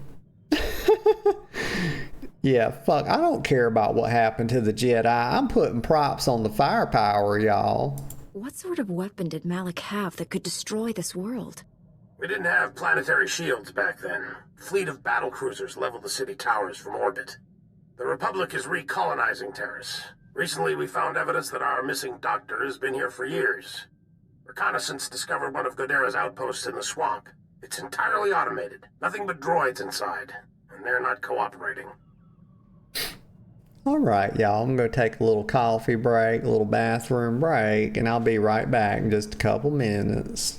Yeah, fuck, I don't care about what happened to the Jedi. I'm putting props on the firepower, y'all. What sort of weapon did Malak have that could destroy this world? We didn't have planetary shields back then. A fleet of battle cruisers leveled the city towers from orbit. The Republic is recolonizing Taurus. Recently, we found evidence that our missing doctor has been here for years. Reconnaissance discovered one of Godera's outposts in the swamp. It's entirely automated. Nothing but droids inside. And they're not cooperating. All right, y'all. I'm going to take a little coffee break, a little bathroom break, and I'll be right back in just a couple minutes.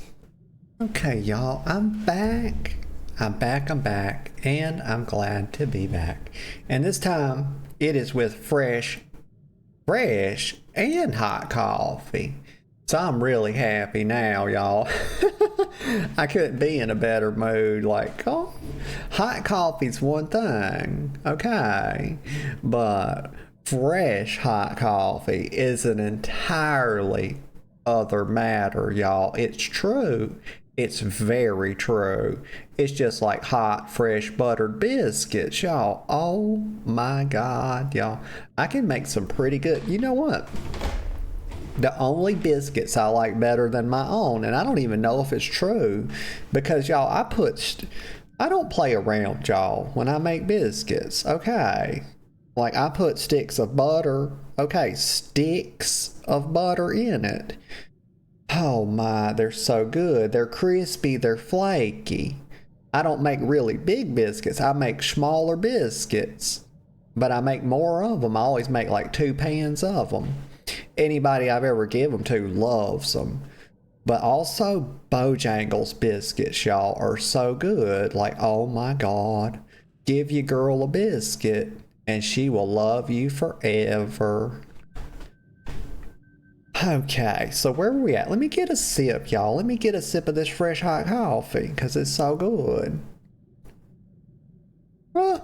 Okay, y'all. I'm back. I'm back, and I'm glad to be back. And this time, it is with fresh, and hot coffee. So I'm really happy now, y'all. I couldn't be in a better mood. Like, oh, hot coffee's one thing, okay, but fresh hot coffee is an entirely other matter, y'all. It's true. It's very true. It's just like hot, fresh buttered biscuits, y'all. Oh my God, y'all. I can make some pretty good, you know what? The only biscuits I like better than my own, and I don't even know if it's true, because y'all, I don't play around, y'all, when I make biscuits, okay? Like, I put sticks of butter, okay, sticks of butter in it. Oh my, they're so good. They're crispy, they're flaky. I don't make really big biscuits. I make smaller biscuits, but I make more of them. I always make like 2 pans of them. Anybody I've ever given them to loves them. But also Bojangles biscuits, y'all, are so good. Like, oh my God. Give your girl a biscuit and she will love you forever. Okay, so where are we at? Let me get a sip, y'all. Let me get a sip of this fresh hot coffee, because it's so good. Oh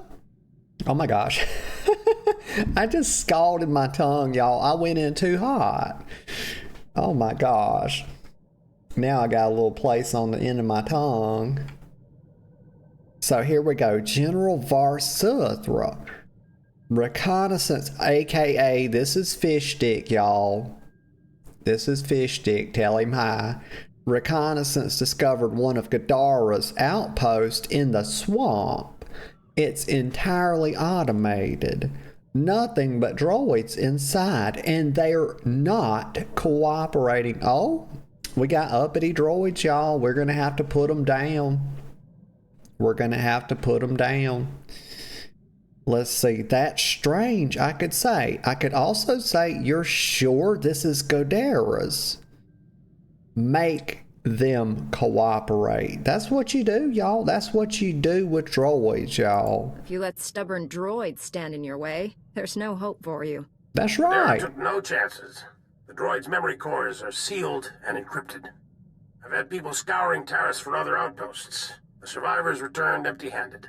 my gosh. I just scalded my tongue, y'all. I went in too hot. Oh my gosh. Now I got a little place on the end of my tongue. So here we go. General SWTOR. Reconnaissance, aka this is Fish Stick, y'all. This is Fish Stick, tell him hi. Reconnaissance discovered one of Ghidorah's outposts in the swamp. It's entirely automated. Nothing but droids inside, and they're not cooperating. Oh, we got uppity droids, y'all. We're gonna have to put them down. We're gonna have to put them down. Let's see, that's strange, I could say. I could also say, you're sure this is Ghidorah's? Make them cooperate. That's what you do, y'all. That's what you do with droids, y'all. If you let stubborn droids stand in your way, there's no hope for you. That's right. Took no chances. The droid's memory cores are sealed and encrypted. I've had people scouring Taurus for other outposts. The survivors returned empty-handed.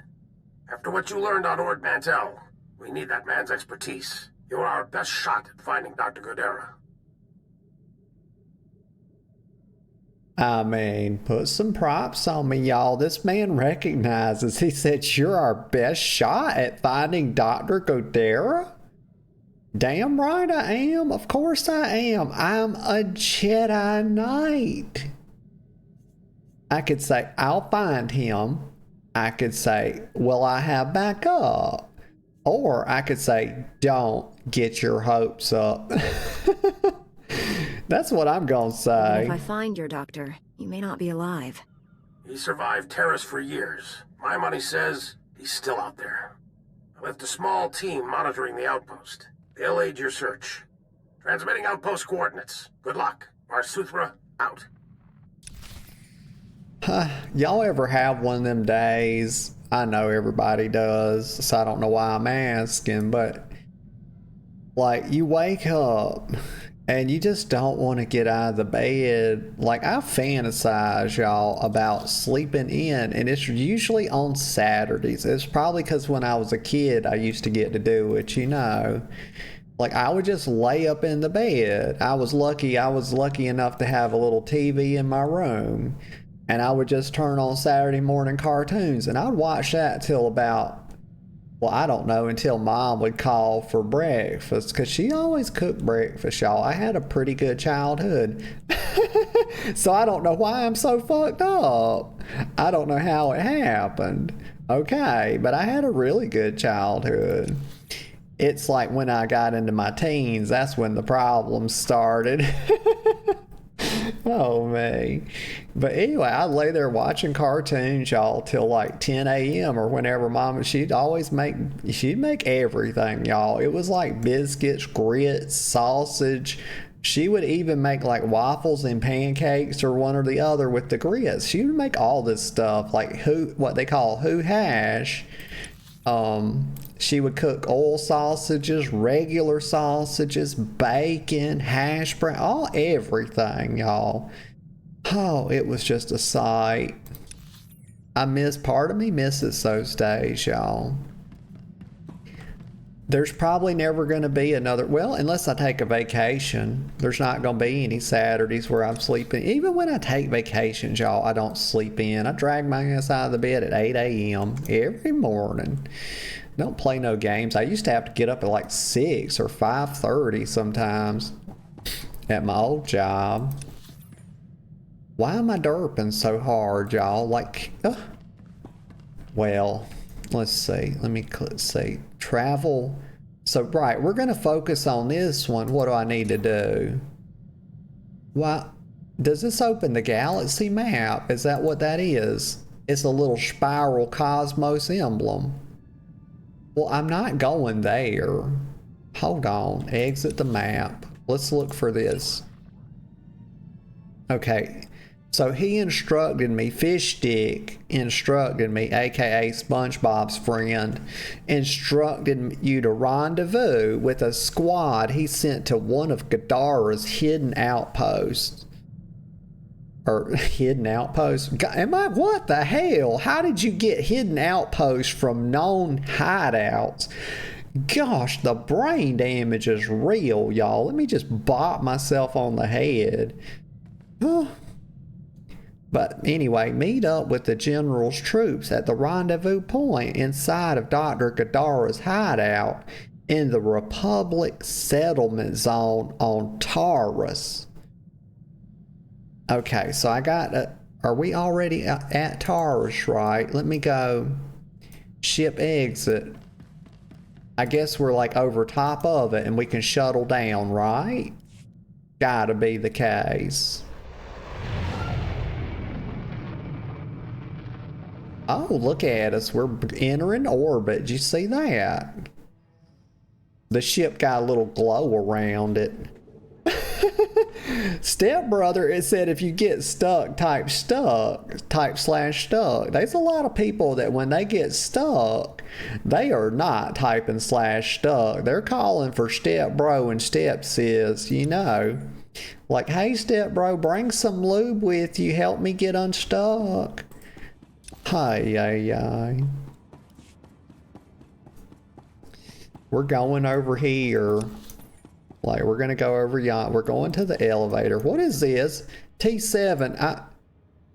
After what you learned on Or Mantel, we need that man's expertise. You're our best shot at finding Dr. Ghidorah. I mean, put some props on me, y'all. This man recognizes. He said, you're our best shot at finding Dr. Ghidorah? Damn right I am. Of course I am. I'm a Jedi Knight. I could say, I'll find him. I could say, will I have backup? Or I could say, don't get your hopes up. That's what I'm gonna say. Even if I find your doctor, you may not be alive. He survived Taurus for years. My money says he's still out there. I left a small team monitoring the outpost. They'll aid your search. Transmitting outpost coordinates. Good luck. SWTOR out. Y'all ever have one of them days? I know everybody does, so I don't know why I'm asking, but like you wake up and you just don't want to get out of the bed. Like I fantasize, y'all, about sleeping in, and it's usually on Saturdays. It's probably because when I was a kid, I used to get to do it, you know. Like I would just lay up in the bed. I was lucky enough to have a little TV in my room. And I would just turn on Saturday morning cartoons, and I'd watch that till about, well, I don't know, until Mom would call for breakfast, because she always cooked breakfast, y'all. I had a pretty good childhood. So I don't know why I'm so fucked up. I don't know how it happened. Okay, but I had a really good childhood. It's like when I got into my teens, that's when the problems started. Oh man. But anyway, I'd lay there watching cartoons, y'all, till like 10 a.m. or whenever Mama, she'd make everything, y'all. It was like biscuits, grits, sausage. She would even make like waffles and pancakes or one or the other with the grits. She would make all this stuff, like what they call hash. She would cook oil sausages, regular sausages, bacon, hash brown, everything, y'all. Oh, it was just a sight. Part of me misses those days, y'all. There's probably never going to be another, well, unless I take a vacation, there's not going to be any Saturdays where I'm sleeping. Even when I take vacations, y'all, I don't sleep in. I drag my ass out of the bed at 8 a.m. every morning. Don't play no games. I used to have to get up at like 6 or 5:30 sometimes at my old job. Why am I derping so hard, y'all? Like, well, let's see. Let me see. Travel. So, right, we're going to focus on this one. What do I need to do? Why? Does this open the galaxy map? Is that what that is? It's a little spiral cosmos emblem. Well, I'm not going there. Hold on. Exit the map. Let's look for this. Okay. So he instructed me, Fish Stick instructed me, aka SpongeBob's friend, instructed you to rendezvous with a squad he sent to one of Gadara's hidden outposts. Or hidden outposts? What the hell? How did you get hidden outposts from known hideouts? Gosh, the brain damage is real, y'all. Let me just bop myself on the head. But anyway, meet up with the general's troops at the rendezvous point inside of Dr. Gadara's hideout in the Republic settlement zone on Taurus. Okay, so I got are we already at Taurus, right? Let me go ship exit. I guess we're like over top of it and we can shuttle down, right? Gotta be the case. Oh, look at us. We're entering orbit. Did you see that? The ship got a little glow around it. Stepbrother, it said if you get stuck, type slash stuck. There's a lot of people that when they get stuck, they are not typing slash stuck. They're calling for stepbro and stepsis, you know. Like, hey, stepbro, bring some lube with you. Help me get unstuck. Hi. We're going over here. Like, we're gonna go over yonder. We're going to the elevator. What is this? T7.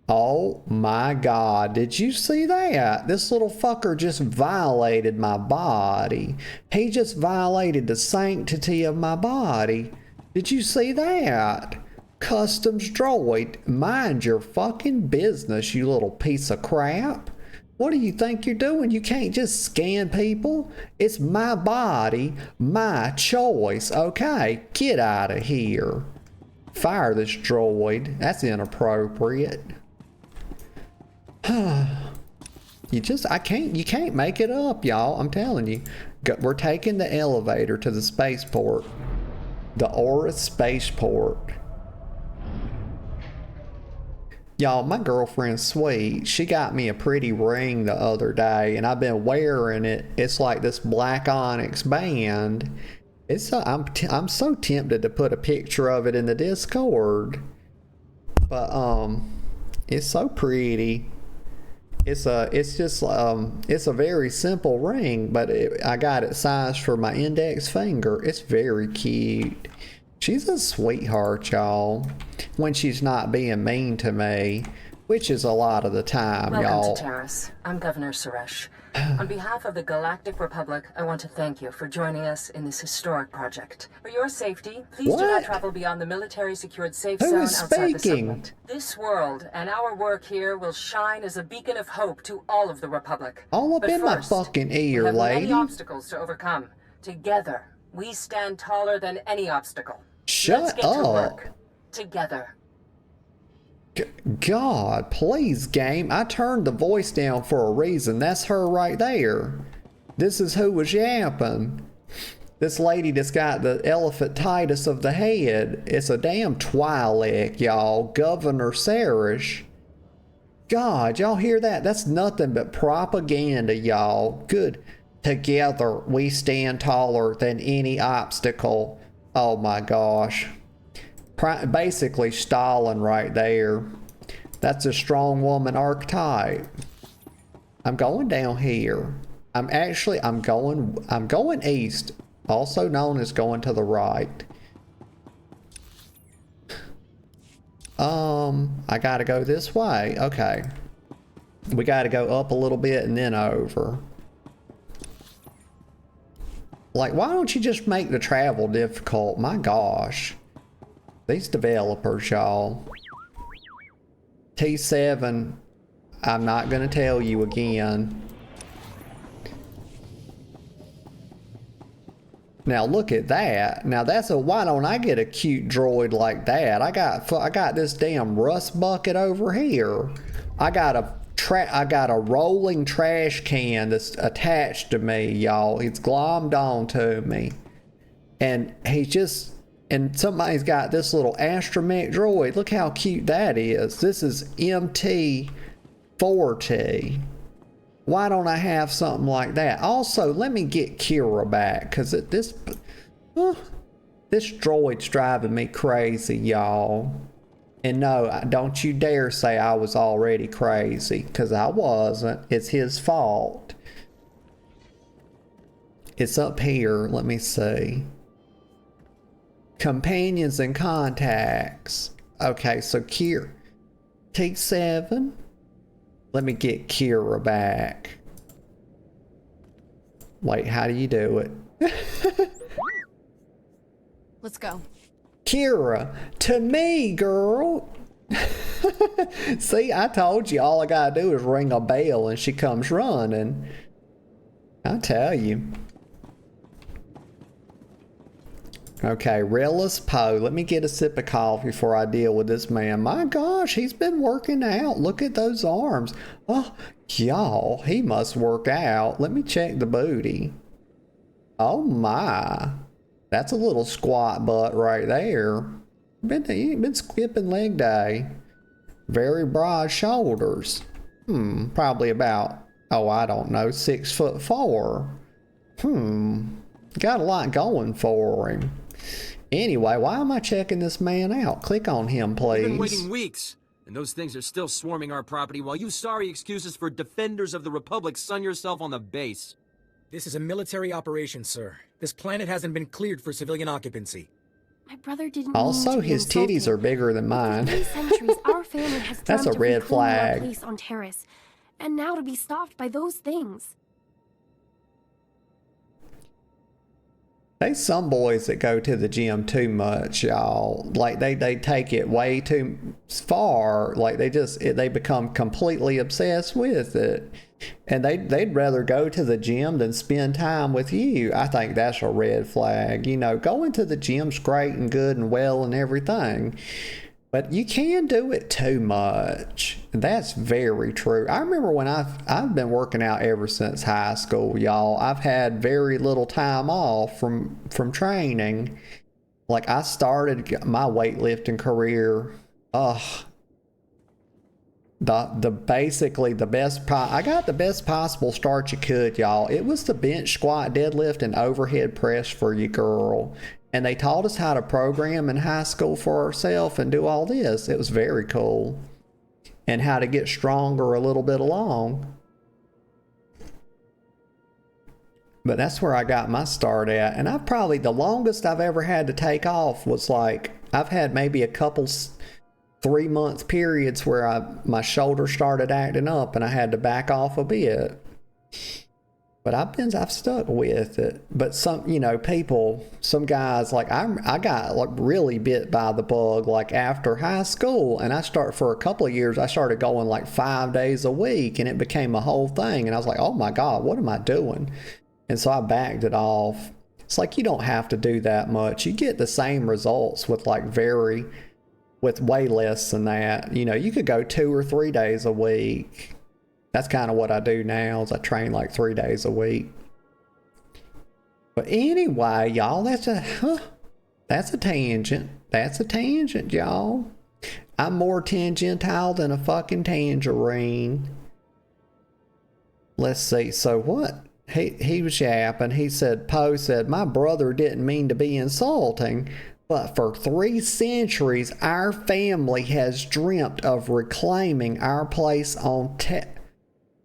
Oh my God. Did you see that? This little fucker just violated my body. He just violated the sanctity of my body. Did you see that? Customs droid, mind your fucking business, you little piece of crap. What do you think you're doing? You can't just scan people. It's my body, my choice, okay? Get out of here. Fire this droid. That's inappropriate. You can't make it up, y'all. I'm telling you. We're taking the elevator to the spaceport. The Or spaceport. Y'all, my girlfriend's sweet. She got me a pretty ring the other day, and I've been wearing it. It's like this black onyx band. I'm so tempted to put a picture of it in the Discord, but it's so pretty. It's a very simple ring, but I got it sized for my index finger. It's very cute. She's a sweetheart, y'all, when she's not being mean to me, which is a lot of the time, y'all. Welcome to Taurus. I'm Governor Suresh. On behalf of the Galactic Republic, I want to thank you for joining us in this historic project. For your safety, please do not travel beyond the military-secured safe zone outside the settlement. This world and our work here will shine as a beacon of hope to all of the Republic. All up in my fucking ear, we have lady. many obstacles to overcome. Together, we stand taller than any obstacle. Let's get to work. Together. God, please, game. I turned the voice down for a reason. That's her right there. This is who was yapping. This lady that's got the elephantitis of the head. It's a damn Twi'lek, y'all. Governor Suresh. God, y'all hear that? That's nothing but propaganda, y'all. Good. Together, we stand taller than any obstacle. Oh my gosh. Basically Stalin right there. That's a strong woman archetype. I'm going down here. I'm going east, also known as going to the right. I gotta go this way. Okay. We gotta go up a little bit and then over. Like, why don't you just make the travel difficult? My gosh. These developers, y'all. T7, I'm not gonna tell you again. Now look at that. Now that's why don't I get a cute droid like that? I got this damn rust bucket over here. I got a rolling trash can that's attached to me, y'all. It's glommed on to me. And and somebody's got this little astromech droid. Look how cute that is. This is MT-40. Why don't I have something like that? Also, let me get Kira back, because this droid's driving me crazy, y'all. And no, don't you dare say I was already crazy, because I wasn't. It's his fault. It's up here. Let me see. Companions and contacts. Okay, so Kira. T7. Let me get Kira back. Wait, how do you do it? Let's go. Kira, to me, girl. See, I told you all I gotta do is ring a bell and she comes running. I tell you. Okay, Relis Poe. Let me get a sip of coffee before I deal with this man. My gosh, he's been working out. Look at those arms. Oh, y'all, he must work out. Let me check the booty. Oh my. That's a little squat butt right there. He ain't been skipping leg day. Very broad shoulders. Probably about, oh, I don't know, 6'4". Got a lot going for him. Anyway, why am I checking this man out? Click on him, please. We've been waiting weeks, and those things are still swarming our property while you sorry excuses for defenders of the Republic sun yourself on the base. This is a military operation, sir. This planet hasn't been cleared for civilian occupancy. My brother didn't Also, his titties are bigger than mine. For 3 centuries, our family has That's a dreamt of red reclaiming our flag. place on Taurus, and now to be stopped by those things. There's some boys that go to the gym too much, y'all. Like they take it way too far. Like they become completely obsessed with it. And they'd rather go to the gym than spend time with you. I think that's a red flag. You know, going to the gym's great and good and well and everything. But you can do it too much. That's very true. I remember when I've been working out ever since high school, y'all. I've had very little time off from training. Like, I started my weightlifting career, basically the best, I got the best possible start you could, y'all. It was the bench, squat, deadlift, and overhead press for you, girl. And they taught us how to program in high school for ourselves and do all this. It was very cool. And how to get stronger a little bit along. But that's where I got my start at. And I've probably, the longest I've ever had to take off was like, I've had maybe a couple 3-month periods where my shoulder started acting up and I had to back off a bit. But I've stuck with it. But some, you know, some guys, like I got like really bit by the bug like after high school, and for a couple of years I started going like 5 days a week, and it became a whole thing, and I was like, oh my God, what am I doing? And so I backed it off. It's like, you don't have to do that much. You get the same results with way less than that. You know, you could go 2 or 3 days a week. That's kind of what I do now, is I train like 3 days a week. But anyway, y'all, that's a tangent. That's a tangent, y'all. I'm more tangentile than a fucking tangerine. Let's see. So what? He was yapping. He said, Poe said, my brother didn't mean to be insulting, but for 3 centuries, our family has dreamt of reclaiming our place on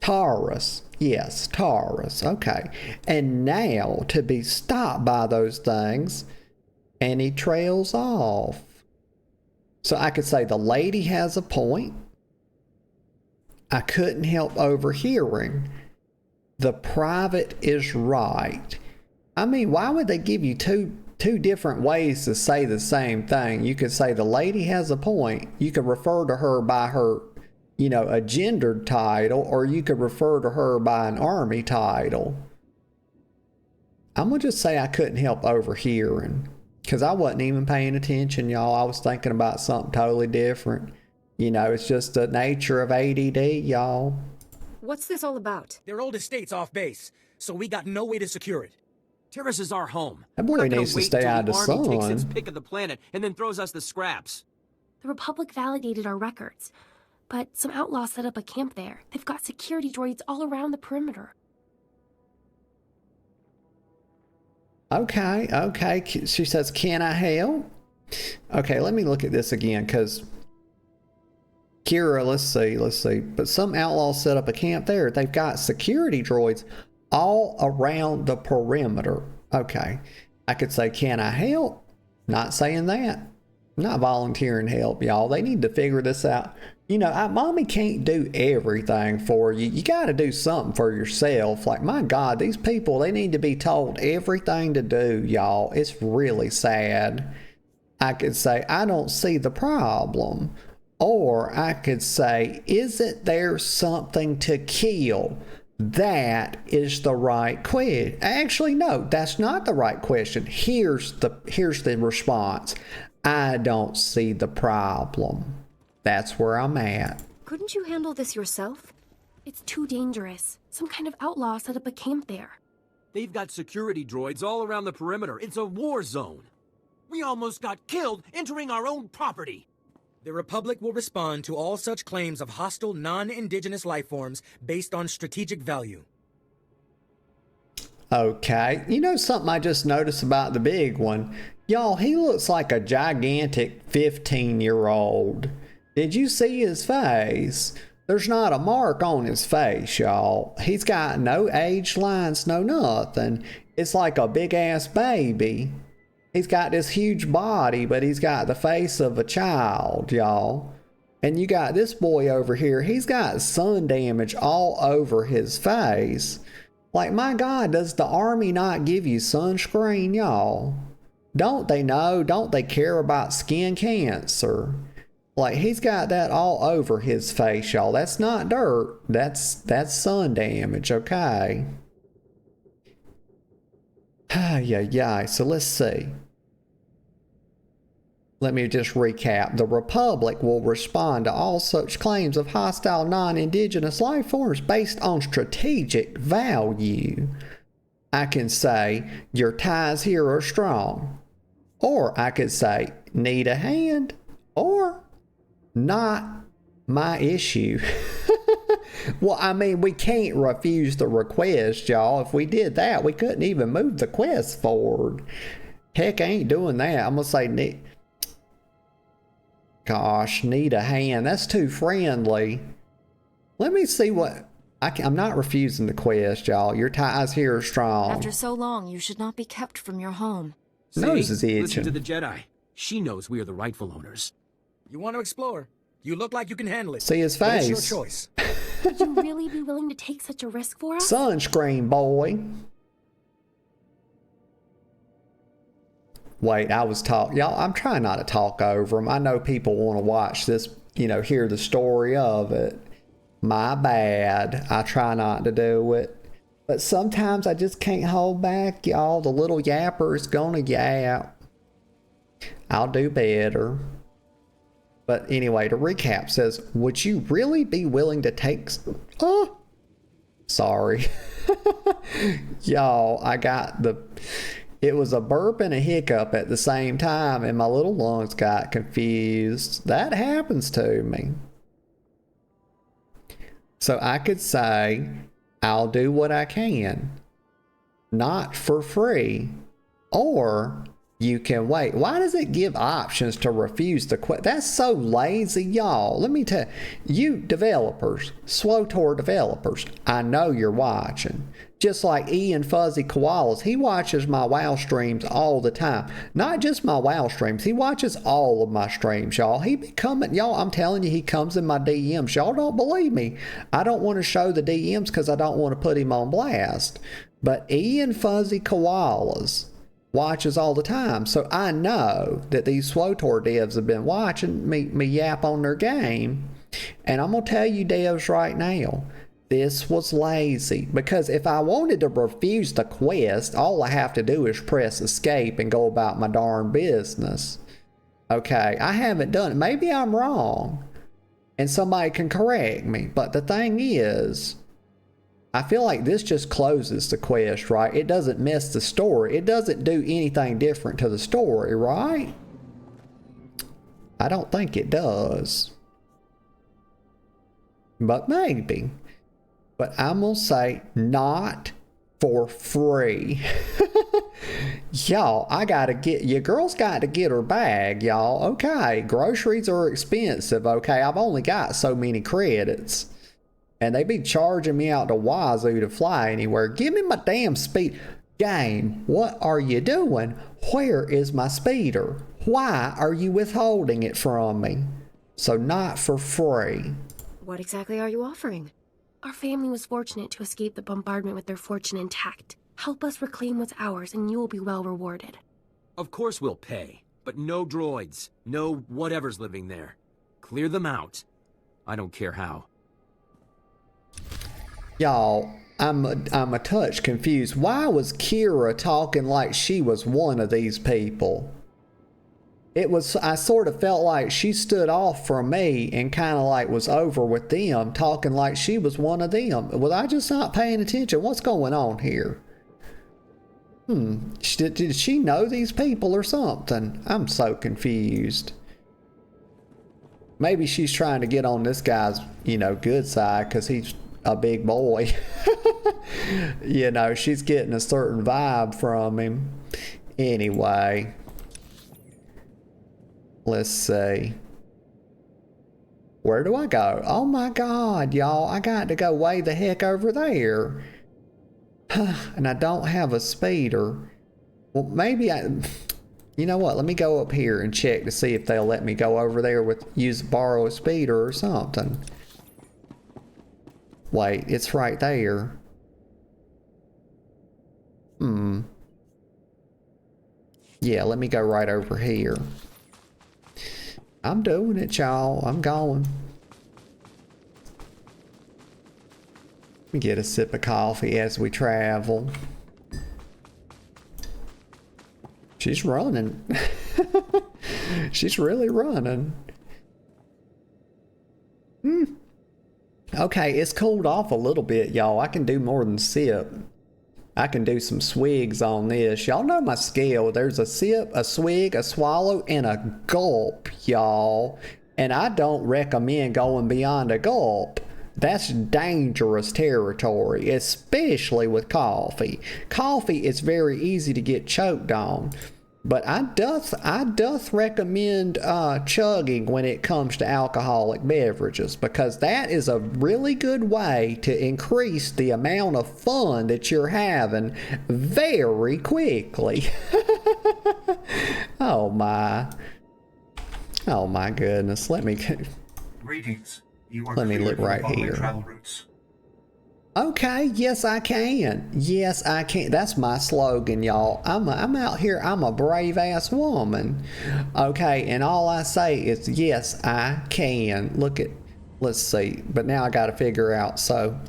Taurus. Yes, Taurus. Okay. And now to be stopped by those things, and he trails off. So I could say the lady has a point. I couldn't help overhearing. The private is right. I mean, why would they give you two different ways to say the same thing? You could say the lady has a point. You could refer to her by her, a gendered title, or you could refer to her by an army title. I'm going to just say I couldn't help overhearing, because I wasn't even paying attention, y'all. I was thinking about something totally different. It's just the nature of ADD, y'all. What's this all about? Their old estate's off base, so we got no way to secure it. Taurus is our home. That boy needs to stay out of the sun. Takes its pick of the planet and then throws us the scraps. The Republic validated our records, but some outlaws set up a camp there. They've got security droids all around the perimeter. Okay. She says, can I help? Okay, let me look at this again, because Kira, let's see. But some outlaws set up a camp there. They've got security droids all around the perimeter. Okay. I could say, can I help? Not saying that. I'm not volunteering help, y'all. They need to figure this out. Mommy can't do everything for you. You got to do something for yourself. Like, my God, these people, they need to be told everything to do, y'all. It's really sad. I could say, I don't see the problem. Or I could say, isn't there something to kill? That is the right question. Actually, no, that's not the right question. Here's the response. I don't see the problem. That's where I'm at. Couldn't you handle this yourself? It's too dangerous. Some kind of outlaw set up a camp there. They've got security droids all around the perimeter. It's a war zone. We almost got killed entering our own property. The Republic will respond to all such claims of hostile non-indigenous life forms based on strategic value. Okay. Something I just noticed about the big one? Y'all, he looks like a gigantic 15-year-old. Did you see his face? There's not a mark on his face, y'all. He's got no age lines, no nothing. It's like a big-ass baby. He's got this huge body, but he's got the face of a child, y'all. And you got this boy over here. He's got sun damage all over his face. Like, my God, does the army not give you sunscreen, y'all? Don't they know? Don't they care about skin cancer? Like, he's got that all over his face, y'all. That's not dirt. That's sun damage, okay? Yeah. So let's see. Let me just recap. The Republic will respond to all such claims of hostile non-indigenous life forms based on strategic value. I can say, your ties here are strong. Or I could say, need a hand. Or, not my issue. Well, I mean, we can't refuse the request, y'all. If we did that, we couldn't even move the quest forward. Heck, I ain't doing that. I'm going to say, need a hand. That's too friendly. Let me see what... I'm not refusing the quest, y'all. Your ties here are strong. After so long, you should not be kept from your home. Nose is itching. Listen to the Jedi. She knows we are the rightful owners. You want to explore? You look like you can handle it. See his face. It's your choice. Would you really be willing to take such a risk for us? Sunscreen, boy. Wait, I was talking. Y'all, I'm trying not to talk over them. I know people want to watch this, hear the story of it. My bad. I try not to do it. But sometimes I just can't hold back, y'all. The little yapper is gonna yap. I'll do better. But anyway, to recap, says, would you really be willing to take... Oh! Sorry. Y'all, I got the... It was a burp and a hiccup at the same time, and my little lungs got confused. That happens to me. So I could say, I'll do what I can. Not for free. Or, you can wait. Why does it give options to refuse the quest? That's so lazy, y'all. Let me tell you, developers, SWTOR developers, I know you're watching. Just like Ian Fuzzy Koalas, he watches my WoW streams all the time. Not just my WoW streams, he watches all of my streams, y'all. He be coming, y'all, I'm telling you, he comes in my DMs. Y'all don't believe me. I don't want to show the DMs because I don't want to put him on blast. But Ian Fuzzy Koalas watches all the time. So I know that these SWTOR devs have been watching me yap on their game. And I'm going to tell you devs right now, this was lazy. Because if I wanted to refuse the quest, all I have to do is press escape and go about my darn business. Okay, I haven't done it. Maybe I'm wrong. And somebody can correct me. But the thing is, I feel like this just closes the quest, right? It doesn't mess the story. It doesn't do anything different to the story, right? I don't think it does. But maybe. But I'm going to say not for free. Y'all, I got to get, your girl's got to get her bag, y'all. Okay, groceries are expensive, okay? I've only got so many credits. And they be charging me out to wazoo to fly anywhere. Give me my damn speed. Game, what are you doing? Where is my speeder? Why are you withholding it from me? So not for free. What exactly are you offering? Our family was fortunate to escape the bombardment with their fortune intact. Help us reclaim what's ours and you will be well rewarded. Of course we'll pay, but no droids, no whatever's living there. Clear them out. I don't care how. Y'all, I'm a touch confused. Why was Kira talking like she was one of these people? I sort of felt like she stood off from me and kind of like was over with them, talking like she was one of them. Was I just not paying attention? What's going on here? Did she know these people or something? I'm so confused. Maybe she's trying to get on this guy's, good side because he's a big boy. She's getting a certain vibe from him. Anyway, let's see. Where do I go? Oh my God, y'all, I got to go way the heck over there. And I don't have a speeder. Well, maybe you know what? Let me go up here and check to see if they'll let me go over there borrow a speeder or something. Wait, it's right there. Yeah, let me go right over here. I'm doing it, y'all. I'm going. Let me get a sip of coffee as we travel. She's running. She's really running. Okay, it's cooled off a little bit, y'all. I can do more than sip. I can do some swigs on this. Y'all know my scale. There's a sip, a swig, a swallow, and a gulp, y'all. And I don't recommend going beyond a gulp. That's dangerous territory, especially with coffee. Coffee is very easy to get choked on. But I doth recommend chugging when it comes to alcoholic beverages, because that is a really good way to increase the amount of fun that you're having very quickly. Oh my goodness. Greetings. Let me look right here. Okay, yes I can. Yes I can. That's my slogan, y'all. I'm out here. I'm a brave ass woman. Okay, and all I say is yes I can. Let's see. But now I got to figure out. So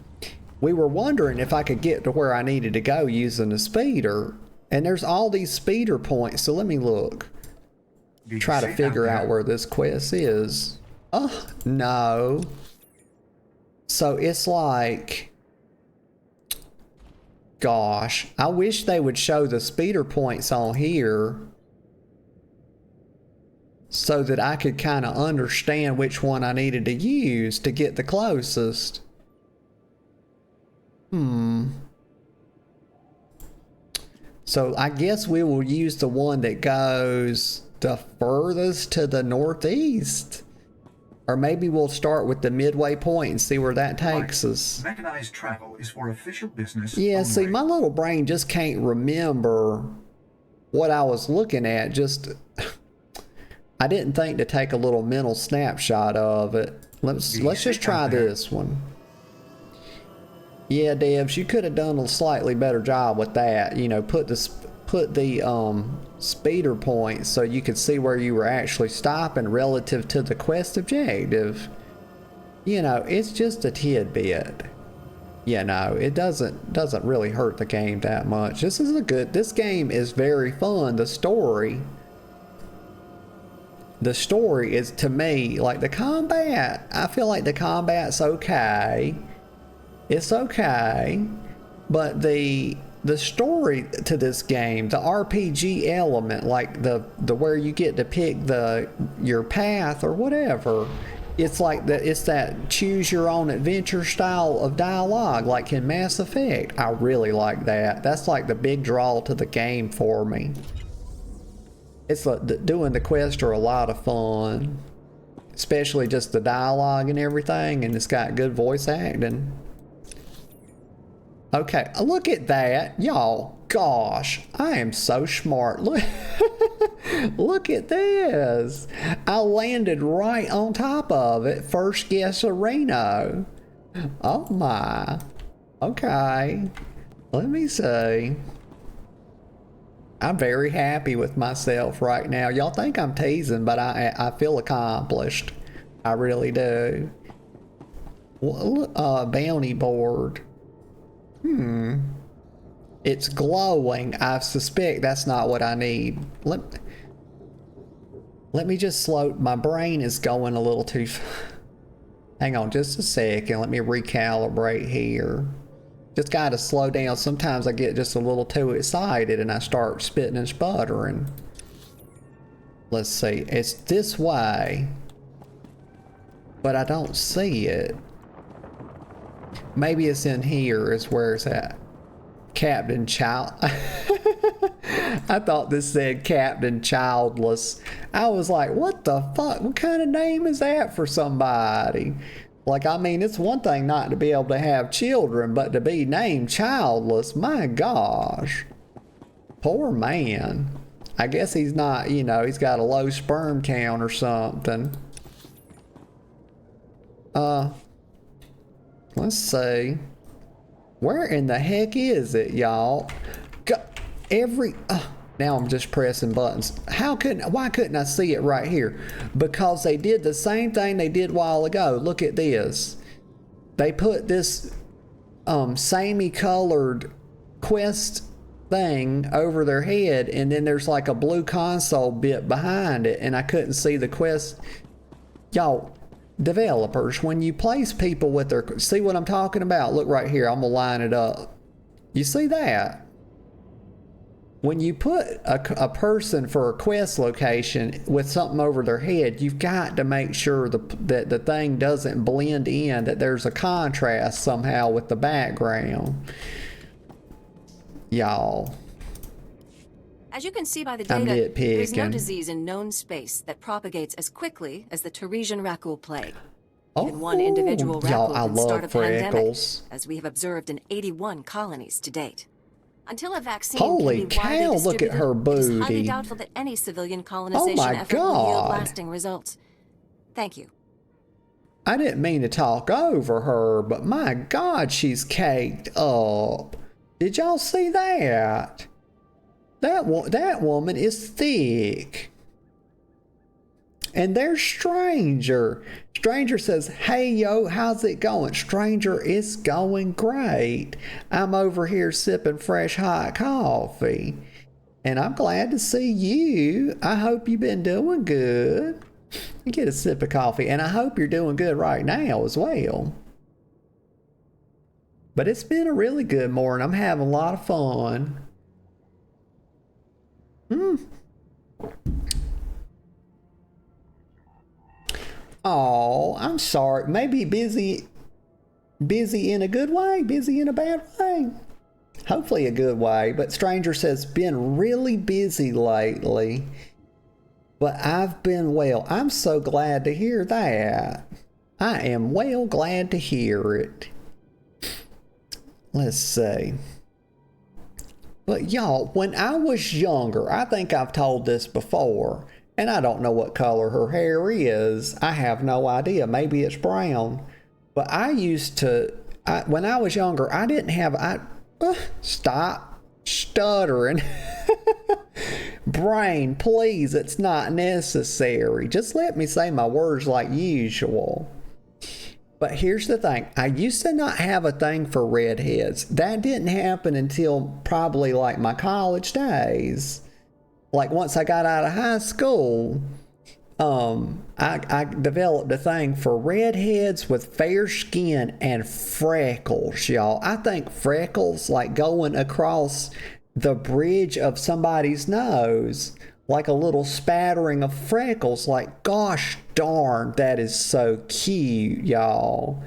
we were wondering if I could get to where I needed to go using the speeder. And there's all these speeder points. So let me look. Try to figure out where this quest is. Oh, no. So it's like... Gosh, I wish they would show the speeder points on here so that I could kind of understand which one I needed to use to get the closest. So I guess we will use the one that goes the furthest to the northeast. Or maybe we'll start with the midway point and see where that takes us. Mechanized travel is for official business. Yeah, only. see, my little brain just can't remember what I was looking at. Just, I didn't think to take a little mental snapshot of it. Let's just try this one. Yeah, Devs, you could have done a slightly better job with that. You know, put the speeder points so you could see where you were actually stopping relative to the quest objective. You know, it's just a tidbit. You know, it doesn't really hurt the game that much. This game is very fun. The story is, to me, like the combat. I feel like the combat's okay. It's okay, but the story to this game, the RPG element, like the where you get to pick your path or whatever, it's like it's that choose your own adventure style of dialogue, like in Mass Effect. I really like that. That's like the big draw to the game for me. It's like doing the quests are a lot of fun, especially just the dialogue and everything, and it's got good voice acting. Okay, look at that. Y'all, gosh, I am so smart. Look, look at this. I landed right on top of it. First guess Reno. Oh my. Okay. Let me see. I'm very happy with myself right now. Y'all think I'm teasing, but I feel accomplished. I really do. Bounty board. It's glowing. I suspect that's not what I need. Let me just slow. My brain is going a little too. Hang on just a second. Let me recalibrate here. Just gotta slow down. Sometimes I get just a little too excited and I start spitting and sputtering. Let's see. It's this way, but I don't see it. Maybe it's in here is where it's at. Captain Child. I thought this said Captain Childless. I was like, what the fuck? What kind of name is that for somebody? Like, I mean, it's one thing not to be able to have children, but to be named childless, my gosh. Poor man. I guess he's not, you know, he's got a low sperm count or something. Let's see. Where in the heck is it, y'all? Now I'm just pressing buttons. Why couldn't I see it right here? Because they did the same thing they did a while ago. Look at this. They put this samey colored quest thing over their head, and then there's like a blue console bit behind it, and I couldn't see the quest. Y'all, developers, when you place people with their, see what I'm talking about? Look right here, I'm gonna line it up. You see that? When you put a person for a quest location with something over their head, you've got to make sure that the thing doesn't blend in, that there's a contrast somehow with the background. Y'all. As you can see by the data, there's no disease in known space that propagates as quickly as the Taresian Raccoon plague. Even one individual raccoon can start a pandemic, as we have observed in 81 colonies to date. Until a vaccine can be widely distributed, look at her booty. It is highly doubtful that any civilian colonization effort will yield lasting results. Thank you. I didn't mean to talk over her, but my God, she's caked up. Did y'all see that? That woman is thick. And there's Stranger. Stranger says, hey, yo, how's it going? Stranger, it's going great. I'm over here sipping fresh hot coffee. And I'm glad to see you. I hope you've been doing good. You get a sip of coffee. And I hope you're doing good right now as well. But it's been a really good morning. I'm having a lot of fun. Oh, I'm sorry. Maybe busy in a good way, busy in a bad way. Hopefully a good way. But Stranger says, been really busy lately. But I've been well. I'm so glad to hear that. I am well glad to hear it. Let's see. But y'all, when I was younger, I think I've told this before, and I don't know what color her hair is. I have no idea. Maybe it's brown. But I used to, when I was younger, I didn't have, stop stuttering. Brain, please, it's not necessary. Just let me say my words like usual. But here's the thing. I used to not have a thing for redheads. That didn't happen until probably like my college days. Like once I got out of high school, I developed a thing for redheads with fair skin and freckles, y'all. I think freckles, like going across the bridge of somebody's nose, like a little spattering of freckles, like, gosh darn, that is so cute, y'all.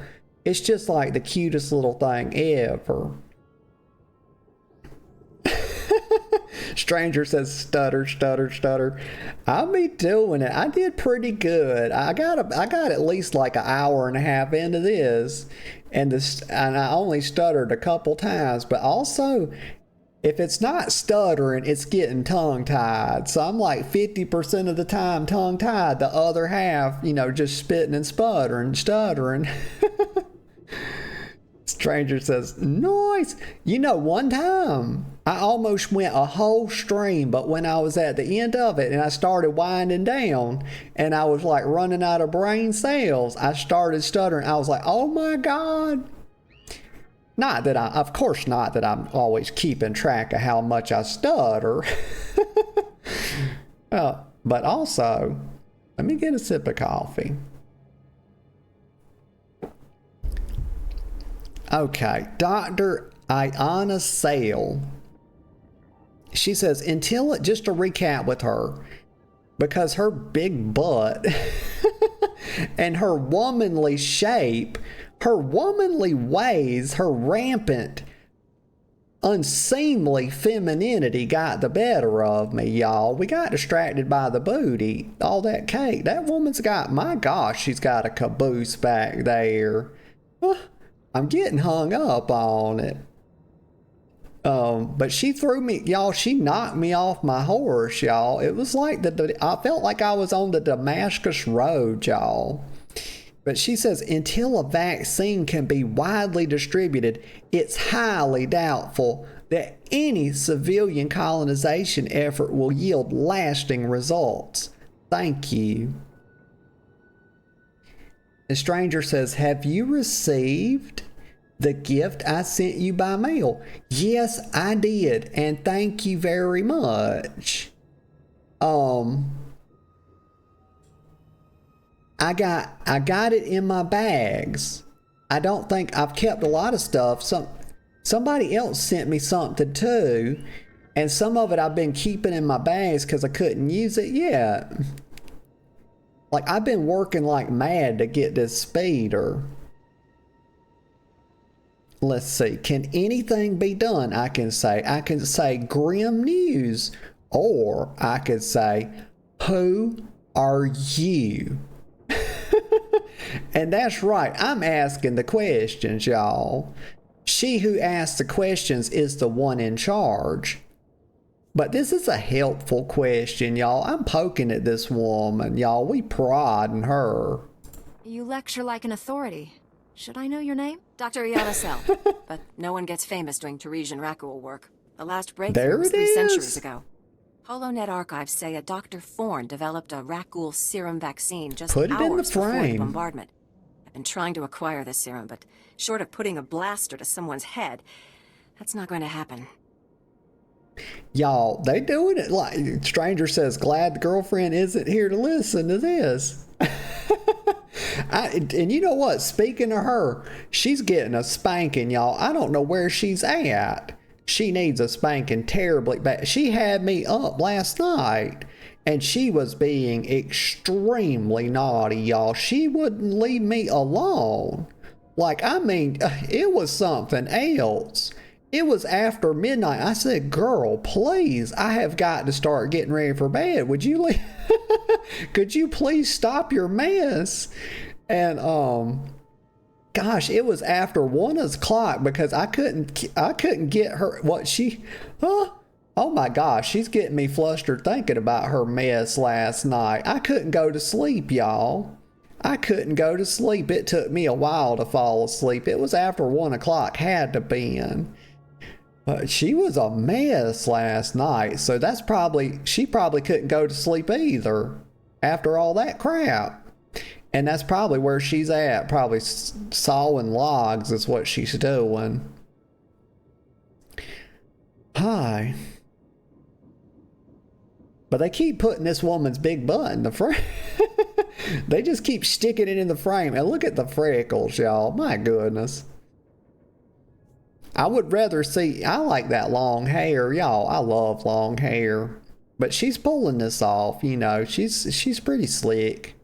It's just like the cutest little thing ever. Stranger says, stutter, stutter, stutter. I'll be doing it. I did pretty good. I got at least like an hour and a half into this, and I only stuttered a couple times, but also, if it's not stuttering, it's getting tongue-tied. So I'm like 50% of the time tongue-tied, the other half, just spitting and stuttering. Stranger says, nice. One time I almost went a whole stream, but when I was at the end of it and I started winding down and I was like running out of brain cells, I started stuttering. I was like, oh my God. Of course not that I'm always keeping track of how much I stutter. But also, let me get a sip of coffee. Okay, Dr. Ayana Sale. She says, just to recap with her, because her big butt and her womanly shape, her womanly ways, her rampant, unseemly femininity got the better of me, y'all. We got distracted by the booty. All that cake. That woman's got, my gosh, she's got a caboose back there. I'm getting hung up on it. But she threw me, y'all, she knocked me off my horse, y'all. It was like I felt like I was on the Damascus Road, y'all. But she says, until a vaccine can be widely distributed, it's highly doubtful that any civilian colonization effort will yield lasting results. Thank you. The stranger says, have you received the gift I sent you by mail? Yes, I did. And thank you very much. I got it in my bags. I don't think I've kept a lot of stuff. Somebody else sent me something too, and some of it I've been keeping in my bags because I couldn't use it yet. Like, I've been working like mad to get this speeder. Let's see. Can anything be done? I can say grim news, or I could say, who are you? And that's right, I'm asking the questions, y'all. She who asks the questions is the one in charge. But this is a helpful question, y'all. I'm poking at this woman, y'all. We prod in her. You lecture like an authority. Should I know your name? Dr. Yadasel. But no one gets famous doing Taresian Rakul work. The last breakthrough was 3 centuries ago. HoloNet archives say a Dr. Forn developed a Rakul serum vaccine just hours before the bombardment. I've been trying to acquire this serum, but short of putting a blaster to someone's head, that's not going to happen. Y'all, they doing it like Stranger says, glad the girlfriend isn't here to listen to this. And you know what? Speaking of her, she's getting a spanking, y'all. I don't know where she's at. She needs a spanking terribly bad. She had me up last night, and she was being extremely naughty, y'all. She wouldn't leave me alone. Like, I mean, it was something else. It was after midnight. I said, girl, please, I have got to start getting ready for bed. Would you could you please stop your mess? And, gosh, it was after 1 o'clock because I couldn't get her, oh my gosh, she's getting me flustered thinking about her mess last night. I couldn't go to sleep, y'all. I couldn't go to sleep. It took me a while to fall asleep. It was after 1 o'clock, had to been. But she was a mess last night, so she probably couldn't go to sleep either after all that crap. And that's probably where she's at, probably sawing logs is what she's doing. Hi. But they keep putting this woman's big butt in the frame. They just keep sticking it in the frame. And look at the freckles, y'all. My goodness. I would rather see, I like that long hair, y'all. I love long hair. But she's pulling this off, you know. She's pretty slick.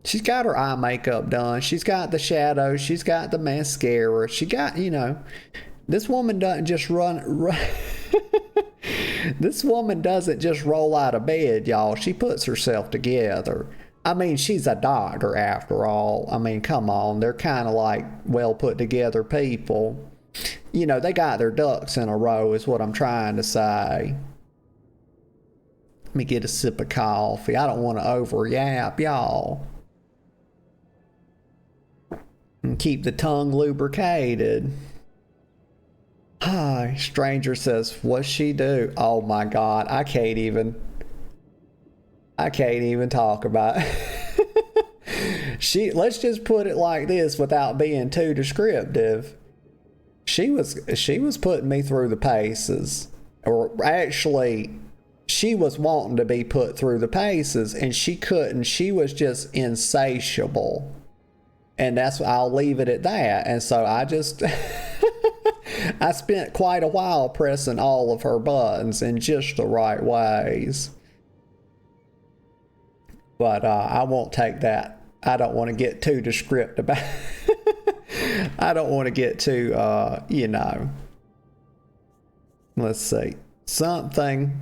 She's got her eye makeup done. She's got the shadows. She's got the mascara. She got, you know, this woman doesn't just run this woman doesn't just roll out of bed, y'all. She puts herself together. I mean, she's a doctor after all. I mean, come on. They're kind of like well put together people. You know, they got their ducks in a row is what I'm trying to say. Let me get a sip of coffee. I don't want to over-yap, y'all. And keep the tongue lubricated. Hi, stranger says, what's she do? Oh my God, I can't even talk about it. Let's just put it like this without being too descriptive. She was putting me through the paces. Or actually, she was wanting to be put through the paces and she couldn't. She was just insatiable. And I'll leave it at that. And so I just I spent quite a while pressing all of her buttons in just the right ways. But I won't take that. I don't want to get too descriptive about I don't want to get too, you know. Let's see. Something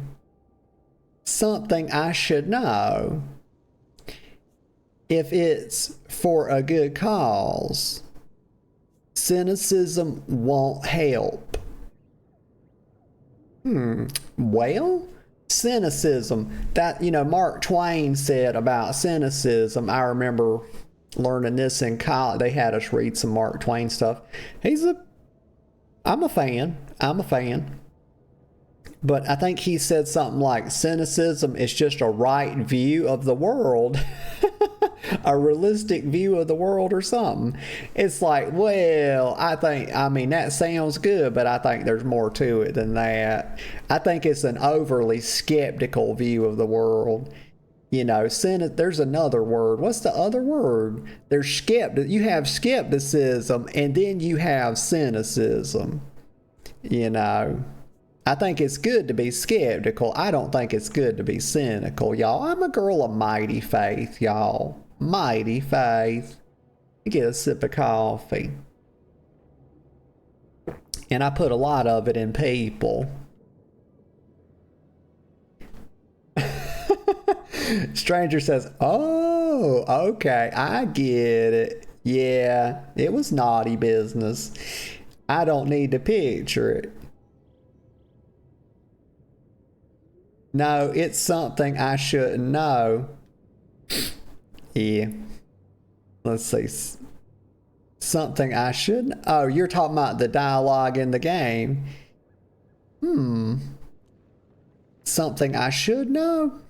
I should know. If it's for a good cause, cynicism won't help. Well, cynicism, that, you know, Mark Twain said about cynicism. I remember learning this in college. They had us read some Mark Twain stuff. I'm a fan. But I think he said something like cynicism is just a right view of the world. A realistic view of the world or something. It's like, well, I mean, that sounds good, but I think there's more to it than that. I think it's an overly skeptical view of the world. You know, there's another word. What's the other word? You have skepticism and then you have cynicism. You know, I think it's good to be skeptical. I don't think it's good to be cynical, y'all. I'm a girl of mighty faith, y'all. Mighty faith. Get a sip of coffee. And I put a lot of it in people. Stranger says, oh, okay, I get it. Yeah, it was naughty business. I don't need to picture it. No, it's something I shouldn't know. Yeah. Let's see. Something I shouldn't... Oh, you're talking about the dialogue in the game. Something I should know?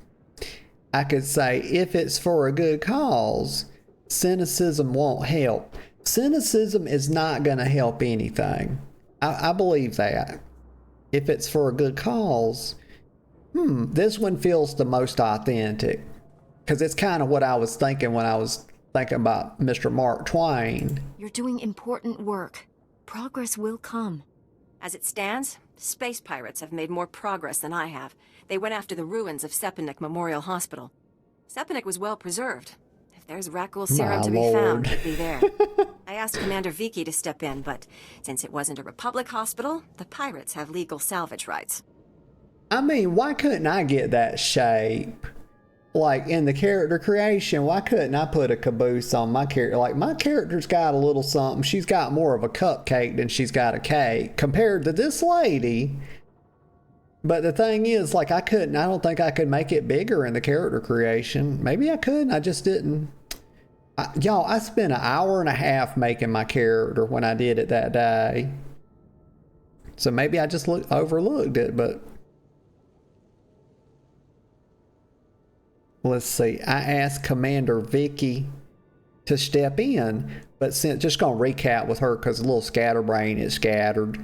I could say, if it's for a good cause, cynicism won't help. Cynicism is not going to help anything. I believe that. If it's for a good cause... this one feels the most authentic. Because it's kind of what I was thinking when I was thinking about Mr. Mark Twain. You're doing important work. Progress will come. As it stands, space pirates have made more progress than I have. They went after the ruins of Sepanik Memorial Hospital. Sepanik was well preserved. If there's Rakul serum to be found, it'd be there. I I asked Commander Vicky to step in, but since it wasn't a Republic hospital, the pirates have legal salvage rights. I mean, why couldn't I get that shape? Like, in the character creation, why couldn't I put a caboose on my character? Like, my character's got a little something. She's got more of a cupcake than she's got a cake compared to this lady. But the thing is, like, I don't think I could make it bigger in the character creation. Maybe I could, I just didn't. Y'all, I spent an hour and a half making my character when I did it that day. So maybe I just overlooked it, but... Let's see. I asked Commander Vicky to step in, but since... Just gonna recap with her because a little scatterbrain is scattered.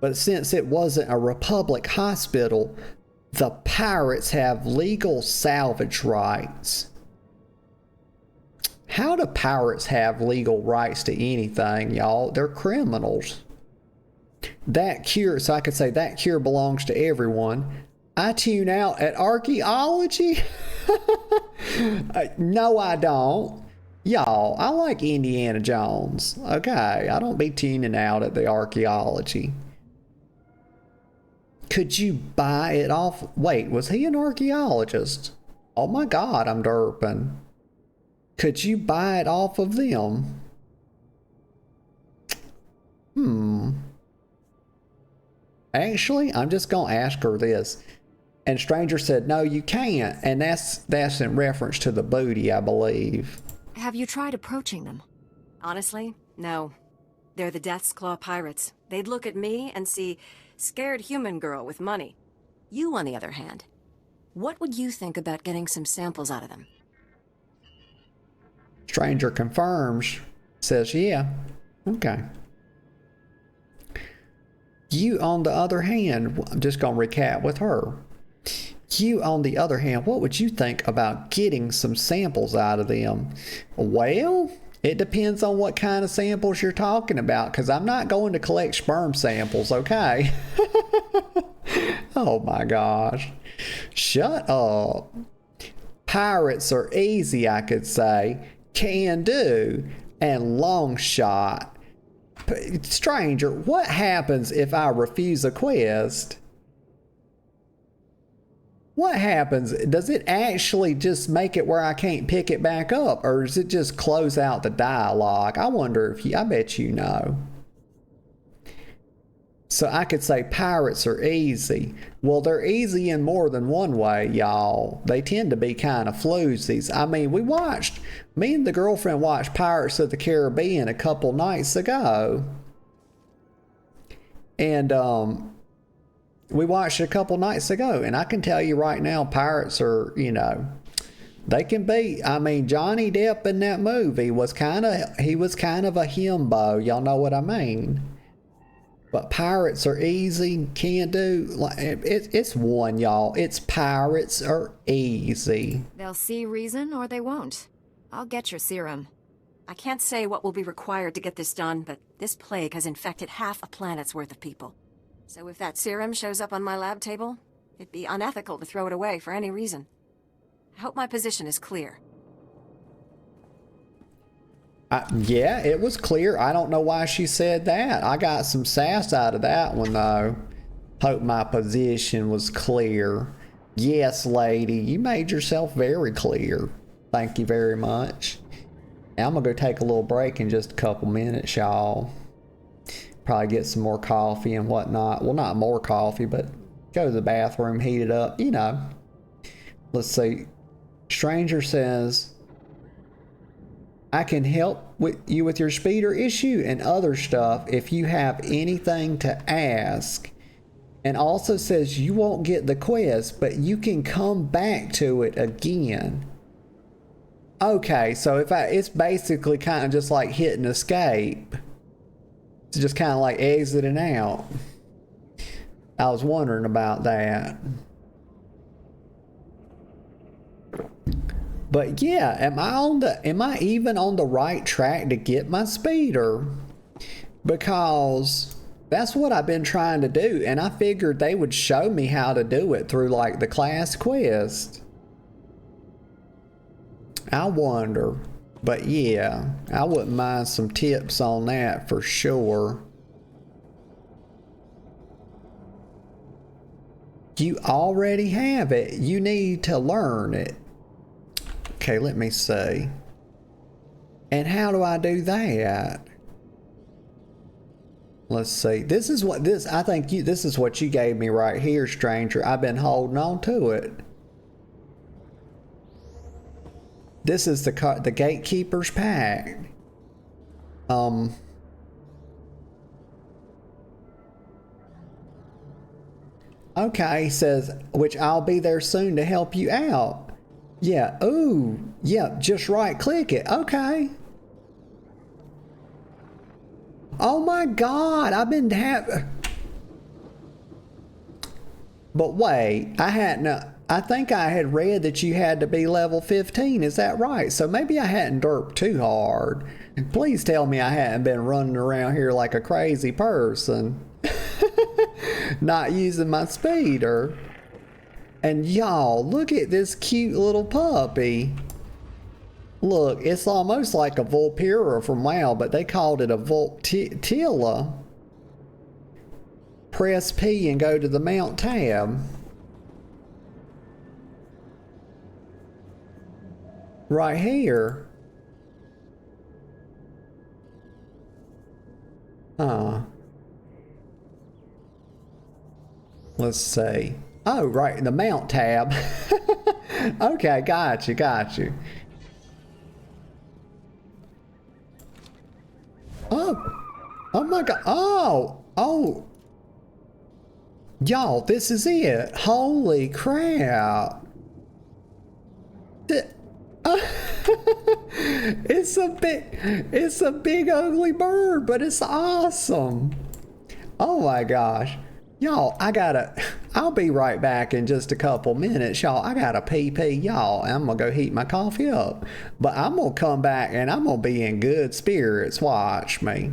But since it wasn't a Republic hospital, the pirates have legal salvage rights. How do pirates have legal rights to anything, y'all? They're criminals. That cure, so I could say that cure belongs to everyone. I tune out at archaeology? No, I don't. Y'all, I like Indiana Jones. Okay, I don't be tuning out at the archaeology. Could you buy it off? Wait, was he an archaeologist? Oh my God, I'm derping. Could you buy it off of them? Actually, I'm just gonna ask her this. And Stranger said, no, you can't. And that's in reference to the booty, I believe. Have you tried approaching them? Honestly, no. They're the Death's Claw pirates. They'd look at me and see scared human girl with money. You, on the other hand, what would you think about getting some samples out of them? Stranger confirms, says, yeah. Okay. You, on the other hand, I'm just going to recap with her. You, on the other hand, what would you think about getting some samples out of them? Well, it depends on what kind of samples you're talking about, because I'm not going to collect sperm samples, okay? Oh my gosh. Shut up. Pirates are easy, I could say. Can do. And long shot. Stranger, what happens if I refuse a quest? What happens? Does it actually just make it where I can't pick it back up? Or does it just close out the dialogue? I wonder if I bet you know. So I could say pirates are easy. Well, they're easy in more than one way, y'all. They tend to be kind of floozies. I mean, me and the girlfriend watched Pirates of the Caribbean a couple nights ago. And, we watched it a couple nights ago, and I can tell you right now, pirates are, they can be. I mean, Johnny Depp in that movie was kind of a himbo. Y'all know what I mean? But pirates are easy, can do. It's one, y'all. It's pirates are easy. They'll see reason or they won't. I'll get your serum. I can't say what will be required to get this done, but this plague has infected half a planet's worth of people. So if that serum shows up on my lab table, it'd be unethical to throw it away for any reason. I hope my position is clear. Yeah, it was clear. I don't know why she said that. I got some sass out of that one, though. Hope my position was clear. Yes, lady, you made yourself very clear. Thank you very much. Now I'm going to go take a little break in just a couple minutes, y'all. Probably get some more coffee and whatnot. Well, not more coffee, but go to the bathroom, heat it up, Let's see. Stranger says, I can help you with your speeder issue and other stuff if you have anything to ask. And also says you won't get the quest, but you can come back to it again. Okay, so it's basically kind of just like hit and escape. It's just kind of like exiting out. I was wondering about that. But yeah, am I even on the right track to get my speeder? Because that's what I've been trying to do, and I figured they would show me how to do it through like the class quest. I wonder. But yeah, I wouldn't mind some tips on that for sure. You already have it. You need to learn it. Okay, let me see. And how do I do that? Let's see. This is what this, I think this is what you gave me right here, stranger. I've been holding on to it. This is the Gatekeeper's Pack. Okay, says, which I'll be there soon to help you out. Yeah, ooh, yeah, just right click it. Okay. Oh my God, I've been But wait, I think I had read that you had to be level 15, is that right? So maybe I hadn't derped too hard. Please tell me I hadn't been running around here like a crazy person. Not using my speeder. And y'all, look at this cute little puppy. Look, it's almost like a Vulpera from WoW, but they called it a Vulptilla. Press P and go to the mount tab. Right here. Let's see. Oh, right, the mount tab. Okay, got you. Oh my God. Oh. Y'all, this is it. Holy crap. It's a big ugly bird, but it's awesome. Oh my gosh. Y'all, I'll be right back in just a couple minutes, y'all. I gotta pee, y'all. I'm gonna go heat my coffee up. But I'm gonna come back and I'm gonna be in good spirits. Watch me.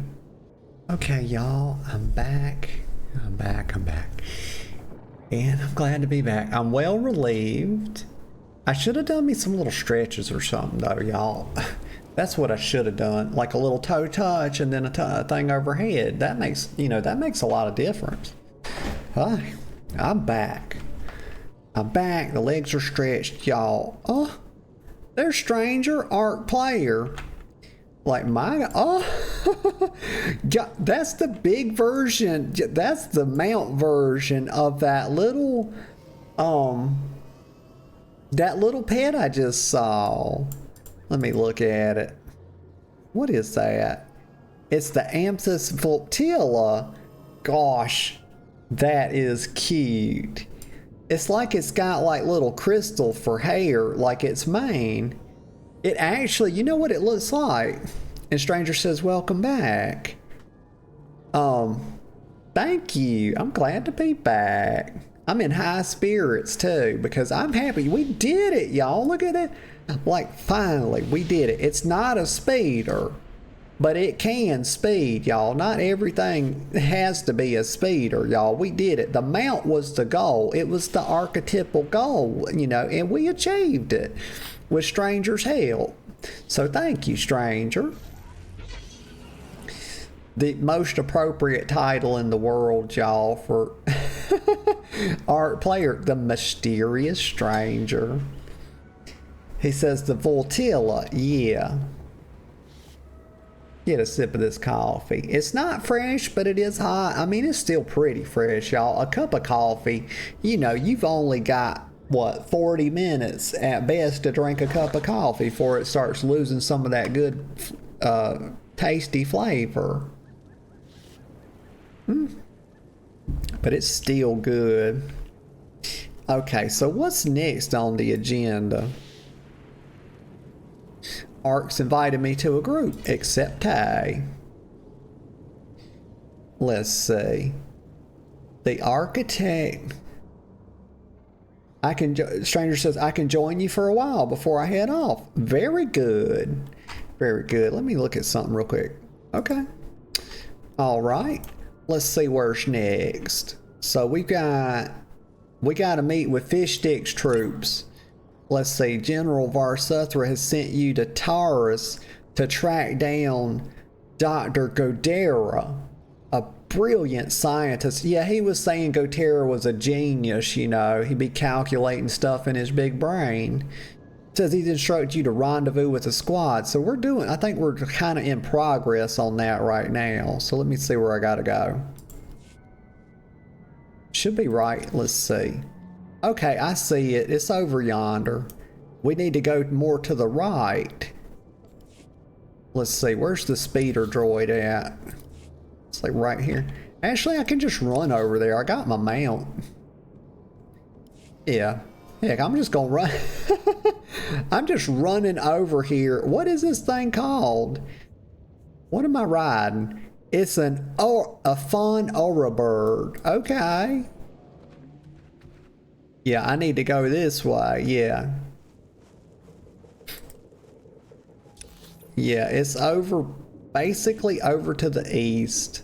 Okay, y'all, I'm back. And I'm glad to be back. I'm well relieved. I should have done me some little stretches or something though, y'all. That's what I should have done. Like a little toe touch and then a thing overhead. That makes a lot of difference. Hi, I'm back. The legs are stretched, y'all. Oh, there's stranger art player. Like that's the big version. That's the mount version of that little pet I just saw. Let me look at it. What is that? It's the Amphis Vulptilla. Gosh, that is cute. It's like it's got like little crystal for hair, like its mane. It actually, you know what it looks like? And Stranger says, welcome back. Thank you. I'm glad to be back. I'm in high spirits too, because I'm happy. We did it, y'all. Look at it. Like, finally, we did it. It's not a speeder, but it can speed, y'all. Not everything has to be a speeder, y'all. We did it. The mount was the goal. It was the archetypal goal, and we achieved it with Stranger's help. So thank you, Stranger. The most appropriate title in the world, y'all, for art player, the mysterious stranger. He says the Vulptilla, yeah. Get a sip of this coffee. It's not fresh, but it is hot. I mean, it's still pretty fresh, y'all. A cup of coffee, you've only got, 40 minutes at best to drink a cup of coffee before it starts losing some of that good, tasty flavor. But it's still good. Okay, so what's next on the agenda? Ark's invited me to a group, except I. Let's see. The architect. Stranger says, I can join you for a while before I head off. Very good. Very good. Let me look at something real quick. Okay. All right. Let's see where's next. So we got to meet with Fish Stick's troops. let's see, General Var SWTOR has sent you to Taurus to track down Dr. Godera, a brilliant scientist. Yeah, he was saying Godera was a genius, you know. He'd be calculating stuff in his big brain. Says he's instructed you to rendezvous with the squad. So we're doing, I think we're kind of in progress on that right now. So let me see where I gotta go. Should be right. Let's see. Okay, I see it. It's over yonder. We need to go more to the right. Let's see. Where's the speeder droid at? It's like right here. Actually, I can just run over there. I got my mount. Yeah. Heck, I'm just gonna run. I'm just running over here. What is this thing called? What am I riding? It's a fun Aura bird. Okay. Yeah, I need to go this way. Yeah. Yeah, it's over, basically over to the east.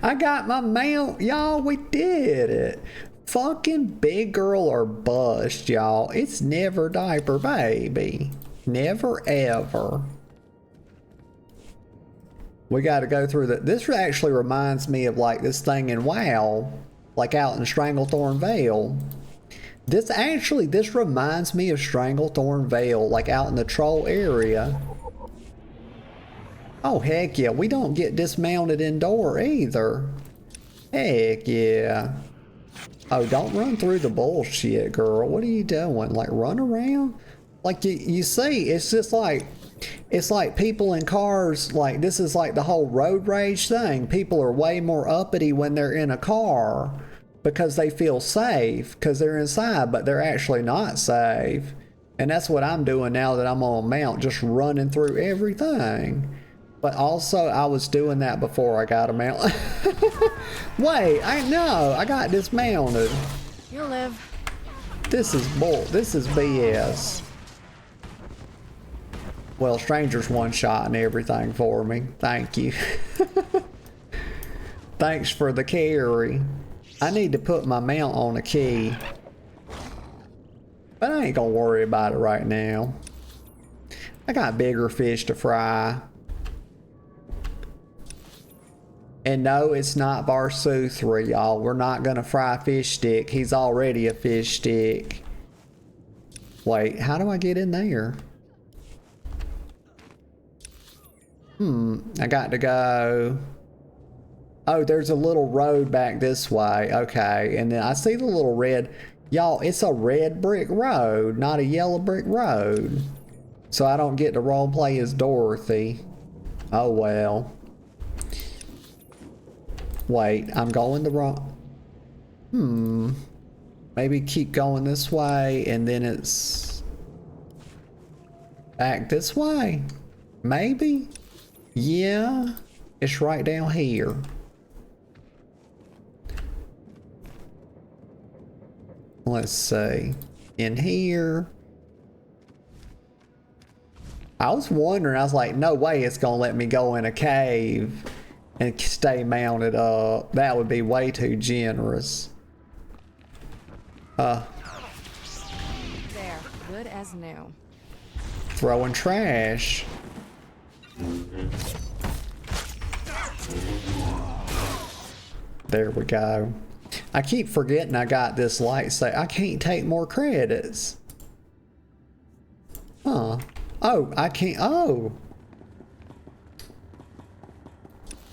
I got my mount, y'all. We did it. Fucking big girl or bust, y'all. It's never diaper baby. Never ever. We got to go through the. This actually reminds me of like this thing in WoW, like out in Stranglethorn Vale. This reminds me of Stranglethorn Vale, like out in the troll area. Oh, heck yeah. We don't get dismounted indoor either. Heck yeah. Oh, don't run through the bullshit, girl. What are you doing? Like, run around? Like, you see, it's just like, it's like people in cars, like, this is like the whole road rage thing. People are way more uppity when they're in a car because they feel safe because they're inside, but they're actually not safe. And that's what I'm doing now that I'm on a mount, just running through everything. But also, I was doing that before I got a mount. Wait, I got dismounted. You'll live. This is bull. This is BS. Well, strangers one-shotting everything for me. Thank you. Thanks for the carry. I need to put my mount on a key. But I ain't gonna worry about it right now. I got bigger fish to fry. And no, it's not Var SWTOR, y'all. We're not gonna fry fish stick. He's already a fish stick. Wait, how do I get in there? I got to go. Oh, there's a little road back this way. Okay, and then I see the little red. Y'all, it's a red brick road, not a yellow brick road. So I don't get to roleplay as Dorothy. Oh well. Wait, I'm going the wrong... Maybe keep going this way, and then it's... back this way? Maybe? Yeah, it's right down here. Let's see. In here... I was wondering, I was like, no way it's gonna let me go in a cave and stay mounted up. That would be way too generous. There, good as new. Throwing trash. There we go. I keep forgetting I got this lightsaber. I can't take more credits. Huh. Oh, I can't. Oh.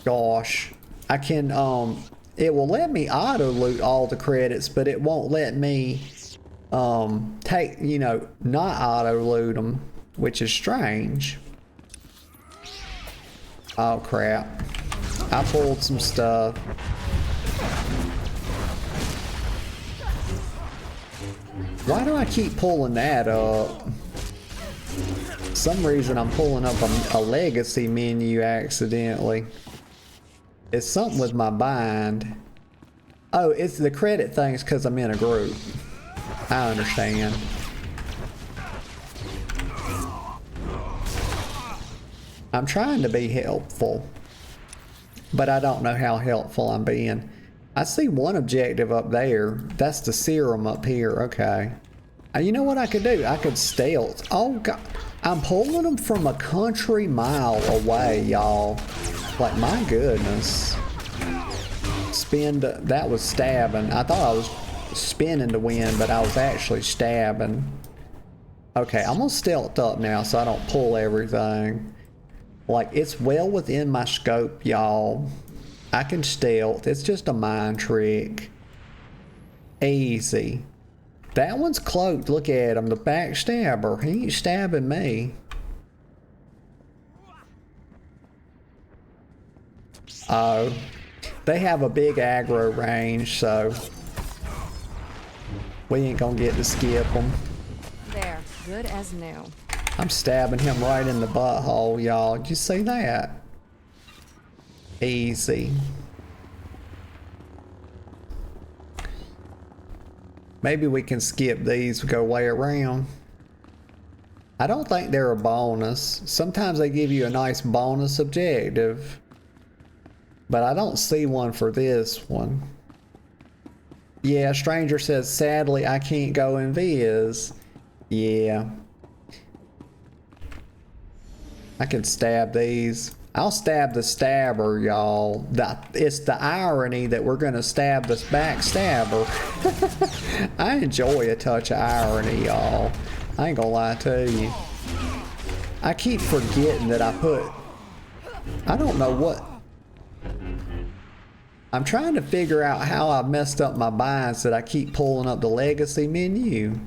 Gosh. I can, it will let me auto loot all the credits, but it won't let me, take, you know, not auto loot them, which is strange. Oh, crap. I pulled some stuff. Why do I keep pulling that up? For some reason I'm pulling up a legacy menu accidentally. It's something with my bind. Oh, it's the credit things because I'm in a group. I understand. I'm trying to be helpful, but I don't know how helpful I'm being. I see one objective up there. That's the serum up here. Okay. You know what I could do? I could stealth. Oh, God. I'm pulling them from a country mile away, y'all. Like, my goodness. That was stabbing. I thought I was spinning to win, but I was actually stabbing. Okay, I'm gonna stealth up now so I don't pull everything. Like, it's well within my scope, y'all. I can stealth. It's just a mind trick. Easy. That one's cloaked. Look at him, the backstabber. He ain't stabbing me. Oh. They have a big aggro range, so we ain't gonna get to skip them. There, good as new. I'm stabbing him right in the butthole, y'all. Did you see that? Easy. Maybe we can skip these, go way around. I don't think they're a bonus. Sometimes they give you a nice bonus objective. But I don't see one for this one. Yeah, Stranger says, sadly, I can't go invis. Yeah. I can stab these. I'll stab the stabber, y'all. It's the irony that we're gonna stab this backstabber. I enjoy a touch of irony, y'all. I ain't gonna lie to you. I keep forgetting that I don't know what. I'm trying to figure out how I messed up my binds that I keep pulling up the legacy menu.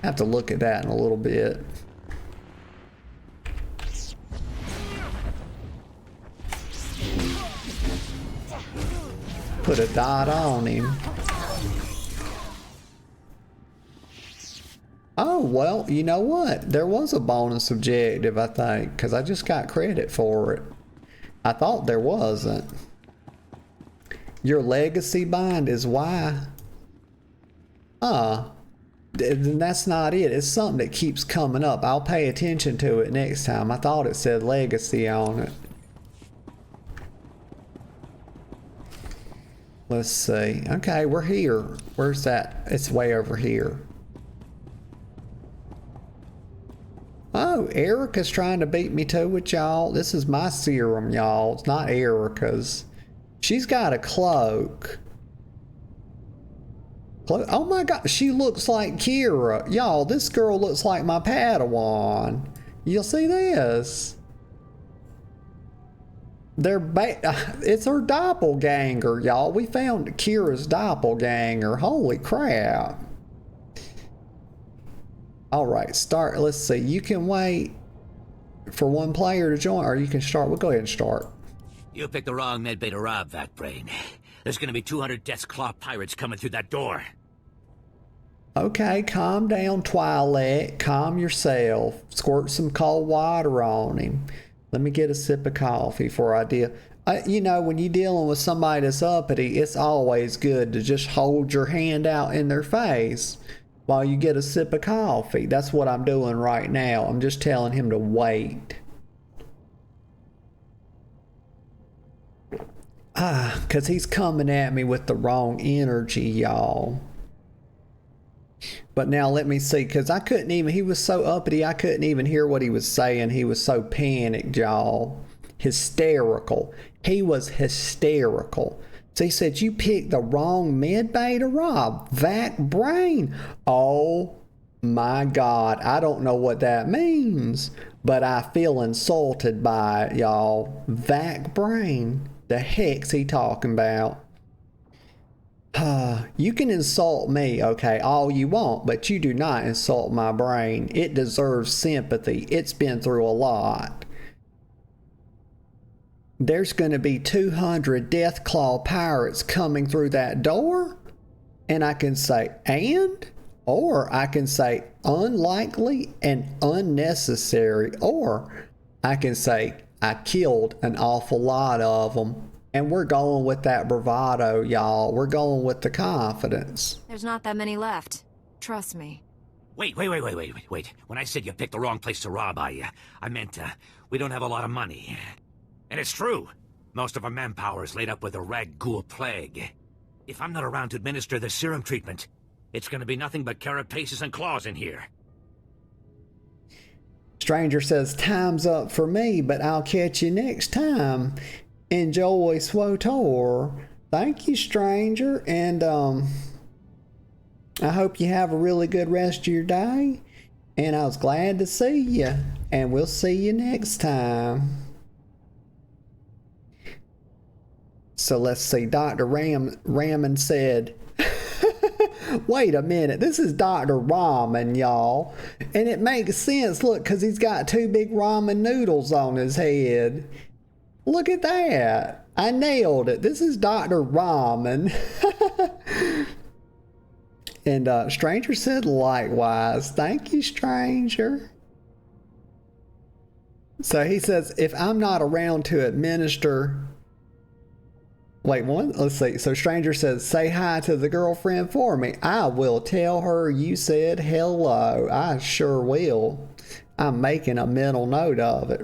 I have to look at that in a little bit. Put a dot on him. Oh, well, you know what? There was a bonus objective, I think, because I just got credit for it. I thought there wasn't. Your legacy bind is why. Then that's not it. It's something that keeps coming up. I'll pay attention to it next time. I thought it said legacy on it. Let's see. Okay, we're here. Where's that? It's way over here. Oh, Erica's trying to beat me to it, y'all. This is my serum, y'all. It's not Erica's. She's got a cloak. Oh my God, she looks like Kira. Y'all, this girl looks like my Padawan. You'll see this. It's her doppelganger, y'all. We found Kira's doppelganger. Holy crap. All right, start. Let's see. You can wait for one player to join, or you can start. We'll go ahead and start. You picked the wrong medbay to rob, Vat Brain. There's gonna be 200 Death's Claw pirates coming through that door. Okay, calm down, Twilight. Calm yourself. Squirt some cold water on him. Let me get a sip of coffee before I deal. You know, when you're dealing with somebody that's uppity, it's always good to just hold your hand out in their face while you get a sip of coffee. That's what I'm doing right now. I'm just telling him to wait. Because he's coming at me with the wrong energy, y'all. But now let me see, because I couldn't even, he was so uppity, I couldn't even hear what he was saying. He was so panicked, y'all. Hysterical. He was hysterical. So he said, you picked the wrong medbay to rob. Vat Brain. Oh my God. I don't know what that means, but I feel insulted by it, y'all. Vat Brain. The heck's he talking about? You can insult me, okay, all you want, but you do not insult my brain. It deserves sympathy. It's been through a lot. There's going to be 200 Deathclaw pirates coming through that door? And I can say, and? Or I can say, unlikely and unnecessary. Or I can say, I killed an awful lot of them. And we're going with that bravado, y'all. We're going with the confidence. There's not that many left. Trust me. Wait. When I said you picked the wrong place to rob, I meant, we don't have a lot of money. And it's true. Most of our manpower is laid up with the rag ghoul plague. If I'm not around to administer the serum treatment, it's gonna be nothing but carapaces and claws in here. Stranger says, time's up for me, but I'll catch you next time. Enjoy SWTOR. Thank you, Stranger, and I hope you have a really good rest of your day. And I was glad to see you, and we'll see you next time. So let's see, Dr. Ramen said, wait a minute, this is Dr. Ramen, y'all. And it makes sense, look, because he's got two big ramen noodles on his head. Look at that. I nailed it. This is Dr. Ramen. And Stranger said likewise. Thank you, Stranger. So he says, if I'm not around to administer... Wait, one? Let's see. So Stranger says, say hi to the girlfriend for me. I will tell her you said hello. I sure will. I'm making a mental note of it.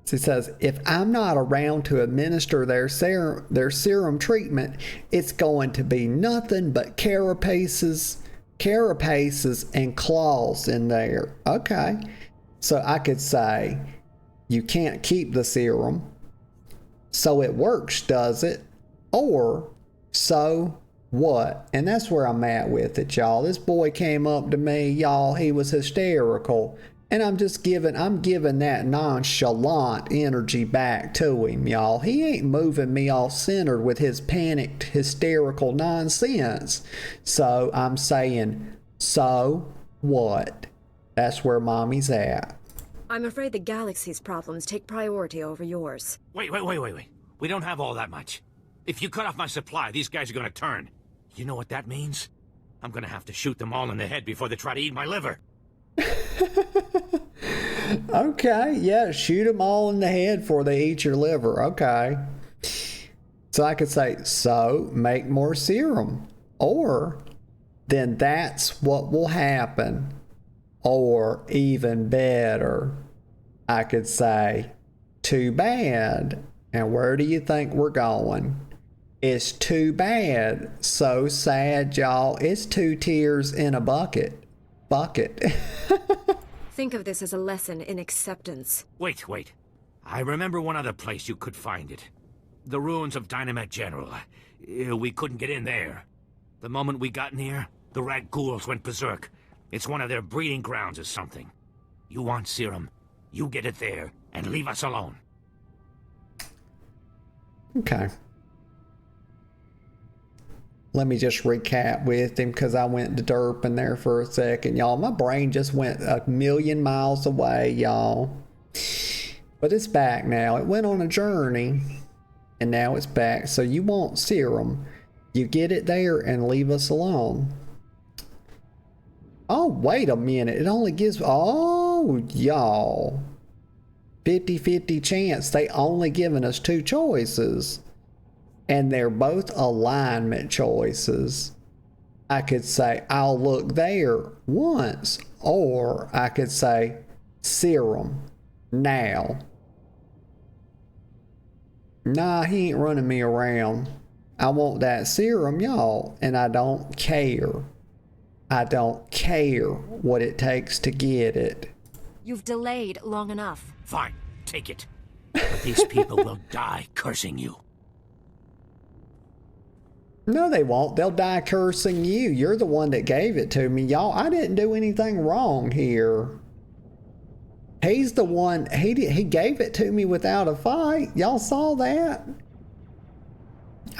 So he says, if I'm not around to administer their serum treatment, it's going to be nothing but carapaces and claws in there. Okay. So I could say, you can't keep the serum. So it works, does it? Or, so what? And that's where I'm at with it, y'all. This boy came up to me, y'all. He was hysterical. And I'm giving that nonchalant energy back to him, y'all. He ain't moving me off center with his panicked, hysterical nonsense. So I'm saying, so what? That's where mommy's at. I'm afraid the galaxy's problems take priority over yours. Wait. We don't have all that much. If you cut off my supply, these guys are gonna turn. You know what that means? I'm gonna have to shoot them all in the head before they try to eat my liver. Okay, yeah, shoot them all in the head before they eat your liver. Okay. So I could say, so make more serum. Or, then that's what will happen. Or, even better, I could say, too bad. And where do you think we're going? It's too bad. So sad, y'all. It's 2 tears in a bucket. Think of this as a lesson in acceptance. Wait. I remember one other place you could find it. The ruins of Dynamite General. We couldn't get in there. The moment we got near, the rat ghouls went berserk. It's one of their breeding grounds or something. You want serum, you get it there, and leave us alone. Okay. Let me just recap with him because I went to derping there for a second, y'all. My brain just went 1,000,000 miles away, y'all. But it's back now. It went on a journey, and now it's back. So you want serum. You get it there and leave us alone. Oh, wait a minute. It only gives... Oh, y'all. 50-50 chance. They only giving us 2 choices. And they're both alignment choices. I could say, I'll look there once. Or I could say, serum. Now. Nah, he ain't running me around. I want that serum, y'all. And I don't care. I don't care what it takes to get it. You've delayed long enough. Fine, take it. But these people will die cursing you. No, they won't. They'll die cursing you. You're the one that gave it to me. Y'all, I didn't do anything wrong here. He's the one, he gave it to me without a fight. Y'all saw that?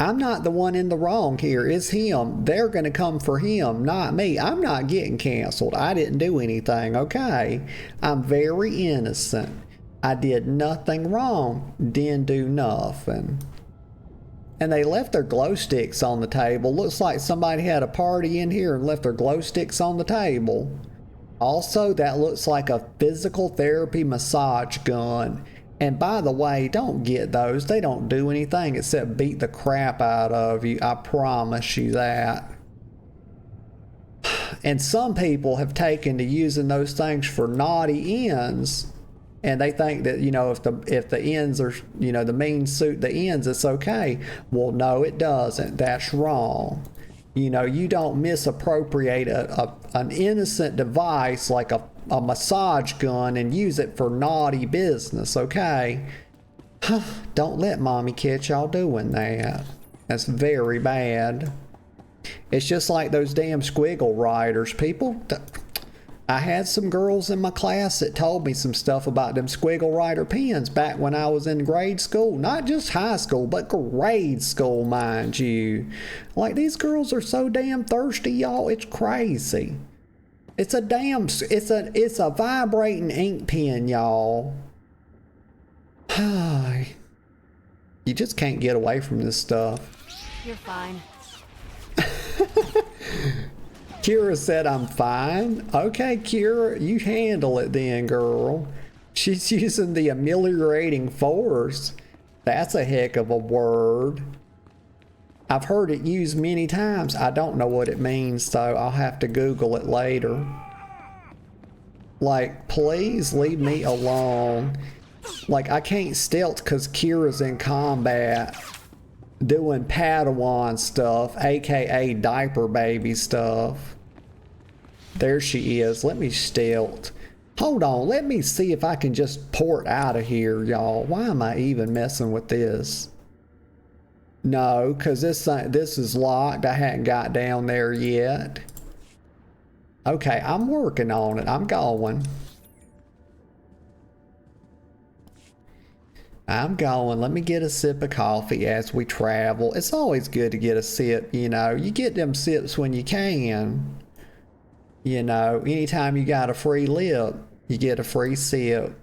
I'm not the one in the wrong here. It's him. They're going to come for him, not me. I'm not getting canceled. I didn't do anything, okay? I'm very innocent. I did nothing wrong. Didn't do nothing. And they left their glow sticks on the table. Looks like somebody had a party in here and left their glow sticks on the table. Also, that looks like a physical therapy massage gun. And by the way, don't get those. They don't do anything except beat the crap out of you. I promise you that. And some people have taken to using those things for naughty ends. And they think that, you know, if the ends are, you know, the means suit the ends, it's okay. Well, no, it doesn't. That's wrong. You know, you don't misappropriate an innocent device like a massage gun and use it for naughty business, okay? Don't let mommy catch y'all doing that. That's very bad. It's just like those damn squiggle writers. People, I had some girls in my class that told me some stuff about them squiggle writer pens back when I was in grade school. Not just high school, but grade school, mind you. Like, these girls are so damn thirsty, y'all. It's crazy. It's a vibrating ink pen, y'all. You just can't get away from this stuff. You're fine. Kira said I'm fine. Okay, Kira, you handle it then, girl. She's using the ameliorating force. That's a heck of a word. I've heard it used many times. I don't know what it means, so I'll have to Google it later. Like, please leave me alone. Like, I can't stealth because Kira's in combat doing Padawan stuff, aka diaper baby stuff. There she is. Let me stealth. Hold on, let me see if I can just port out of here, y'all. Why am I even messing with this? No, because this is locked. I hadn't got down there yet. Okay, I'm working on it. I'm going. Let me get a sip of coffee as we travel. It's always good to get a sip, you know. You get them sips when you can. You know, anytime you got a free lip, you get a free sip.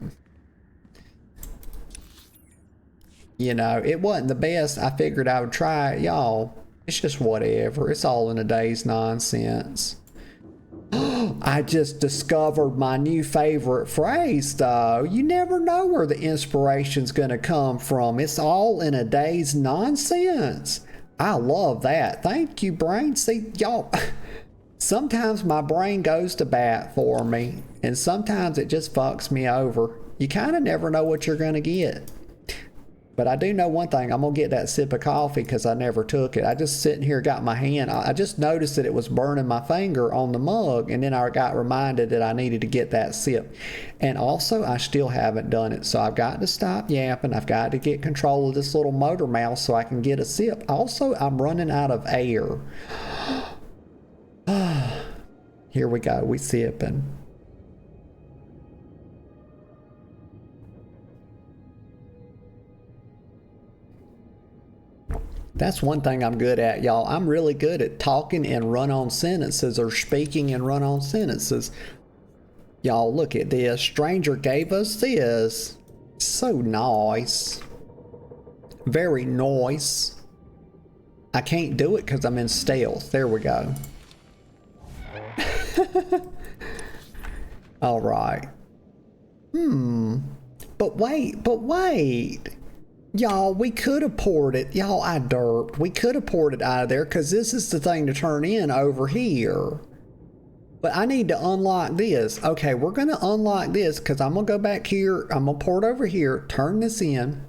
You know, it wasn't the best. I figured I would try it. Y'all, it's just whatever. It's all in a day's nonsense. I just discovered my new favorite phrase, though. You never know where the inspiration's gonna come from. It's all in a day's nonsense. I love that. Thank you, brain. See, y'all, sometimes my brain goes to bat for me, and sometimes it just fucks me over. You kind of never know what you're gonna get. But I do know one thing. I'm going to get that sip of coffee because I never took it. I just sitting here, got my hand. I just noticed that it was burning my finger on the mug. And then I got reminded that I needed to get that sip. And also, I still haven't done it. So I've got to stop yapping. I've got to get control of this little motor mouth so I can get a sip. Also, I'm running out of air. Here we go. We sipping. That's one thing I'm good at, y'all. I'm really good at talking and run-on sentences or speaking and run-on sentences. Y'all, look at this. Stranger gave us this. So nice. Very nice. I can't do it because I'm in stealth. There we go. All right. But wait. Y'all, we could have poured it. Y'all, I derped. We could have poured it out of there because this is the thing to turn in over here. But I need to unlock this. Okay, we're going to unlock this because I'm going to go back here. I'm going to pour it over here, turn this in.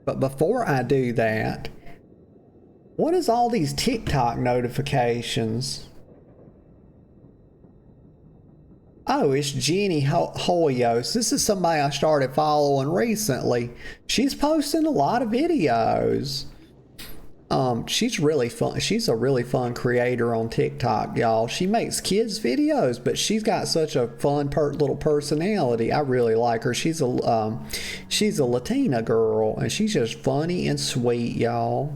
But before I do that, what is all these TikTok notifications? Oh, it's Jenny Hoyos. This is somebody I started following recently. She's posting a lot of videos. She's really fun. She's a really fun creator on TikTok, y'all. She makes kids videos, but she's got such a fun little personality. I really like her. She's a Latina girl, and she's just funny and sweet, y'all.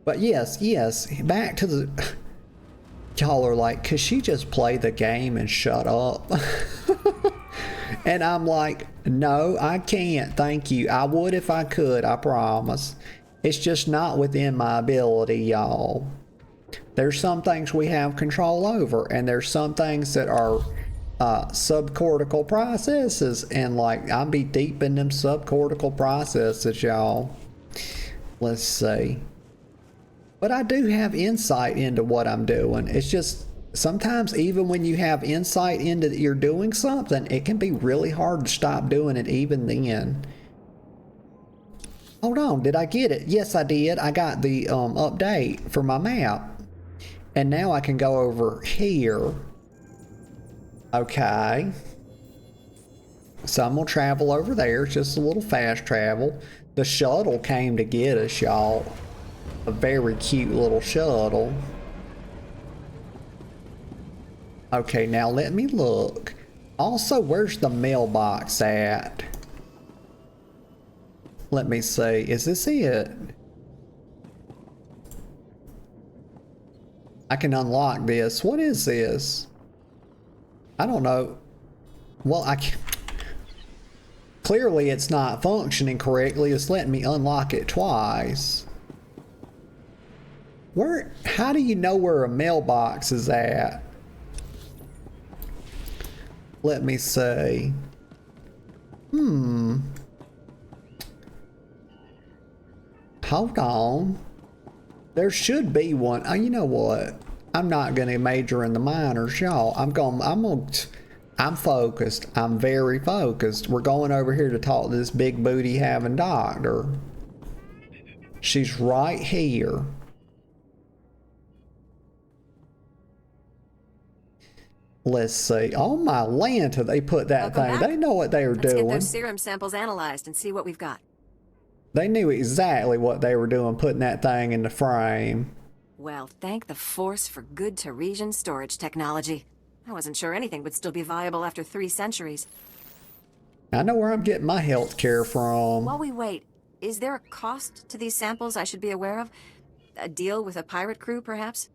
But yes, back to the... Y'all are like, could she just play the game and shut up? And I'm like, no, I can't. Thank you. I would if I could, I promise. It's just not within my ability, y'all. There's some things we have control over, and there's some things that are subcortical processes, and like, I'll be deep in them subcortical processes, y'all. Let's see. But I do have insight into what I'm doing. It's just sometimes even when you have insight into that you're doing something, it can be really hard to stop doing it even then. Hold on, did I get it? Yes, I did. I got the update for my map. And now I can go over here. Okay. So I'm gonna travel over there. It's just a little fast travel. The shuttle came to get us, y'all. A very cute little shuttle. Okay, now let me look. Also, where's the mailbox at? Let me see. Is this it? I can unlock this. What is this? I don't know. Well, I can... Clearly it's not functioning correctly. It's letting me unlock it twice. Where... How do you know where a mailbox is at? Let me see. Hold on. There should be one. Oh, you know what? I'm not gonna major in the minors, y'all. I'm focused. I'm very focused. We're going over here to talk to this big booty having doctor. She's right here. Let's see. Oh my Lanta, they put that thing. They know what they were doing. Let's get those serum samples analyzed and see what we've got. They knew exactly what they were doing, putting that thing in the frame. Well, thank the Force for good Taurosian storage technology. I wasn't sure anything would still be viable after 3 centuries. I know where I'm getting my health care from. While we wait, is there a cost to these samples I should be aware of? A deal with a pirate crew, perhaps?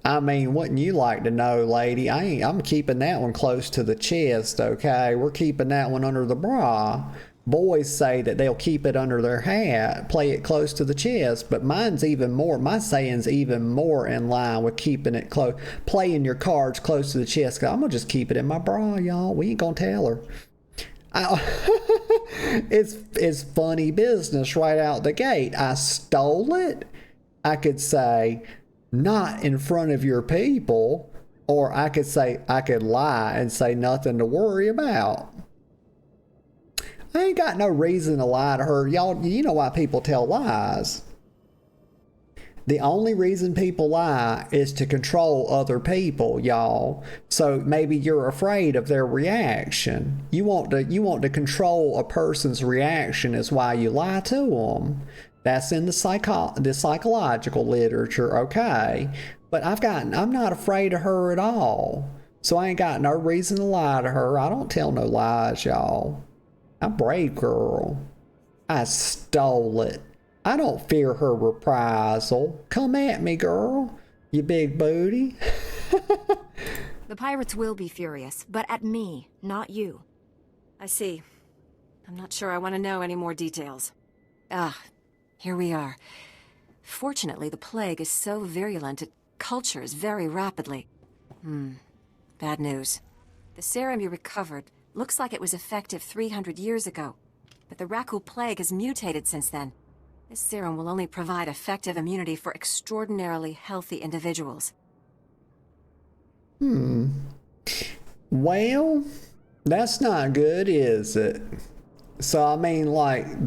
I mean, wouldn't you like to know, lady? I'm keeping that one close to the chest, okay? We're keeping that one under the bra. Boys say that they'll keep it under their hat, play it close to the chest, but mine's even more, my saying's even more in line with keeping it close, playing your cards close to the chest. I'm gonna just keep it in my bra, y'all. We ain't gonna tell her. It's funny business right out the gate. I stole it. I could say, not in front of your people, or I could say, I could lie and say nothing to worry about. I ain't got no reason to lie to her. Y'all, you know why people tell lies. The only reason people lie is to control other people, y'all. So maybe you're afraid of their reaction. You want to control a person's reaction is why you lie to them. That's in the psychological literature, okay? But I'm not afraid of her at all. So I ain't got no reason to lie to her. I don't tell no lies, y'all. I'm a brave girl. I stole it. I don't fear her reprisal. Come at me, girl. You big booty. The pirates will be furious, but at me, not you. I see. I'm not sure I want to know any more details. Here we are. Fortunately, the plague is so virulent it cultures very rapidly. Bad news. The serum you recovered looks like it was effective 300 years ago, but the Rakul plague has mutated since then. This serum will only provide effective immunity for extraordinarily healthy individuals. Well, that's not good, is it? So, I mean, like,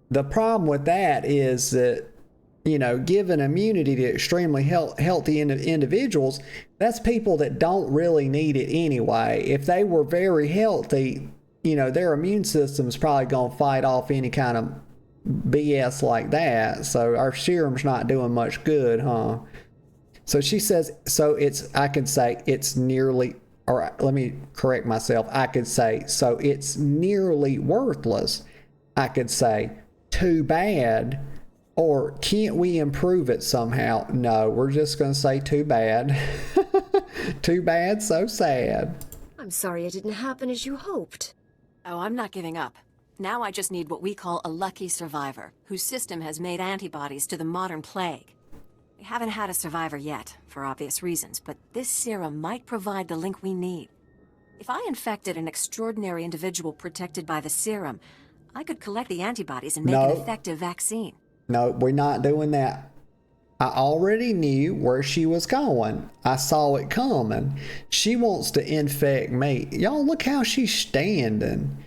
the problem with that is that, you know, giving immunity to extremely healthy individuals, that's people that don't really need it anyway. If they were very healthy, you know, their immune system's probably going to fight off any kind of BS like that. So our serum's not doing much good, huh? So she says, I could say it's nearly, or let me correct myself. I could say, so it's nearly worthless. I could say, too bad. Or can't we improve it somehow? No, we're just going to say too bad. Too bad, so sad. I'm sorry it didn't happen as you hoped. Oh, I'm not giving up. Now I just need what we call a lucky survivor, whose system has made antibodies to the modern plague. We haven't had a survivor yet, for obvious reasons, but this serum might provide the link we need. If I infected an extraordinary individual protected by the serum, I could collect the antibodies and make an effective vaccine. No, we're not doing that. I already knew where she was going. I saw it coming. She wants to infect me. Y'all, look how she's standing.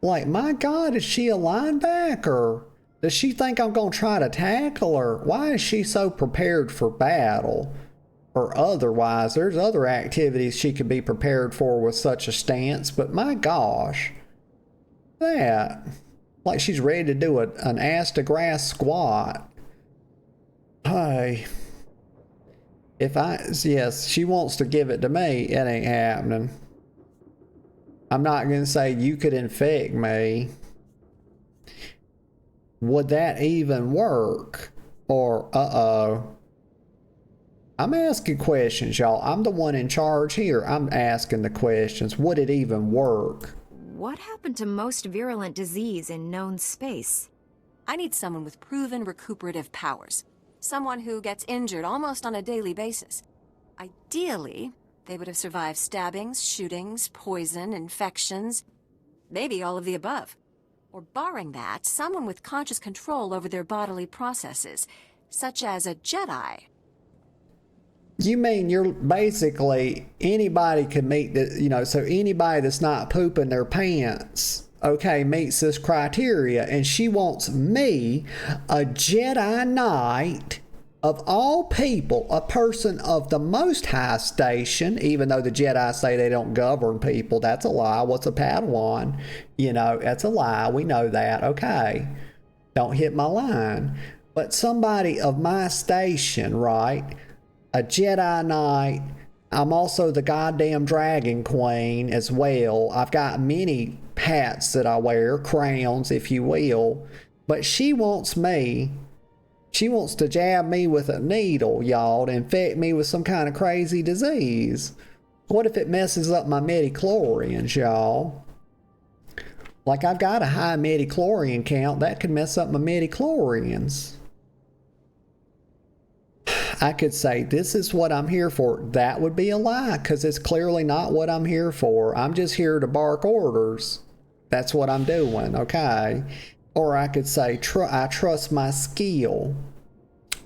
Like, my God, is she a linebacker? Does she think I'm going to try to tackle her? Why is she so prepared for battle? Or otherwise, there's other activities she could be prepared for with such a stance, but my gosh. That. Like she's ready to do an ass to grass squat. Hey, yes, she wants to give it to me. It ain't happening. I'm not going to say you could infect me. Would that even work? Or, I'm asking questions, y'all. I'm the one in charge here. I'm asking the questions. Would it even work? What happened to most virulent disease in known space? I need someone with proven recuperative powers. Someone who gets injured almost on a daily basis. Ideally, they would have survived stabbings, shootings, poison, infections, maybe all of the above. Or barring that, someone with conscious control over their bodily processes, such as a Jedi. You mean you're basically, anybody could meet the, so anybody that's not pooping their pants, okay, meets this criteria, and she wants me, a Jedi Knight, of all people, a person of the most high station, even though the Jedi say they don't govern people. That's a lie. What's a Padawan? That's a lie. We know that. Okay. Don't hit my line. But somebody of my station, right? A Jedi Knight. I'm also the goddamn Dragon Queen as well. I've got many hats that I wear, crowns, if you will. But she wants me. She wants to jab me with a needle, y'all, to infect me with some kind of crazy disease. What if it messes up my midichlorians, y'all? Like, I've got a high midichlorian count. That could mess up my midichlorians. I could say, this is what I'm here for. That would be a lie, because it's clearly not what I'm here for. I'm just here to bark orders. That's what I'm doing, okay? Or I could say, I trust my skill.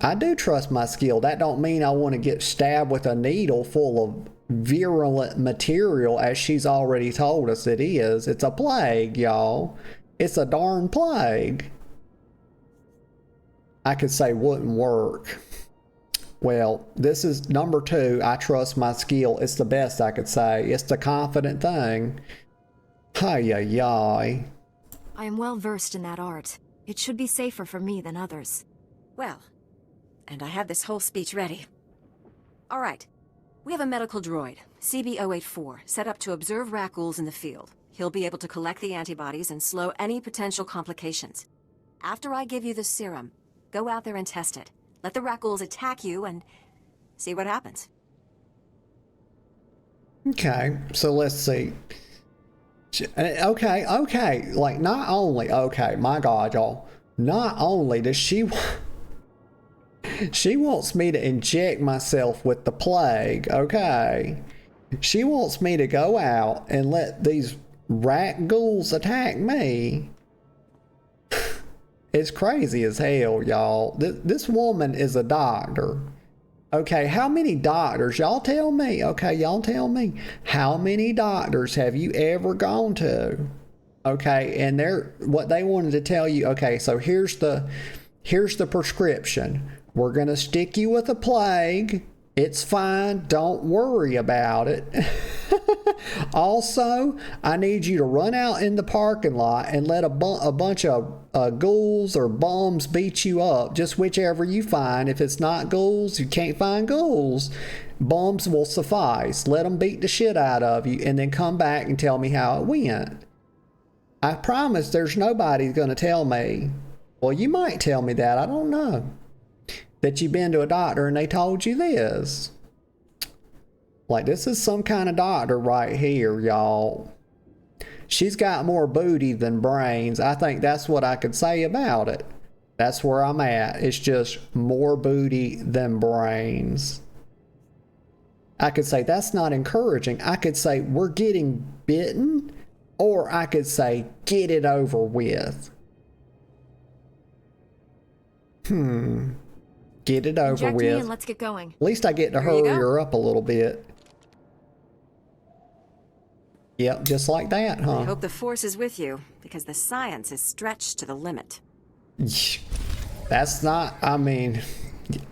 I do trust my skill. That don't mean I want to get stabbed with a needle full of virulent material, as she's already told us it is. It's a plague, y'all. It's a darn plague. I could say wouldn't work. Well, this is number 2. I trust my skill. It's the best I could say. It's the confident thing. Hi-yi-yi. I am well versed in that art. It should be safer for me than others. Well, and I have this whole speech ready. All right. We have a medical droid, CB-084, set up to observe Rackools in the field. He'll be able to collect the antibodies and slow any potential complications. After I give you the serum, go out there and test it. Let the Rackools attack you and see what happens. Okay, so let's see. Okay. Like, not only, okay, my God, y'all. Not only does she wants me to inject myself with the plague, okay? She wants me to go out and let these Rackools attack me. It's crazy as hell, y'all. This woman is a doctor. Okay, how many doctors? Y'all tell me. Okay, y'all tell me. How many doctors have you ever gone to? Okay, and what they wanted to tell you. Okay, so here's the prescription. We're gonna stick you with a plague. It's fine. Don't worry about it. Also, I need you to run out in the parking lot and let a bunch of ghouls or bums beat you up. Just whichever you find. If it's not ghouls, you can't find ghouls. Bums will suffice. Let them beat the shit out of you and then come back and tell me how it went. I promise there's nobody going to tell me. Well, you might tell me that. I don't know. That you've been to a doctor and they told you this. Like, this is some kind of doctor right here, y'all. She's got more booty than brains. I think that's what I could say about it. That's where I'm at. It's just more booty than brains. I could say that's not encouraging. I could say we're getting bitten, or I could say get it over with. Get it over Inject with. Me and let's get going. At least I get to hurry her up a little bit. Yep, just like that, huh? I hope the Force is with you, because the science is stretched to the limit. That's not, I mean,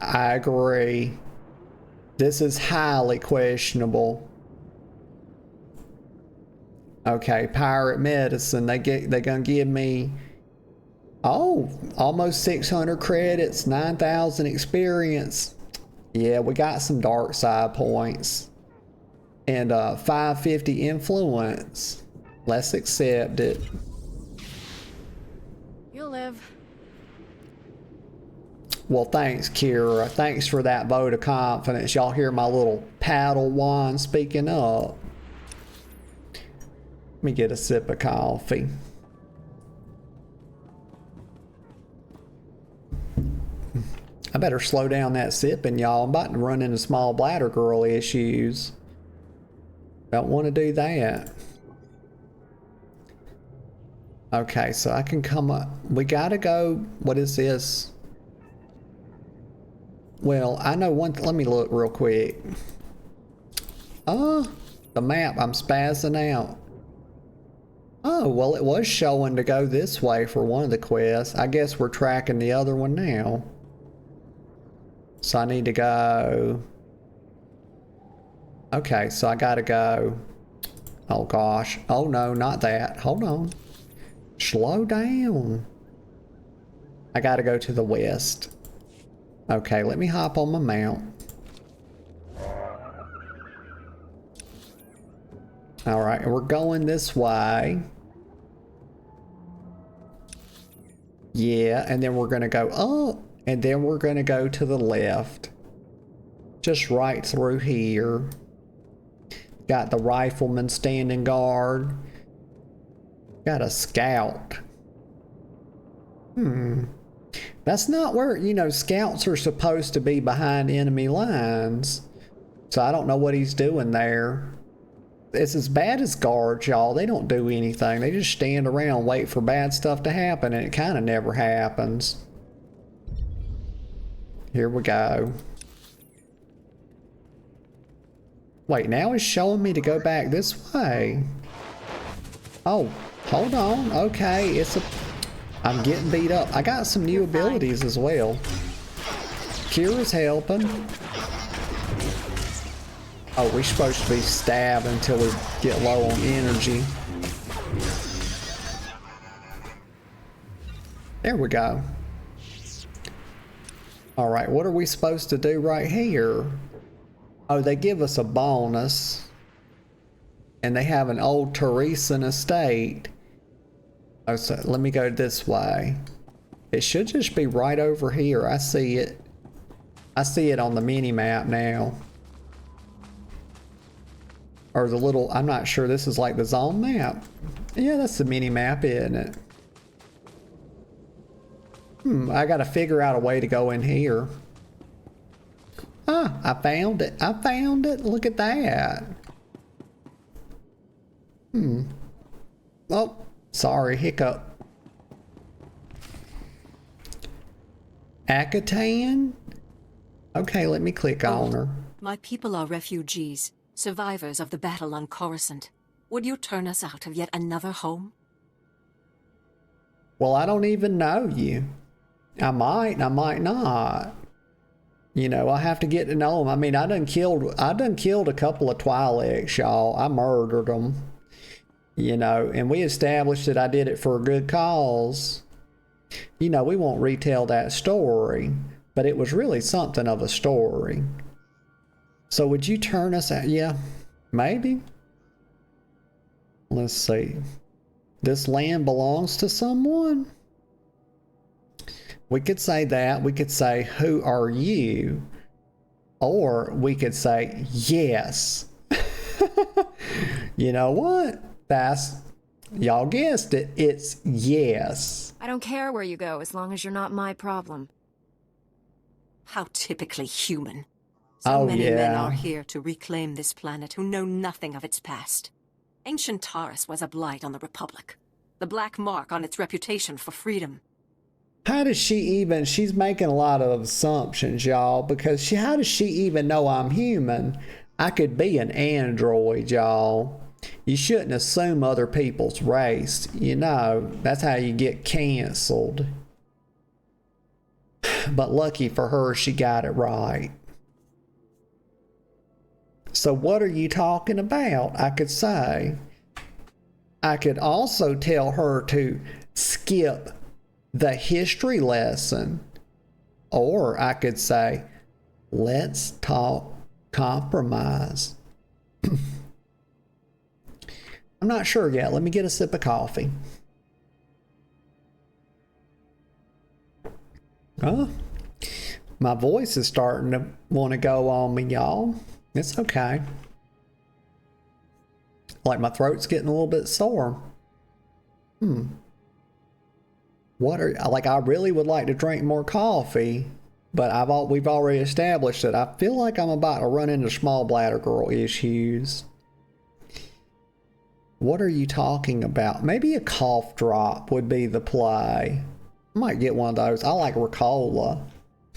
I agree. This is highly questionable. Okay, pirate medicine. They're gonna give me, oh, almost 600 credits, 9,000 experience. Yeah, we got some dark side points. And 550 influence. Let's accept it. You'll live. Well, thanks, Kira. Thanks for that vote of confidence. Y'all hear my little Padawan speaking up. Let me get a sip of coffee. I better slow down that sipping, y'all. I'm about to run into small bladder girl issues. Don't want to do that. Okay, so I can come up. We gotta go. What is this? Well, I know one. Let me look real quick. Oh, the map. I'm spazzing out. Oh, well, it was showing to go this way for one of the quests. I guess we're tracking the other one now. So I need to go. Okay, so I gotta go. Oh gosh. Oh no, not that. Hold on. Slow down. I gotta go to the west. Okay, let me hop on my mount. Alright, we're going this way. Yeah, and then we're gonna go up, and then we're gonna go to the left. Just right through here. Got the rifleman standing guard. Got a scout. That's not where, you know, scouts are supposed to be behind enemy lines. So I don't know what he's doing there. It's as bad as guards, y'all. They don't do anything. They just stand around, wait for bad stuff to happen, and it kind of never happens. Here we go. Wait, now it's showing me to go back this way. Oh, hold on. Okay, it's a... I'm getting beat up. I got some new abilities as well. Kira's helping. Oh, we're supposed to be stabbed until we get low on energy. There we go. Alright, what are we supposed to do right here? Oh, they give us a bonus. And they have an old Taurusan estate. Oh, so let me go this way. It should just be right over here. I see it. I see it on the mini-map now. Or the little, I'm not sure, this is like the zone map. Yeah, that's the mini-map, isn't it? I gotta figure out a way to go in here. Ah, I found it. I found it. Look at that. Oh, sorry, hiccup. Akatan? Okay, let me click on her. My people are refugees, survivors of the battle on Coruscant. Would you turn us out of yet another home? Well, I don't even know you. I might not. You know, I have to get to know them. I mean, I done killed a couple of Twi'leks, y'all. I murdered them. You know, and we established that I did it for a good cause. You know, we won't retell that story, but it was really something of a story. So would you turn us out? Yeah, maybe. Let's see. This land belongs to someone? We could say that. We could say, who are you? Or we could say, yes. You know what? That's, y'all guessed it. It's yes. I don't care where you go as long as you're not my problem. How typically human. So many men are here to reclaim this planet who know nothing of its past. Ancient Taurus was a blight on the Republic. The black mark on its reputation for freedom. How does she even, she's making a lot of assumptions, y'all, because how does she even know I'm human? I could be an android, y'all. You shouldn't assume other people's race. You know, that's how you get canceled. But lucky for her, she got it right. So what are you talking about? I could say. I could also tell her to skip the history lesson. Or I could say, let's talk compromise. I'm not sure yet. Let me get a sip of coffee. Oh, my voice is starting to want to go on me, y'all. It's okay. Like my throat's getting a little bit sore. What are, like, I really would like to drink more coffee, but we've already established that I feel like I'm about to run into small bladder girl issues. What are you talking about? Maybe a cough drop would be the play. I might get one of those. I like Ricola.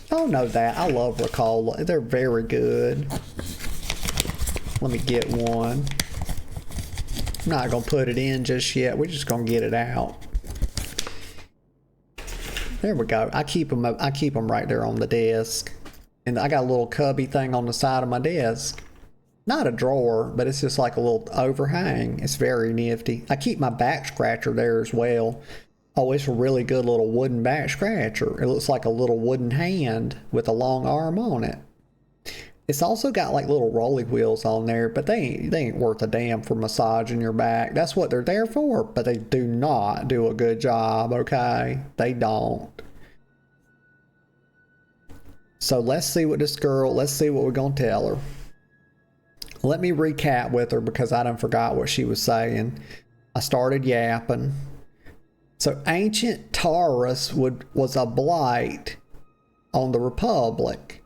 Y'all know that. I love Ricola. They're very good. Let me get one. I'm not going to put it in just yet. We're just going to get it out. There we go. I keep them right there on the desk. And I got a little cubby thing on the side of my desk. Not a drawer, but it's just like a little overhang. It's very nifty. I keep my back scratcher there as well. Oh, it's a really good little wooden back scratcher. It looks like a little wooden hand with a long arm on it. It's also got like little rolly wheels on there, but they ain't worth a damn for massaging your back. That's what they're there for, but they do not do a good job, okay? They don't. So let's see what we're going to tell her. Let me recap with her because I done forgot what she was saying. I started yapping. So ancient Taurus was a blight on the Republic.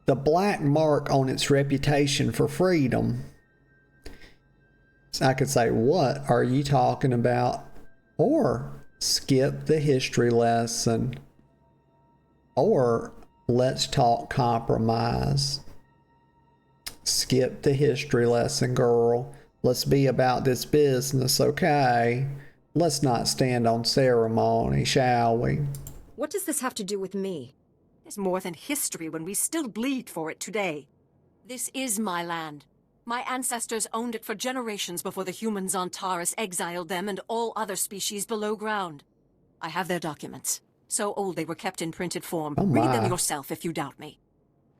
The black mark on its reputation for freedom. So I could say, what are you talking about? Or skip the history lesson. Or let's talk compromise. Skip the history lesson, girl. Let's be about this business, okay? Let's not stand on ceremony, shall we? What does this have to do with me? There's more than history when we still bleed for it today. This is my land. My ancestors owned it for generations before the humans on Taurus exiled them and all other species below ground. I have their documents. So old they were kept in printed form. Oh, read them yourself if you doubt me.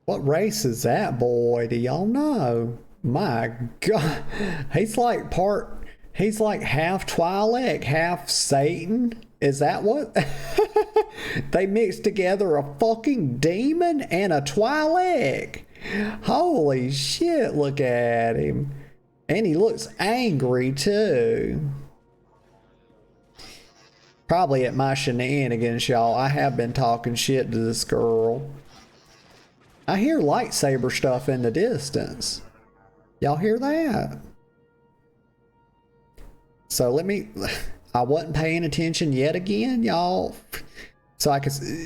What race is that boy? Do y'all know? My God. He's like half Twi'lek, half Satan. Is that what? They mixed together a fucking demon and a Twi'lek. Holy shit, look at him. And he looks angry too. Probably at my shenanigans, y'all. I have been talking shit to this girl. I hear lightsaber stuff in the distance. Y'all hear that? So I wasn't paying attention yet again, y'all. So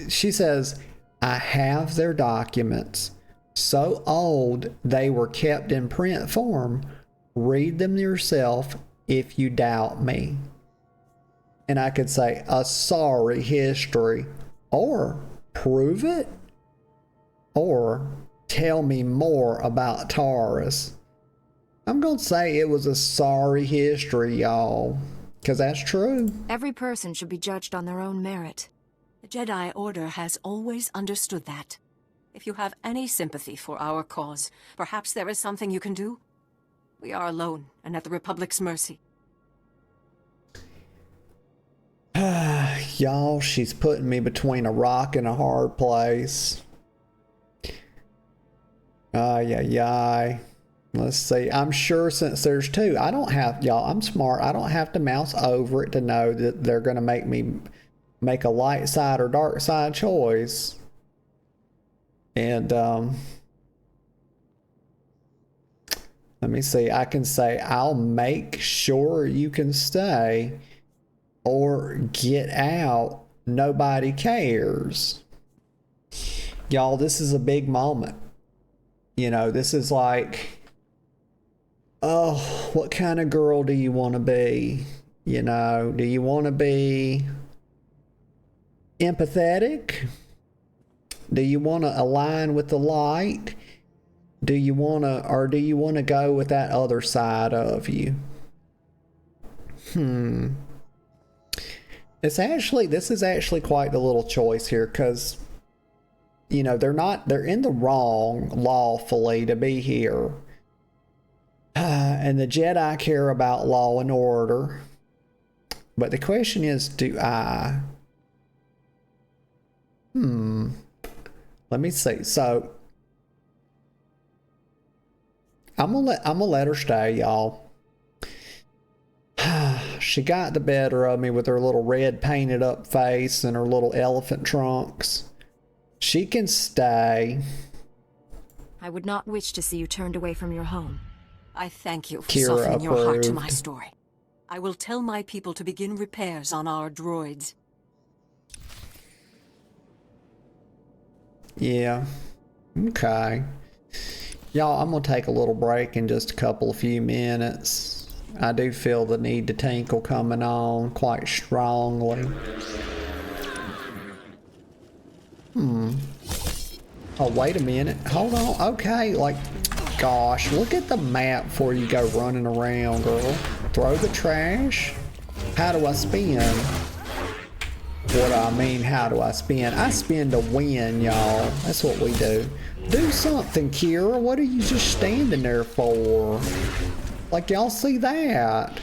she says, I have their documents. So old, they were kept in print form. Read them yourself if you doubt me. And I could say, a sorry history. Or prove it. Or tell me more about Taurus. I'm going to say it was a sorry history, y'all. Because that's true. Every person should be judged on their own merit. The Jedi Order has always understood that. If you have any sympathy for our cause, perhaps there is something you can do? We are alone and at the Republic's mercy. Y'all, she's putting me between a rock and a hard place. Ay. Let's see. I'm sure since there's two, y'all, I'm smart. I don't have to mouse over it to know that they're going to make me make a light side or dark side choice. And, let me see. I can say, I'll make sure you can stay or get out nobody cares. Y'all, this is a big moment. You know, this is like, oh, what kind of girl do you want to be? You know, do you want to be empathetic? Do you want to align with the light? Do you want to go with that other side of you? This is actually quite the little choice here, because, you know, they're in the wrong lawfully to be here. And the Jedi care about law and order. But the question is, do I? Let me see. So I'm gonna let her stay, y'all. She got the better of me with her little red painted up face and her little elephant trunks. She can stay. I would not wish to see you turned away from your home. I thank you for Kira softening your heart to approved. my story. I will tell my people to begin repairs on our droids. Yeah. Okay. Y'all, I'm going to take a little break in just a few minutes. I do feel the need to tinkle coming on quite strongly. Oh, wait a minute. Hold on. Okay, like, gosh, look at the map before you go running around, girl. Throw the trash. How do I spin? What do I mean, how do I spin? I spin to win, y'all. That's what we do. Do something, Kira. What are you just standing there for? Like, y'all see that?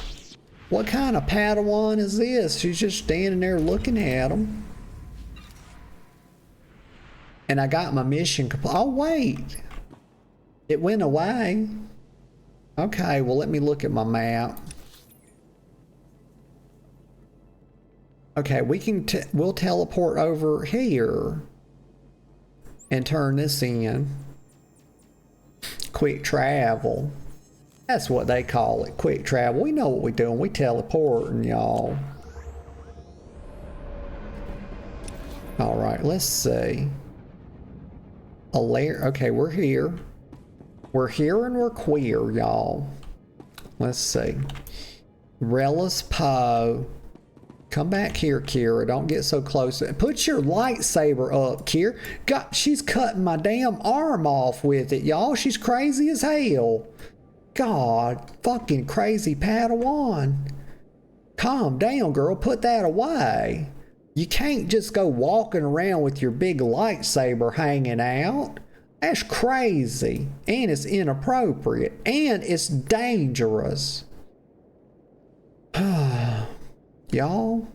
What kind of Padawan is this? She's just standing there looking at him. And I got my mission complete. Oh, wait. It went away. Okay, well, let me look at my map. Okay, we'll teleport over here and turn this in. Quick travel. That's what they call it, quick travel. We know what we're doing. We teleporting, y'all. All right, let's see. A layer. Okay, we're here. We're here and we're queer, y'all. Let's see. Relis Poe. Come back here, Kira. Don't get so close. Put your lightsaber up, Kira. God, she's cutting my damn arm off with it, y'all. She's crazy as hell. God, fucking crazy Padawan. Calm down, girl. Put that away. You can't just go walking around with your big lightsaber hanging out. That's crazy. And it's inappropriate. And it's dangerous. Y'all,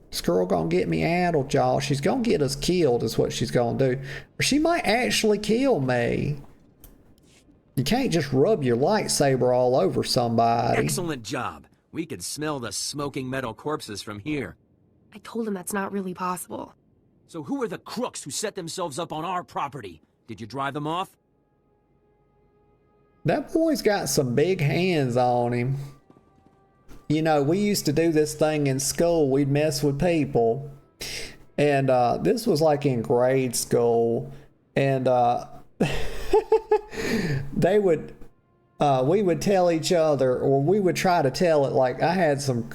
this girl gonna get me addled, y'all. She's gonna get us killed is what she's gonna do. Or she might actually kill me. You can't just rub your lightsaber all over somebody. Excellent job. We could smell the smoking metal corpses from here. I told him that's not really possible. So who are the crooks who set themselves up on our property? Did you drive them off? That boy's got some big hands on him. You know, we used to do this thing in school. We'd mess with people. And this was like in grade school. And they would, we would tell each other, or we would try to tell it like, I had some,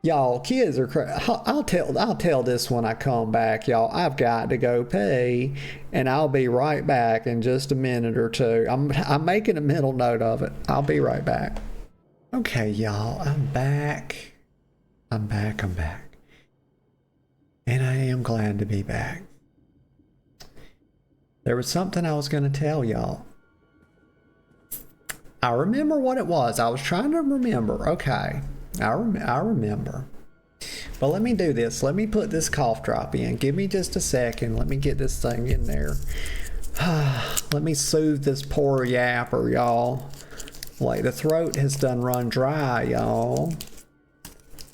y'all, kids are crazy. I'll tell this when I come back, y'all. I've got to go pee, and I'll be right back in just a minute or two. I'm making a mental note of it. I'll be right back. Okay, y'all, I'm back. I'm back. And I am glad to be back. There was something I was going to tell y'all. I remember what it was. I was trying to remember. Okay, I remember. But let me do this. Let me put this cough drop in. Give me just a second. Let me get this thing in there. Let me soothe this poor yapper, y'all. Like, the throat has done run dry, y'all.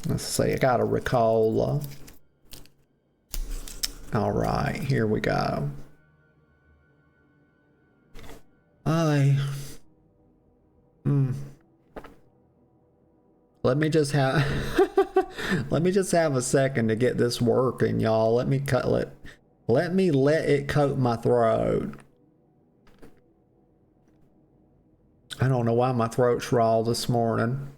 Let's see, I got a Ricola. All right, here we go. Let me just have... Let me just have a second to get this working, y'all. Let me let it coat my throat. I don't know why my throat's raw this morning.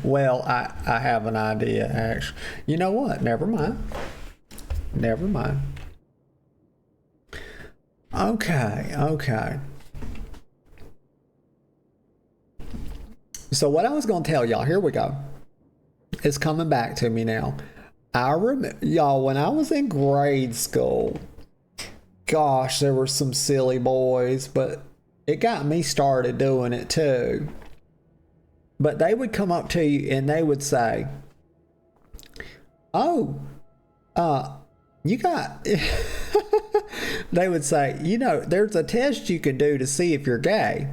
Well, I have an idea, actually. You know what? Never mind. Never mind. Okay. So what I was going to tell y'all, here we go. It's coming back to me now. I remember, y'all, when I was in grade school, gosh, there were some silly boys, but it got me started doing it too. But they would come up to you and they would say, oh, you got, they would say, you know, there's a test you can do to see if you're gay.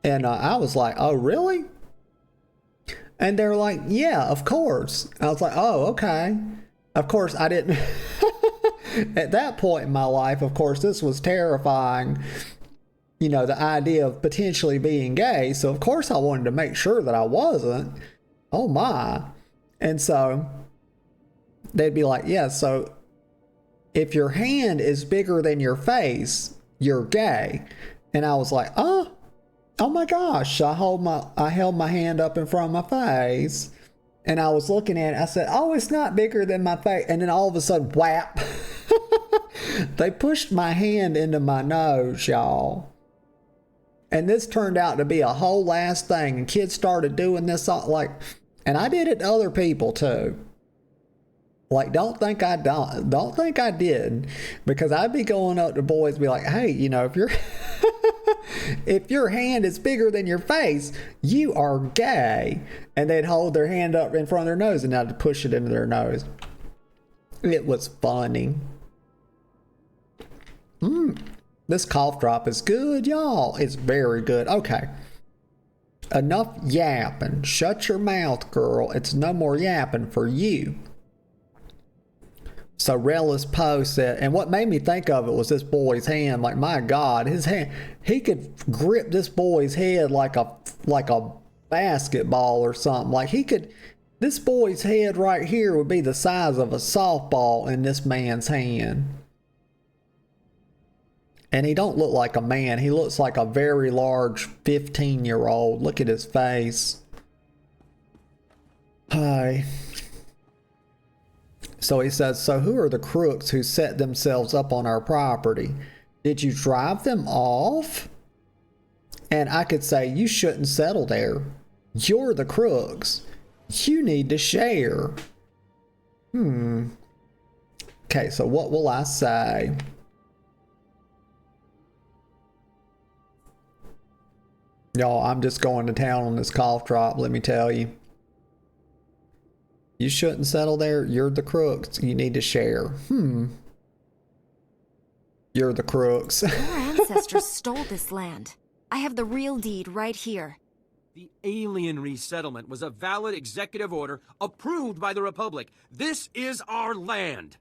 And I was like, oh, really? And they're like, yeah, of course. I was like, oh, okay. Of course, I didn't. At that point in my life, of course, this was terrifying. You know, the idea of potentially being gay. So, of course, I wanted to make sure that I wasn't. Oh, my. And so they'd be like, yeah, so if your hand is bigger than your face, you're gay. And I was like, oh my gosh. I held my hand up in front of my face. And I was looking at it. I said, oh, it's not bigger than my face. And then all of a sudden, whap. They pushed my hand into my nose, y'all. And this turned out to be a whole last thing. And kids started doing this, like, and I did it to other people too. Like, don't think I did, because I'd be going up to boys and be like, hey, you know, if your hand is bigger than your face, you are gay. And they'd hold their hand up in front of their nose and I'd push it into their nose. It was funny. This cough drop is good, y'all. It's very good. Okay. Enough yapping. Shut your mouth, girl. It's no more yapping for you. So Relis Poe said, and what made me think of it was this boy's hand. Like, my God, his hand, he could grip this boy's head like a basketball or something. Like, this boy's head right here would be the size of a softball in this man's hand. And he don't look like a man. He looks like a very large 15-year-old. Look at his face. Hi. So he says, so who are the crooks who set themselves up on our property? Did you drive them off? And I could say, you shouldn't settle there. You're the crooks. You need to share. Okay, so what will I say? Y'all, I'm just going to town on this cough drop, let me tell you. You shouldn't settle there. You're the crooks. You need to share. You're the crooks. Your ancestors stole this land. I have the real deed right here. The alien resettlement was a valid executive order approved by the Republic. This is our land.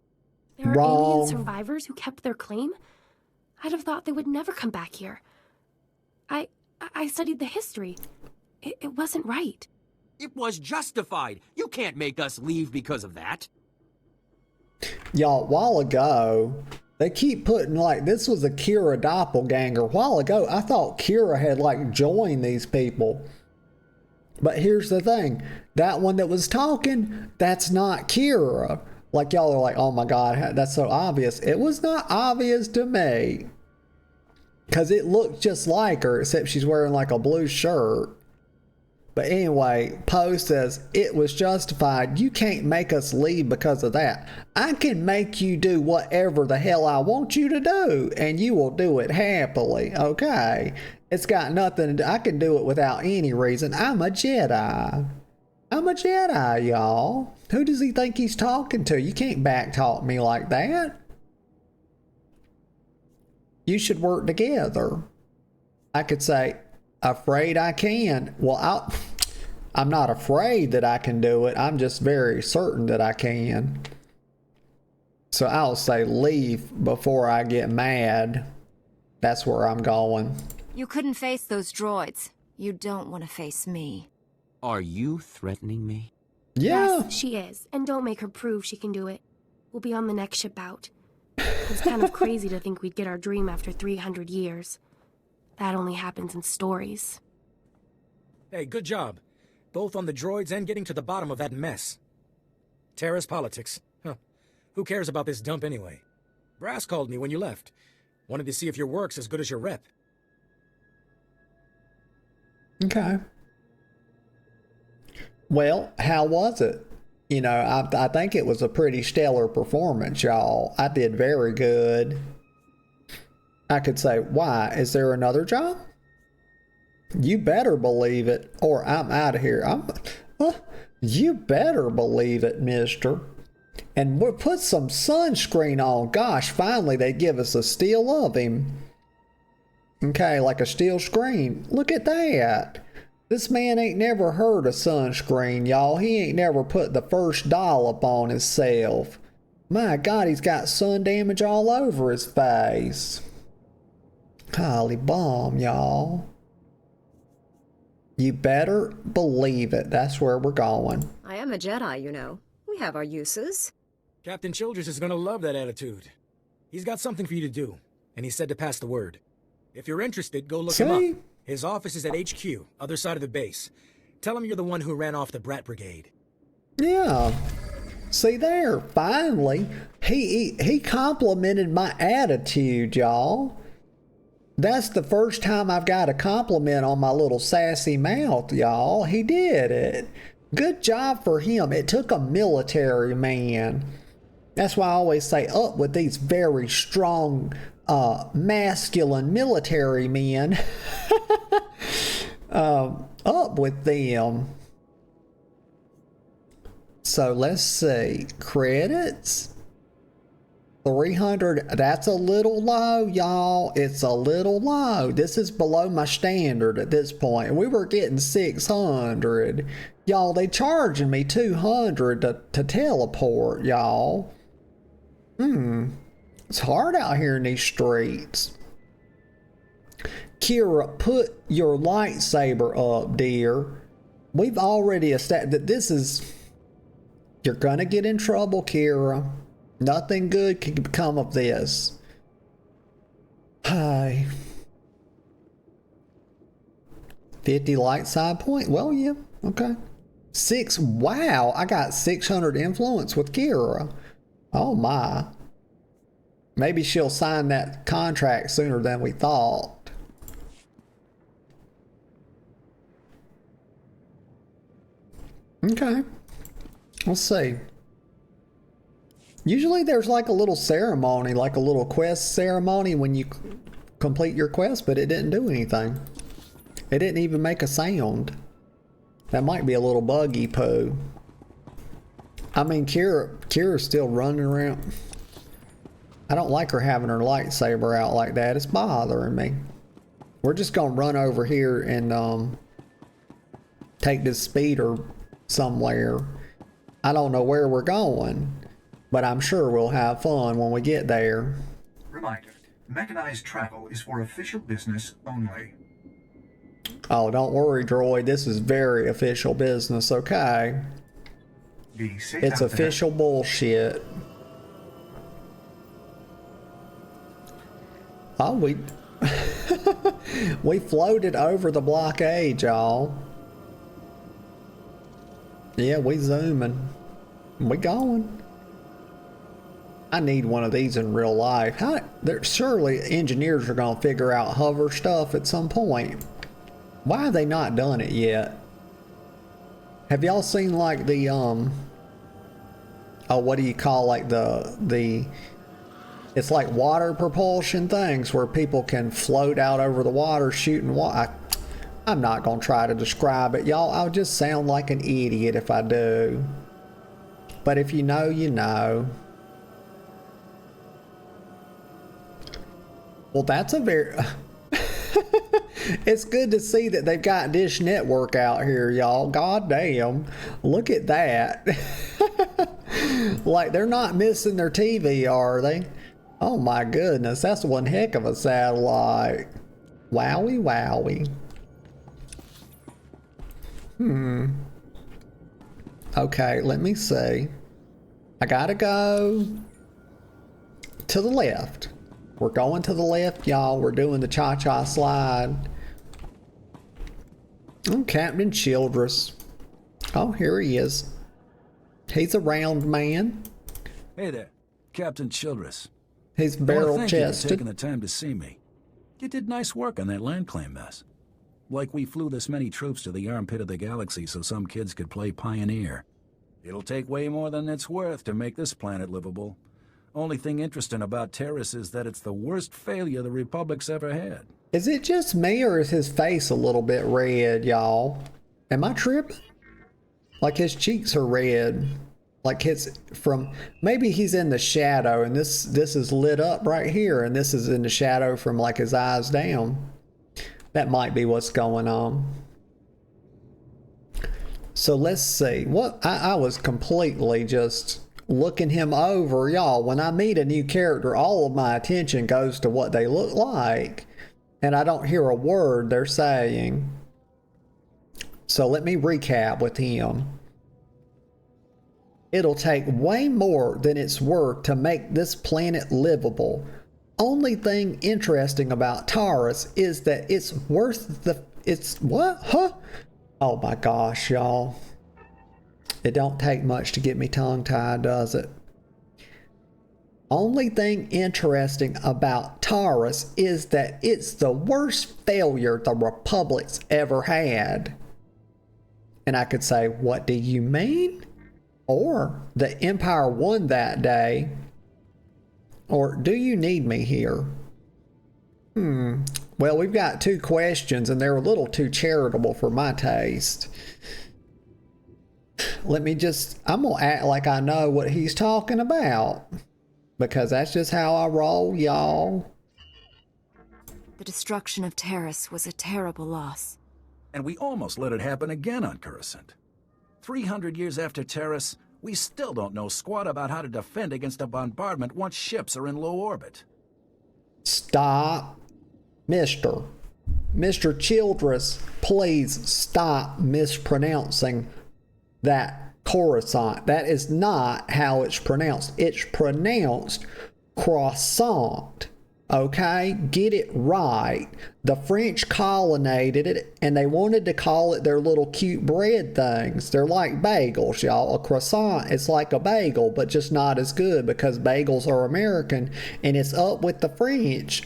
There are alien survivors who kept their claim? I'd have thought they would never come back here. I studied the history. It wasn't right. It was justified. You can't make us leave because of that. Y'all, a while ago, they keep putting like, this was a Kira doppelganger. A while ago, I thought Kira had like joined these people. But here's the thing. That one that was talking, that's not Kira. Like, y'all are like, oh my God, that's so obvious. It was not obvious to me. Because it looked just like her, except she's wearing like a blue shirt. But anyway, Poe says, it was justified. You can't make us leave because of that. I can make you do whatever the hell I want you to do, and you will do it happily, okay? It's got nothing to do. I can do it without any reason. I'm a Jedi. I'm a Jedi, y'all. Who does he think he's talking to? You can't backtalk me like that. You should work together. I could say, afraid I can. Well, I'm not afraid that I can do it. I'm just very certain that I can. So I'll say leave before I get mad. That's where I'm going. You couldn't face those droids. You don't want to face me. Are you threatening me? Yeah. Yes, she is. And don't make her prove she can do it. We'll be on the next ship out. It's kind of crazy to think we'd get our dream after 300 years. That only happens in stories. Hey, good job. Both on the droids and getting to the bottom of that mess. Terrace politics. Huh. Who cares about this dump anyway? Brass called me when you left. Wanted to see if your work's as good as your rep. Okay. Well, how was it? You know, I think it was a pretty stellar performance, y'all. I did very good. I could say, why? Is there another job? You better believe it, or I'm out of here. You better believe it, mister. And we'll put some sunscreen on. Gosh, finally they give us a still of him. Okay, like a steel screen. Look at that. This man ain't never heard of sunscreen, y'all. He ain't never put the first dollop on himself. My God, he's got sun damage all over his face. Golly bomb, y'all. You better believe it. That's where we're going. I am a Jedi, you know. We have our uses. Captain Childress is gonna love that attitude. He's got something for you to do, and he said to pass the word. If you're interested, go look him up. His office is at HQ, other side of the base. Tell him you're the one who ran off the Brat Brigade. Yeah. See there, finally, he complimented my attitude, y'all. That's the first time I've got a compliment on my little sassy mouth, y'all. He did it. Good job for him. It took a military man. That's why I always say up with these very strong, masculine military men. Up with them. So let's see. Credits. 300. That's a little low, y'all. It's a little low. This is below my standard at this point. We were getting 600. Y'all, they charging me 200 to teleport, y'all. It's hard out here in these streets. Kira, put your lightsaber up, dear. We've already established that this is... You're gonna get in trouble, Kira. Nothing good can come of this. Hi. 50 light side point? Well, yeah. Okay. 6. Wow. I got 600 influence with Kira. Oh, my. Maybe she'll sign that contract sooner than we thought. Okay. Let's see. Usually there's like a little ceremony, like a little quest ceremony when you complete your quest, but it didn't do anything. It didn't even make a sound. That might be a little buggy poo. I mean, Kira's still running around. I don't like her having her lightsaber out like that. It's bothering me. We're just gonna run over here and take this speeder somewhere. I don't know where we're going, but I'm sure we'll have fun when we get there. Reminder, mechanized travel is for official business only. Oh, don't worry, droid. This is very official business, okay? Be safe. It's official bullshit. Oh, we floated over the blockade, y'all. Yeah, we zooming. We going. I need one of these in real life. Surely engineers are gonna figure out hover stuff at some point. Why have they not done it yet? Have y'all seen like the oh, what do you call like the it's like water propulsion things where people can float out over the water shooting water. I'm not gonna try to describe it, y'all. I'll just sound like an idiot if I do. But if you know, you know. Well, that's a very... It's good to see that they've got Dish Network out here, y'all. God damn. Look at that. Like, they're not missing their TV, are they? Oh my goodness, that's one heck of a satellite. Wowie, wowie. Okay, let me see. I gotta go to the left. We're going to the left, y'all. We're doing the cha-cha slide. Oh, Captain Childress. Oh, here he is. He's a round man. Hey there, Captain Childress. He's barrel-chested. Thank you for taking the time to see me. You did nice work on that land claim mess. Like we flew this many troops to the armpit of the galaxy so some kids could play pioneer. It'll take way more than it's worth to make this planet livable. Only thing interesting about Taurus is that it's the worst failure the Republic's ever had. Is it just me, or is his face a little bit red, y'all? Am I tripping? Like his cheeks are red. Like maybe he's in the shadow and this is lit up right here and this is in the shadow from like his eyes down. That might be what's going on. So let's see. I was completely just looking him over, y'all. When I meet a new character, all of my attention goes to what they look like, and I don't hear a word they're saying. So let me recap with him. It'll take way more than it's worth to make this planet livable. Only thing interesting about Taurus is that it's worth it's what? Huh? Oh my gosh, y'all. It don't take much to get me tongue-tied, does it? Only thing interesting about Taurus is that it's the worst failure the Republic's ever had. And I could say, what do you mean? Or the Empire won that day. Or do you need me here? Well, we've got two questions and they're a little too charitable for my taste. I'm gonna act like I know what he's talking about. Because that's just how I roll, y'all. The destruction of Taurus was a terrible loss. And we almost let it happen again on Coruscant. 300 years after Taurus, we still don't know squat about how to defend against a bombardment once ships are in low orbit. Stop. Mr. Childress, please stop mispronouncing that Coruscant. That is not how it's pronounced. It's pronounced croissant. Okay? Get it right. The French colonized it and they wanted to call it their little cute bread things. They're like bagels, y'all. A croissant is like a bagel, but just not as good because bagels are American and it's up with the French.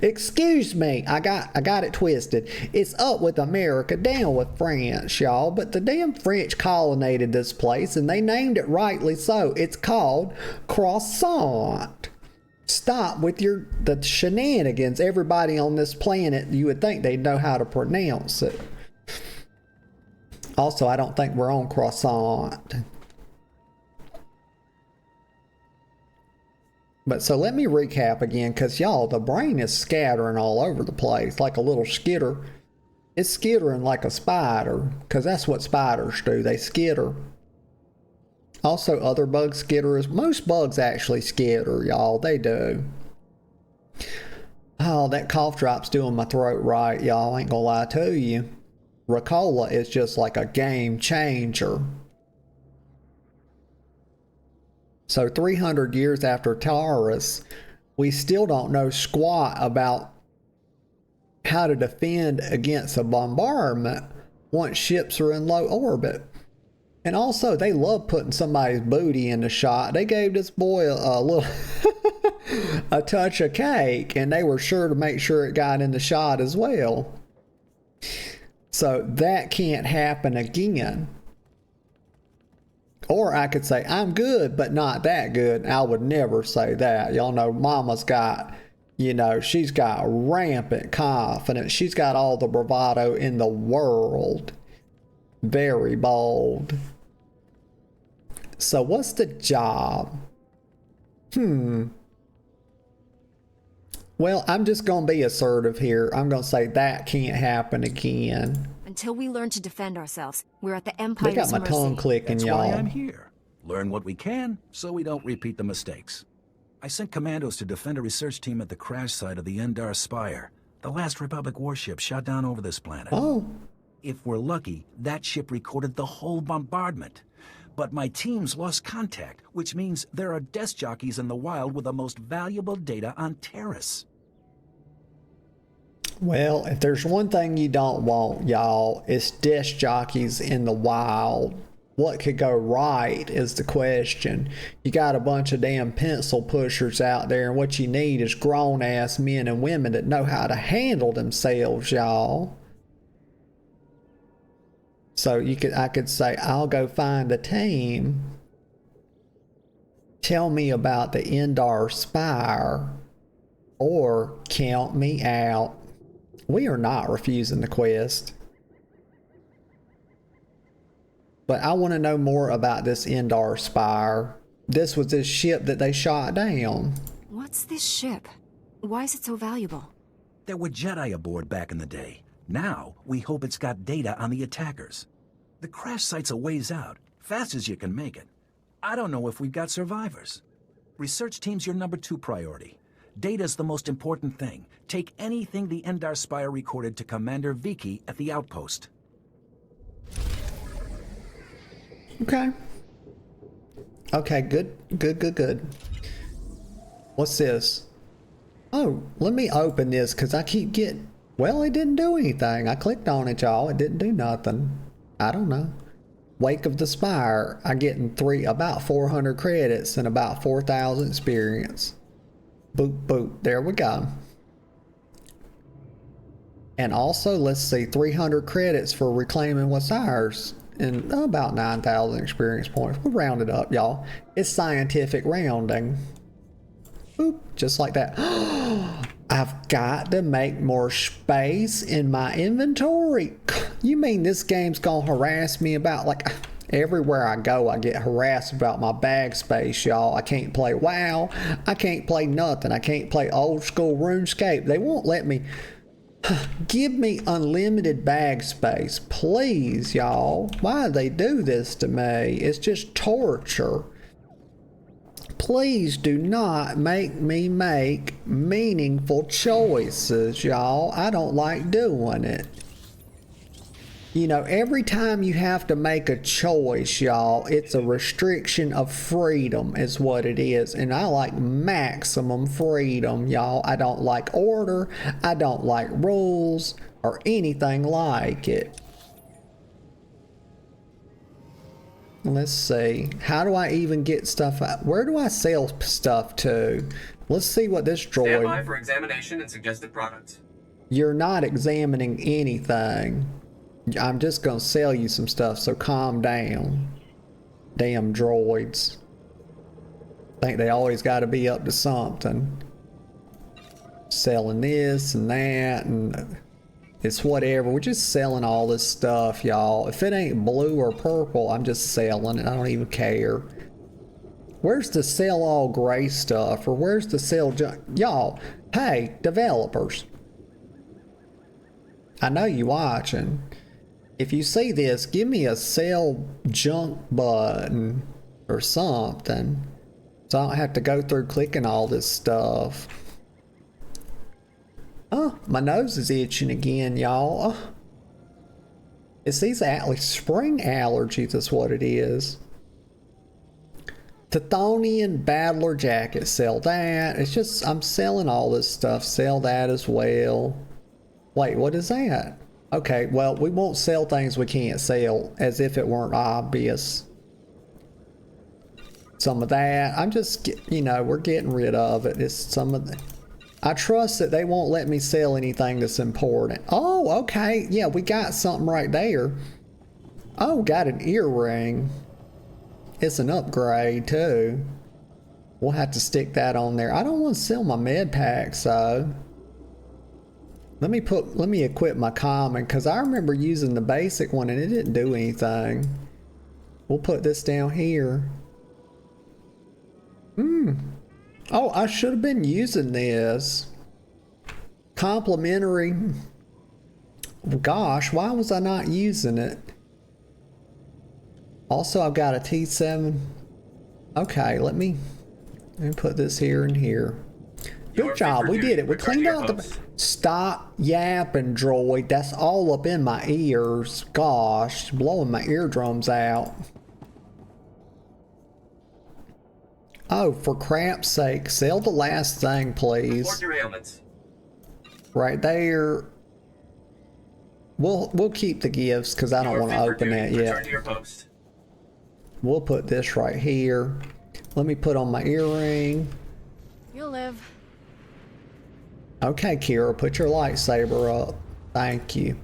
Excuse me, I got it twisted. It's up with America, down with France, y'all. But the damn French colonized this place and they named it rightly so. It's called croissant. Stop with the shenanigans. Everybody on this planet, you would think they'd know how to pronounce it. Also, I don't think we're on croissant. But so let me recap again, because y'all, the brain is scattering all over the place like a little skitter. It's skittering like a spider, because that's what spiders do. They skitter. Also, other bug skitterers. Most bugs actually skitter, y'all. They do. Oh, that cough drop's doing my throat right, y'all. Ain't gonna lie to you. Ricola is just like a game changer. So 300 years after Taurus, we still don't know squat about how to defend against a bombardment once ships are in low orbit. And also, they love putting somebody's booty in the shot. They gave this boy a little a touch of cake, and they were sure to make sure it got in the shot as well. So that can't happen again. Or I could say, I'm good, but not that good. I would never say that. Y'all know Mama's got, she's got rampant confidence. She's got all the bravado in the world. Very bold. So what's the job? Well, I'm just going to be assertive here. I'm going to say that can't happen again. Until we learn to defend ourselves, we're at the Empire's mercy. They got my tongue clicking, y'all. That's why I'm here. Learn what we can, so we don't repeat the mistakes. I sent commandos to defend a research team at the crash site of the Endar Spire, the last Republic warship shot down over this planet. Oh. If we're lucky, that ship recorded the whole bombardment. But my team's lost contact, which means there are desk jockeys in the wild with the most valuable data on Taurus. Well, if there's one thing you don't want, y'all, it's desk jockeys in the wild. What could go right is the question. You got a bunch of damn pencil pushers out there, and what you need is grown-ass men and women that know how to handle themselves, y'all. So I could say, I'll go find a team. Tell me about the Endar Spire, or count me out. We are not refusing the quest. But I want to know more about this Endar Spire. This was this ship that they shot down. What's this ship? Why is it so valuable? There were Jedi aboard back in the day. Now, we hope it's got data on the attackers. The crash site's a ways out, fast as you can make it. I don't know if we've got survivors. Research team's your #2 priority. Data's the most important thing. Take anything the Endar Spire recorded to Commander Vicky at the outpost. Okay. Okay, good. What's this? Oh, let me open this, because I keep getting... Well, it didn't do anything. I clicked on it, y'all. It didn't do nothing. I don't know. Wake of the Spire. I'm getting about 400 credits and about 4,000 experience. Boop, boop. There we go. And also, let's see, 300 credits for reclaiming what's ours. And about 9,000 experience points. We'll round it up, y'all. It's scientific rounding. Boop, just like that. I've got to make more space in my inventory. You mean this game's gonna harass me about, like, everywhere I go, I get harassed about my bag space, y'all. I can't play WoW. I can't play nothing. I can't play old school RuneScape. They won't let me. Give me unlimited bag space, please, y'all. Why do they do this to me? It's just torture. Please do not make me make meaningful choices, y'all. I don't like doing it. You know, every time you have to make a choice, y'all, it's a restriction of freedom is what it is. And I like maximum freedom, y'all. I don't like order. I don't like rules or anything like it. Let's see. How do I even get stuff out? Where do I sell stuff to? Let's see what this droid... Stand by for examination and suggested products. You're not examining anything. I'm just gonna sell you some stuff, so calm down. Damn droids. Think they always gotta be up to something. Selling this and that, and it's whatever. We're just selling all this stuff, y'all. If it ain't blue or purple, I'm just selling it. I don't even care. Where's the sell all gray stuff? Or where's the sell junk? Y'all, hey, developers. I know you watching. If you see this, give me a sell junk button or something, so I don't have to go through clicking all this stuff. Oh, my nose is itching again, y'all. Oh. It's these spring allergies is what it is. Tithonian Battler jacket, sell that. It's just, I'm selling all this stuff. Sell that as well. Wait, what is that? Okay, well, we won't sell things we can't sell, as if it weren't obvious. Some of that, I'm just, you know, we're getting rid of it. It's some of the... I trust that they won't let me sell anything that's important. Oh, okay, yeah, we got something right there. Oh, got an earring. It's an upgrade, too. We'll have to stick that on there. I don't want to sell my med packs, though. Let me equip my common, because I remember using the basic one and it didn't do anything. We'll put this down here. Oh, I should have been using this. Complimentary. Gosh, why was I not using it? Also, I've got a T7. Okay, let me put this here and here. Good job. We did it. We cleaned out the... Stop yapping, droid. That's all up in my ears. Gosh, blowing my eardrums out. Oh, for crap's sake, sell the last thing, please. Report your ailments. Right there. We'll keep the gifts because I don't want to open that yet. Return to your post. We'll put this right here. Let me put on my earring. You'll live. Okay, Kira, put your lightsaber up. Thank you.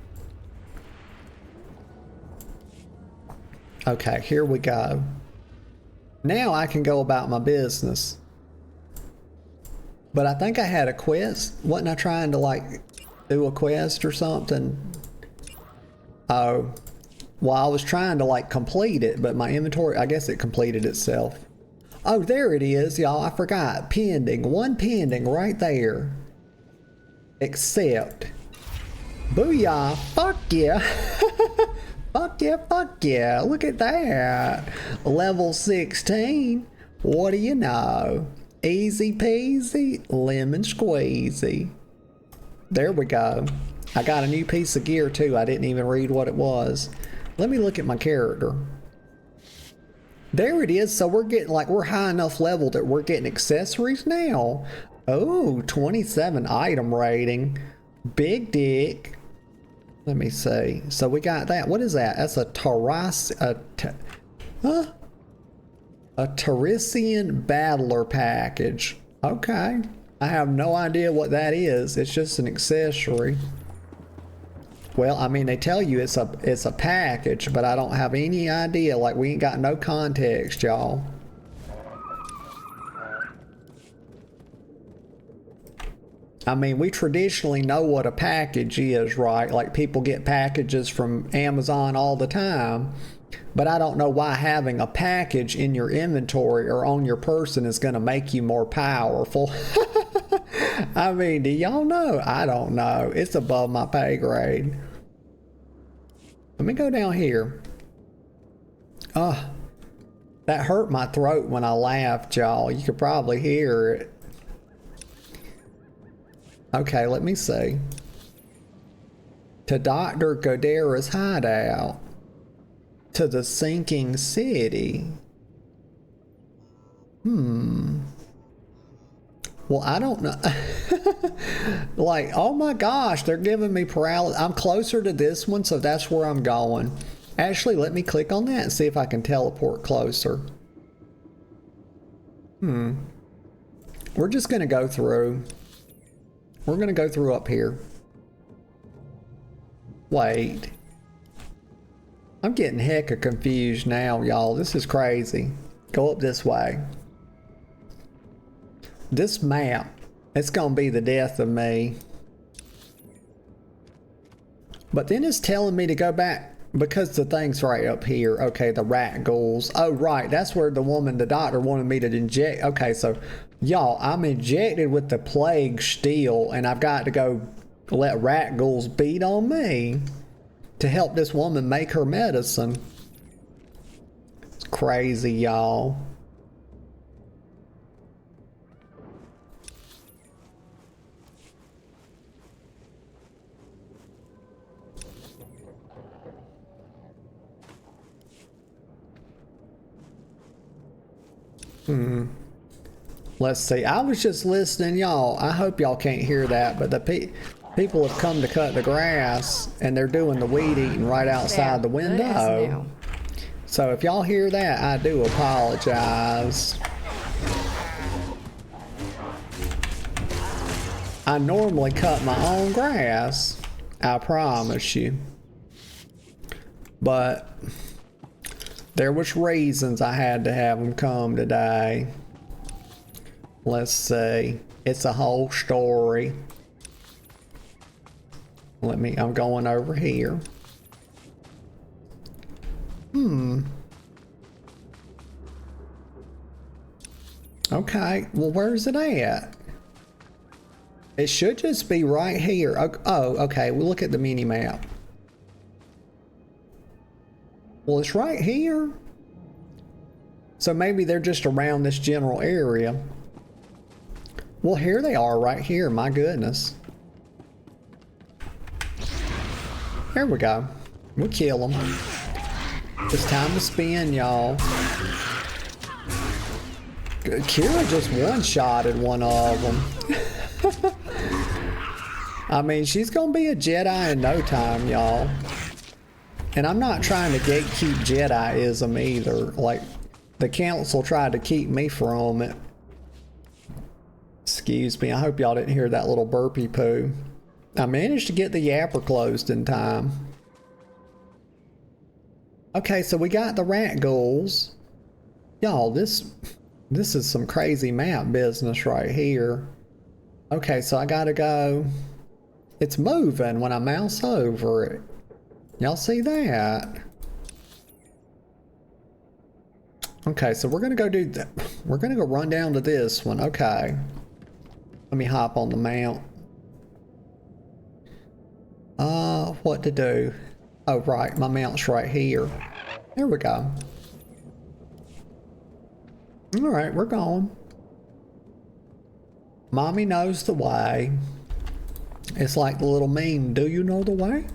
Okay, here we go. Now I can go about my business. But I think I had a quest. Wasn't I trying to like do a quest or something? Oh, well, I was trying to like complete it, but my inventory, I guess it completed itself. Oh, there it is, y'all. I forgot. Pending. One pending right there. Accept. Booyah. Fuck yeah. Fuck yeah, fuck yeah. Look at that. Level 16. What do you know? Easy peasy, lemon squeezy. There we go. I got a new piece of gear too. I didn't even read what it was. Let me look at my character. There it is. So we're getting like, we're high enough level that we're getting accessories now. Oh, 27 item rating. Big dick. Let me see. So we got that. What is that? That's a Taurus. A Taurusian Battler package. Okay. I have no idea what that is. It's just an accessory. Well, I mean, they tell you it's a package, but I don't have any idea. Like, we ain't got no context, y'all. I mean, we traditionally know what a package is, right? Like, people get packages from Amazon all the time. But I don't know why having a package in your inventory or on your person is going to make you more powerful. I mean, do y'all know? I don't know. It's above my pay grade. Let me go down here. Oh, that hurt my throat when I laughed, y'all. You could probably hear it. Okay, let me see. To Dr. Godera's hideout. To the sinking city. Well, I don't know. Like, oh my gosh, they're giving me paralysis. I'm closer to this one, so that's where I'm going. Actually, let me click on that and see if I can teleport closer. We're just going to go through. We're going to go through up here. Wait. I'm getting hecka confused now, y'all. This is crazy. Go up this way. This map, it's gonna be the death of me. But then it's telling me to go back because the thing's right up here. Okay, the rat ghouls. Oh, right. That's where the woman, the doctor, wanted me to inject. Okay, so, y'all, I'm injected with the plague still, and I've got to go let rat ghouls beat on me to help this woman make her medicine. It's crazy, y'all. Let's see. I was just listening, y'all. I hope y'all can't hear that, but the people have come to cut the grass, and they're doing the weed eating right outside the window. So if y'all hear that, I do apologize. I normally cut my own grass, I promise you. But there was reasons I had to have them come today. Let's see. It's a whole story. I'm going over here. Okay, well, where's it at? It should just be right here. Oh, okay, we'll look at the mini map. Well, it's right here. So maybe they're just around this general area. Well, here they are right here. My goodness. There we go. We'll kill them. It's time to spin, y'all. Kira just one-shotted one of them. I mean, she's gonna be a Jedi in no time, y'all. And I'm not trying to gatekeep Jediism either. Like, the council tried to keep me from it. Excuse me, I hope y'all didn't hear that little burpee poo. I managed to get the yapper closed in time. Okay, so we got the rat ghouls. Y'all, this is some crazy map business right here. Okay, so I gotta go. It's moving when I mouse over it. Y'all see that? Okay, so we're gonna go do that. We're gonna go run down to this one. Okay. Let me hop on the mount. What to do? Oh, right, my mount's right here. There we go. All right, we're going. Mommy knows the way. It's like the little meme, do you know the way?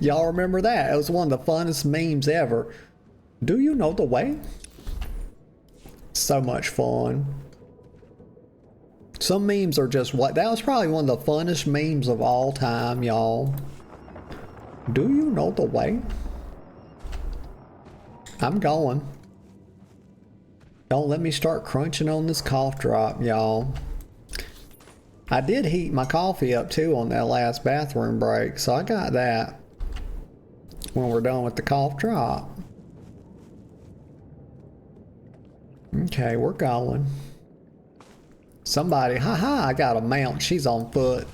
Y'all remember that? It was one of the funnest memes ever. Do you know the way? So much fun. Some memes are just what? That was probably one of the funnest memes of all time, y'all. Do you know the way? I'm going. Don't let me start crunching on this cough drop, y'all. I did heat my coffee up too on that last bathroom break, so I got that when we're done with the cough drop. Okay, we're going. Somebody, haha, I got a mount. She's on foot.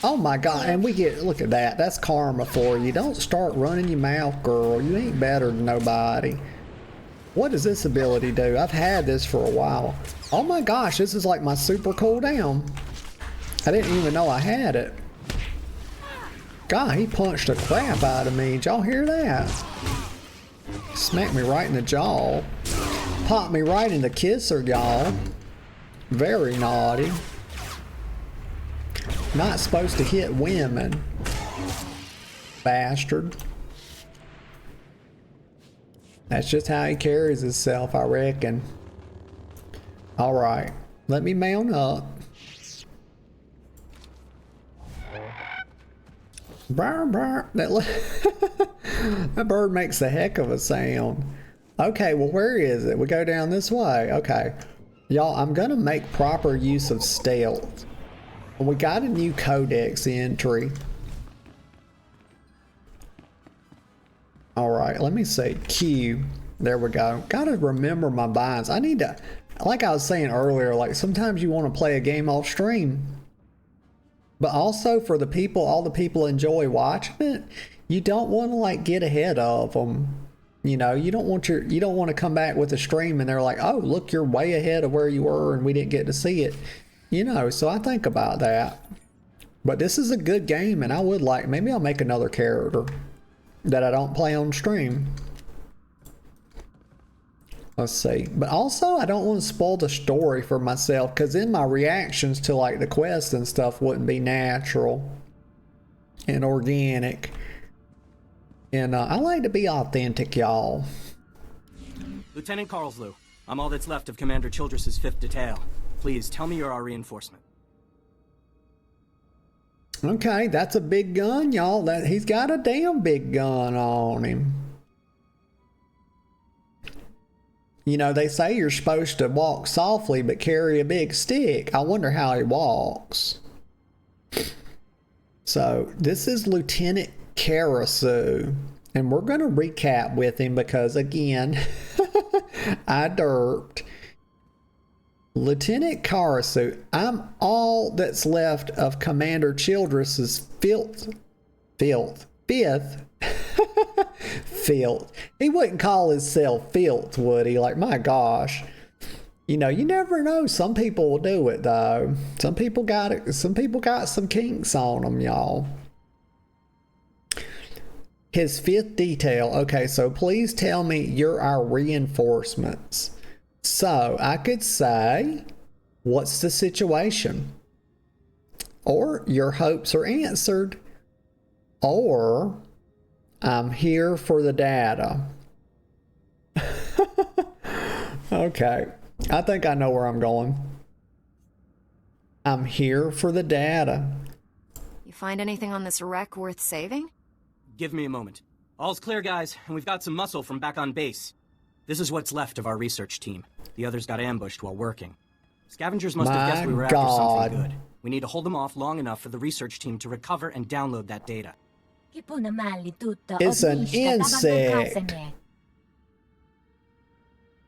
Oh my god, and we get, look at that. That's karma for you. Don't start running your mouth, girl. You ain't better than nobody. What does this ability do? I've had this for a while. Oh my gosh, this is like my super cooldown. I didn't even know I had it. God, he punched the crap out of me. Did y'all hear that? Smacked me right in the jaw. Popped me right in the kisser, y'all. Very naughty. Not supposed to hit women. Bastard. That's just how he carries himself, I reckon. Alright. Let me mount up. Brr, brr. That bird makes a heck of a sound. Okay, well, where is it? We go down this way. Okay. Y'all, I'm gonna make proper use of stealth. We got a new codex entry. Alright, let me see. Q. There we go. Gotta remember my binds. I need to, like I was saying earlier, like sometimes you want to play a game off stream. But also for the people, all the people enjoy watching it, you don't want to like get ahead of them. You know, you don't want to come back with a stream and they're like, oh, look, you're way ahead of where you were and we didn't get to see it. You know, so I think about that. But this is a good game and I would like, maybe I'll make another character that I don't play on stream. Let's see. But also, I don't want to spoil the story for myself because then my reactions to like the quests and stuff wouldn't be natural and organic. And I like to be authentic, y'all. Lieutenant Carlslow, I'm all that's left of Commander Childress's 5th Detail. Please tell me you're our reinforcement. Okay, that's a big gun, y'all. He's got a damn big gun on him. You know, they say you're supposed to walk softly but carry a big stick. I wonder how he walks. So, this is Lieutenant Karasu. And we're going to recap with him because, again, I derped. Lieutenant Karasu, I'm all that's left of Commander Childress's fifth. Filth. He wouldn't call himself filth, would he? Like, my gosh. You know, you never know. Some people will do it, though. Some people got it. Some people got some kinks on them, y'all. His 5th detail. Okay, so please tell me you're our reinforcements. So, I could say What's the situation? Or your hopes are answered. Or I'm here for the data. Okay, I think I know where I'm going. I'm here for the data. You find anything on this wreck worth saving? Give me a moment. All's clear, guys, and we've got some muscle from back on base. This is what's left of our research team. The others got ambushed while working. Scavengers must have guessed we were after something good. We need to hold them off long enough for the research team to recover and download that data. It's an insect.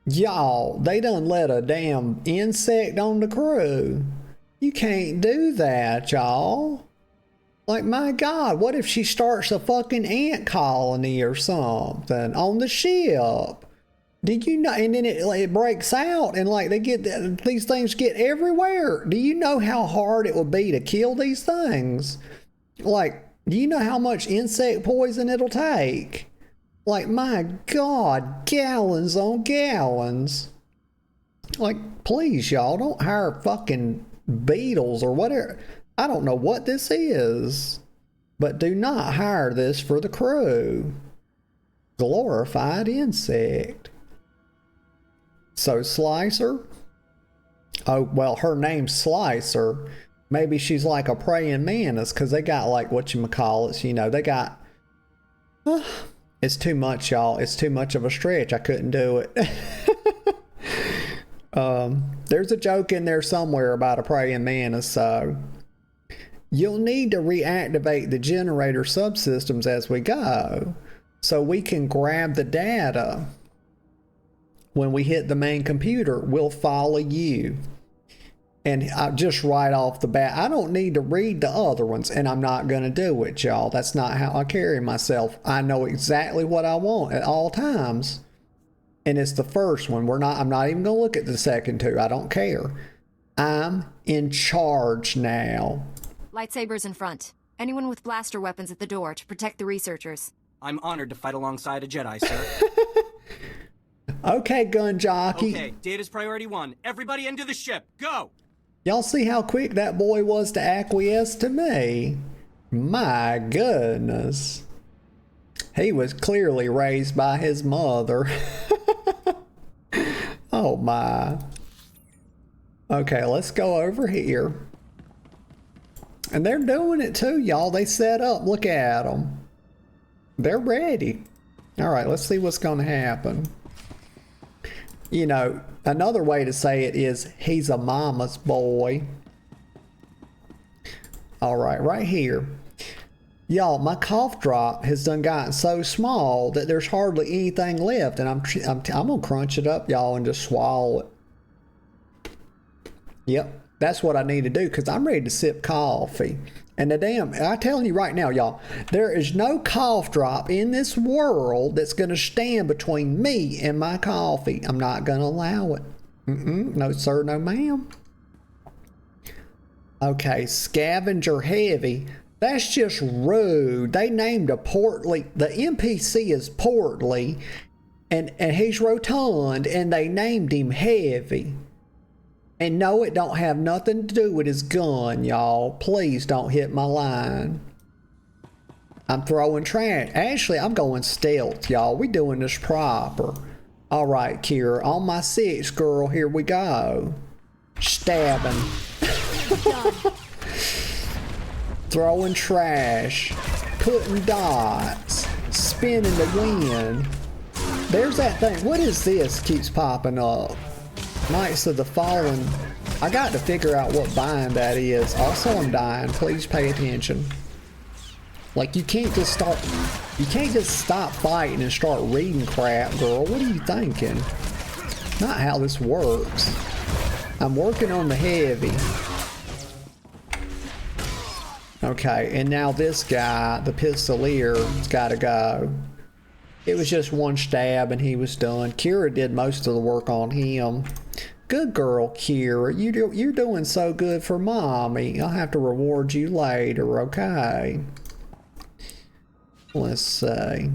Y'all, they done let a damn insect on the crew. You can't do that, y'all. Like, my God, what if she starts a fucking ant colony or something on the ship? Did you know? And then it breaks out and like these things get everywhere. Do you know how hard it would be to kill these things? Like, do you know how much insect poison it'll take? Like, my God, gallons on gallons. Like, please, y'all, don't hire fucking beetles or whatever. I don't know what this is, but do not hire this for the crew. Glorified insect. So Slicer? Oh, well, her name's Slicer. Maybe she's like a praying mantis, because they got like whatchamacallits, you know, they got... it's too much, y'all. It's too much of a stretch. I couldn't do it. There's a joke in there somewhere about a praying mantis, so... You'll need to reactivate the generator subsystems as we go, so we can grab the data. When we hit the main computer, we'll follow you. And just right off the bat, I don't need to read the other ones, and I'm not going to do it, y'all. That's not how I carry myself. I know exactly what I want at all times. And it's the first one. I'm not even going to look at the second two. I don't care. I'm in charge now. Lightsabers in front. Anyone with blaster weapons at the door to protect the researchers. I'm honored to fight alongside a Jedi, sir. Okay, gun jockey. Okay, data's priority 1. Everybody into the ship. Go! Y'all see how quick that boy was to acquiesce to me? My goodness. He was clearly raised by his mother. Oh my. Okay, let's go over here. And they're doing it too, y'all. They set up. Look at them. They're ready. All right, let's see what's going to happen. You know, another way to say it is he's a mama's boy. All right here. Y'all, my cough drop has done gotten so small that there's hardly anything left. And I'm going to crunch it up, y'all, and just swallow it. Yep. That's what I need to do, because I'm ready to sip coffee. And I'm telling you right now, y'all, there is no cough drop in this world that's going to stand between me and my coffee. I'm not going to allow it. No, sir, no, ma'am. Okay, scavenger heavy. That's just rude. They named the NPC is portly, and he's rotund, and they named him heavy. And no, it don't have nothing to do with his gun, y'all. Please don't hit my line. I'm throwing trash. Actually, I'm going stealth, y'all. We doing this proper. All right, Kira. On my 6, girl. Here we go. Stabbing. Throwing trash. Putting dots. Spinning the wind. There's that thing. What is this keeps popping up? Knights of the Fallen. I got to figure out what bind that is. Also, I'm dying. Please pay attention. Like, you can't just stop fighting and start reading crap, girl. What are you thinking? Not how this works. I'm working on the heavy. Okay, and now this guy, the pistolier, has got to go. It was just one stab and he was done. Kira did most of the work on him. Good girl, Kira. You're doing so good for mommy. I'll have to reward you later, okay? Let's see.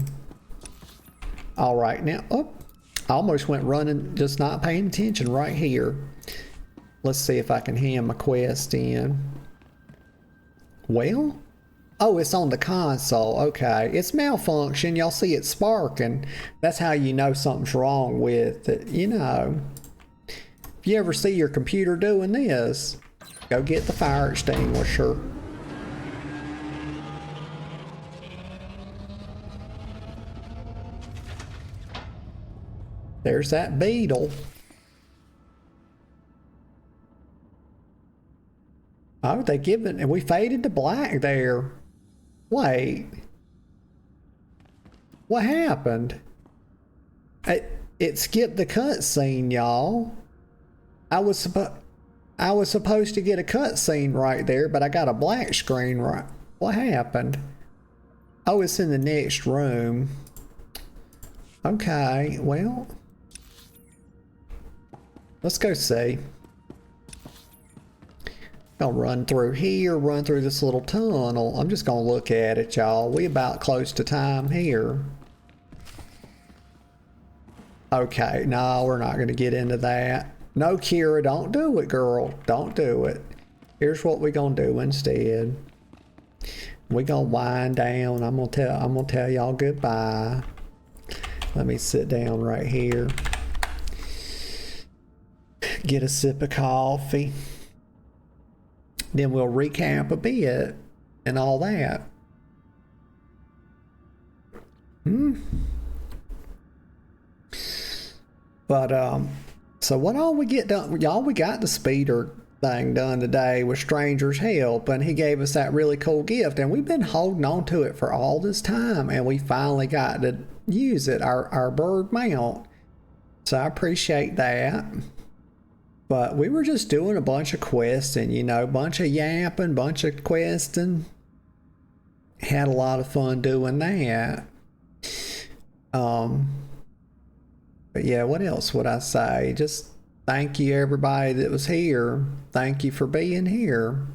All right, now, I almost went running, just not paying attention right here. Let's see if I can hand my quest in. Well, oh, it's on the console. Okay, it's malfunction. Y'all see it sparking. That's how you know something's wrong with it. You know, if you ever see your computer doing this, go get the fire extinguisher. There's that beetle. Oh, they giving, and we faded to black there. Wait. What happened? It skipped the cutscene, y'all. I was supposed to get a cutscene right there, but I got a black screen right. What happened? Oh, it's in the next room. Okay, well, let's go see. Gonna run through here, run through this little tunnel. I'm just gonna look at it, y'all. We about close to time here. Okay, no, we're not gonna get into that. No, Kira, don't do it, girl. Don't do it. Here's what we gonna do instead. We gonna wind down. I'm gonna tell y'all goodbye. Let me sit down right here. Get a sip of coffee. Then we'll recap a bit and all that. But so what all we get done, y'all? We got the speeder thing done today with Stranger's help, and he gave us that really cool gift, and we've been holding on to it for all this time, and we finally got to use it, our bird mount. So I appreciate that. But we were just doing a bunch of questing, you know, bunch of yapping, bunch of questing. Had a lot of fun doing that. But yeah, what else would I say? Just thank you everybody that was here. Thank you for being here.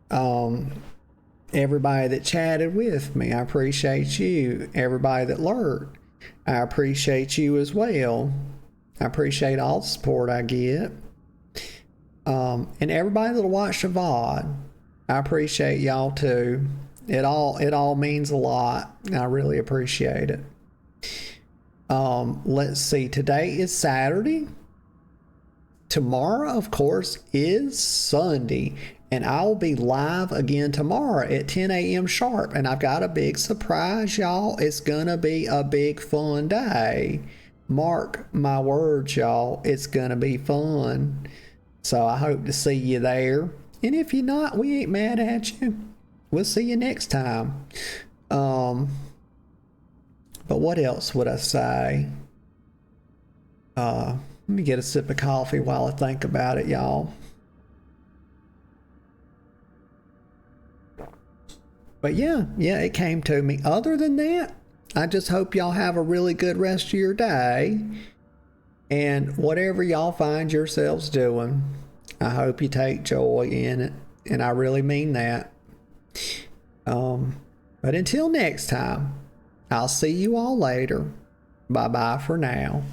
Everybody that chatted with me, I appreciate you. Everybody that lurked, I appreciate you as well. I appreciate all the support I get. And everybody that'll watch the VOD, I appreciate y'all too. It all means a lot. I really appreciate it. Let's see. Today is Saturday. Tomorrow, of course, is Sunday. And I'll be live again tomorrow at 10 a.m. sharp. And I've got a big surprise, y'all. It's gonna be a big fun day. Mark my words, y'all. It's gonna be fun. So I hope to see you there. And if you're not, we ain't mad at you. We'll see you next time. But what else would I say? Let me get a sip of coffee while I think about it, y'all. But yeah, it came to me. Other than that, I just hope y'all have a really good rest of your day. And whatever y'all find yourselves doing, I hope you take joy in it. And I really mean that. But until next time, I'll see you all later. Bye-bye for now.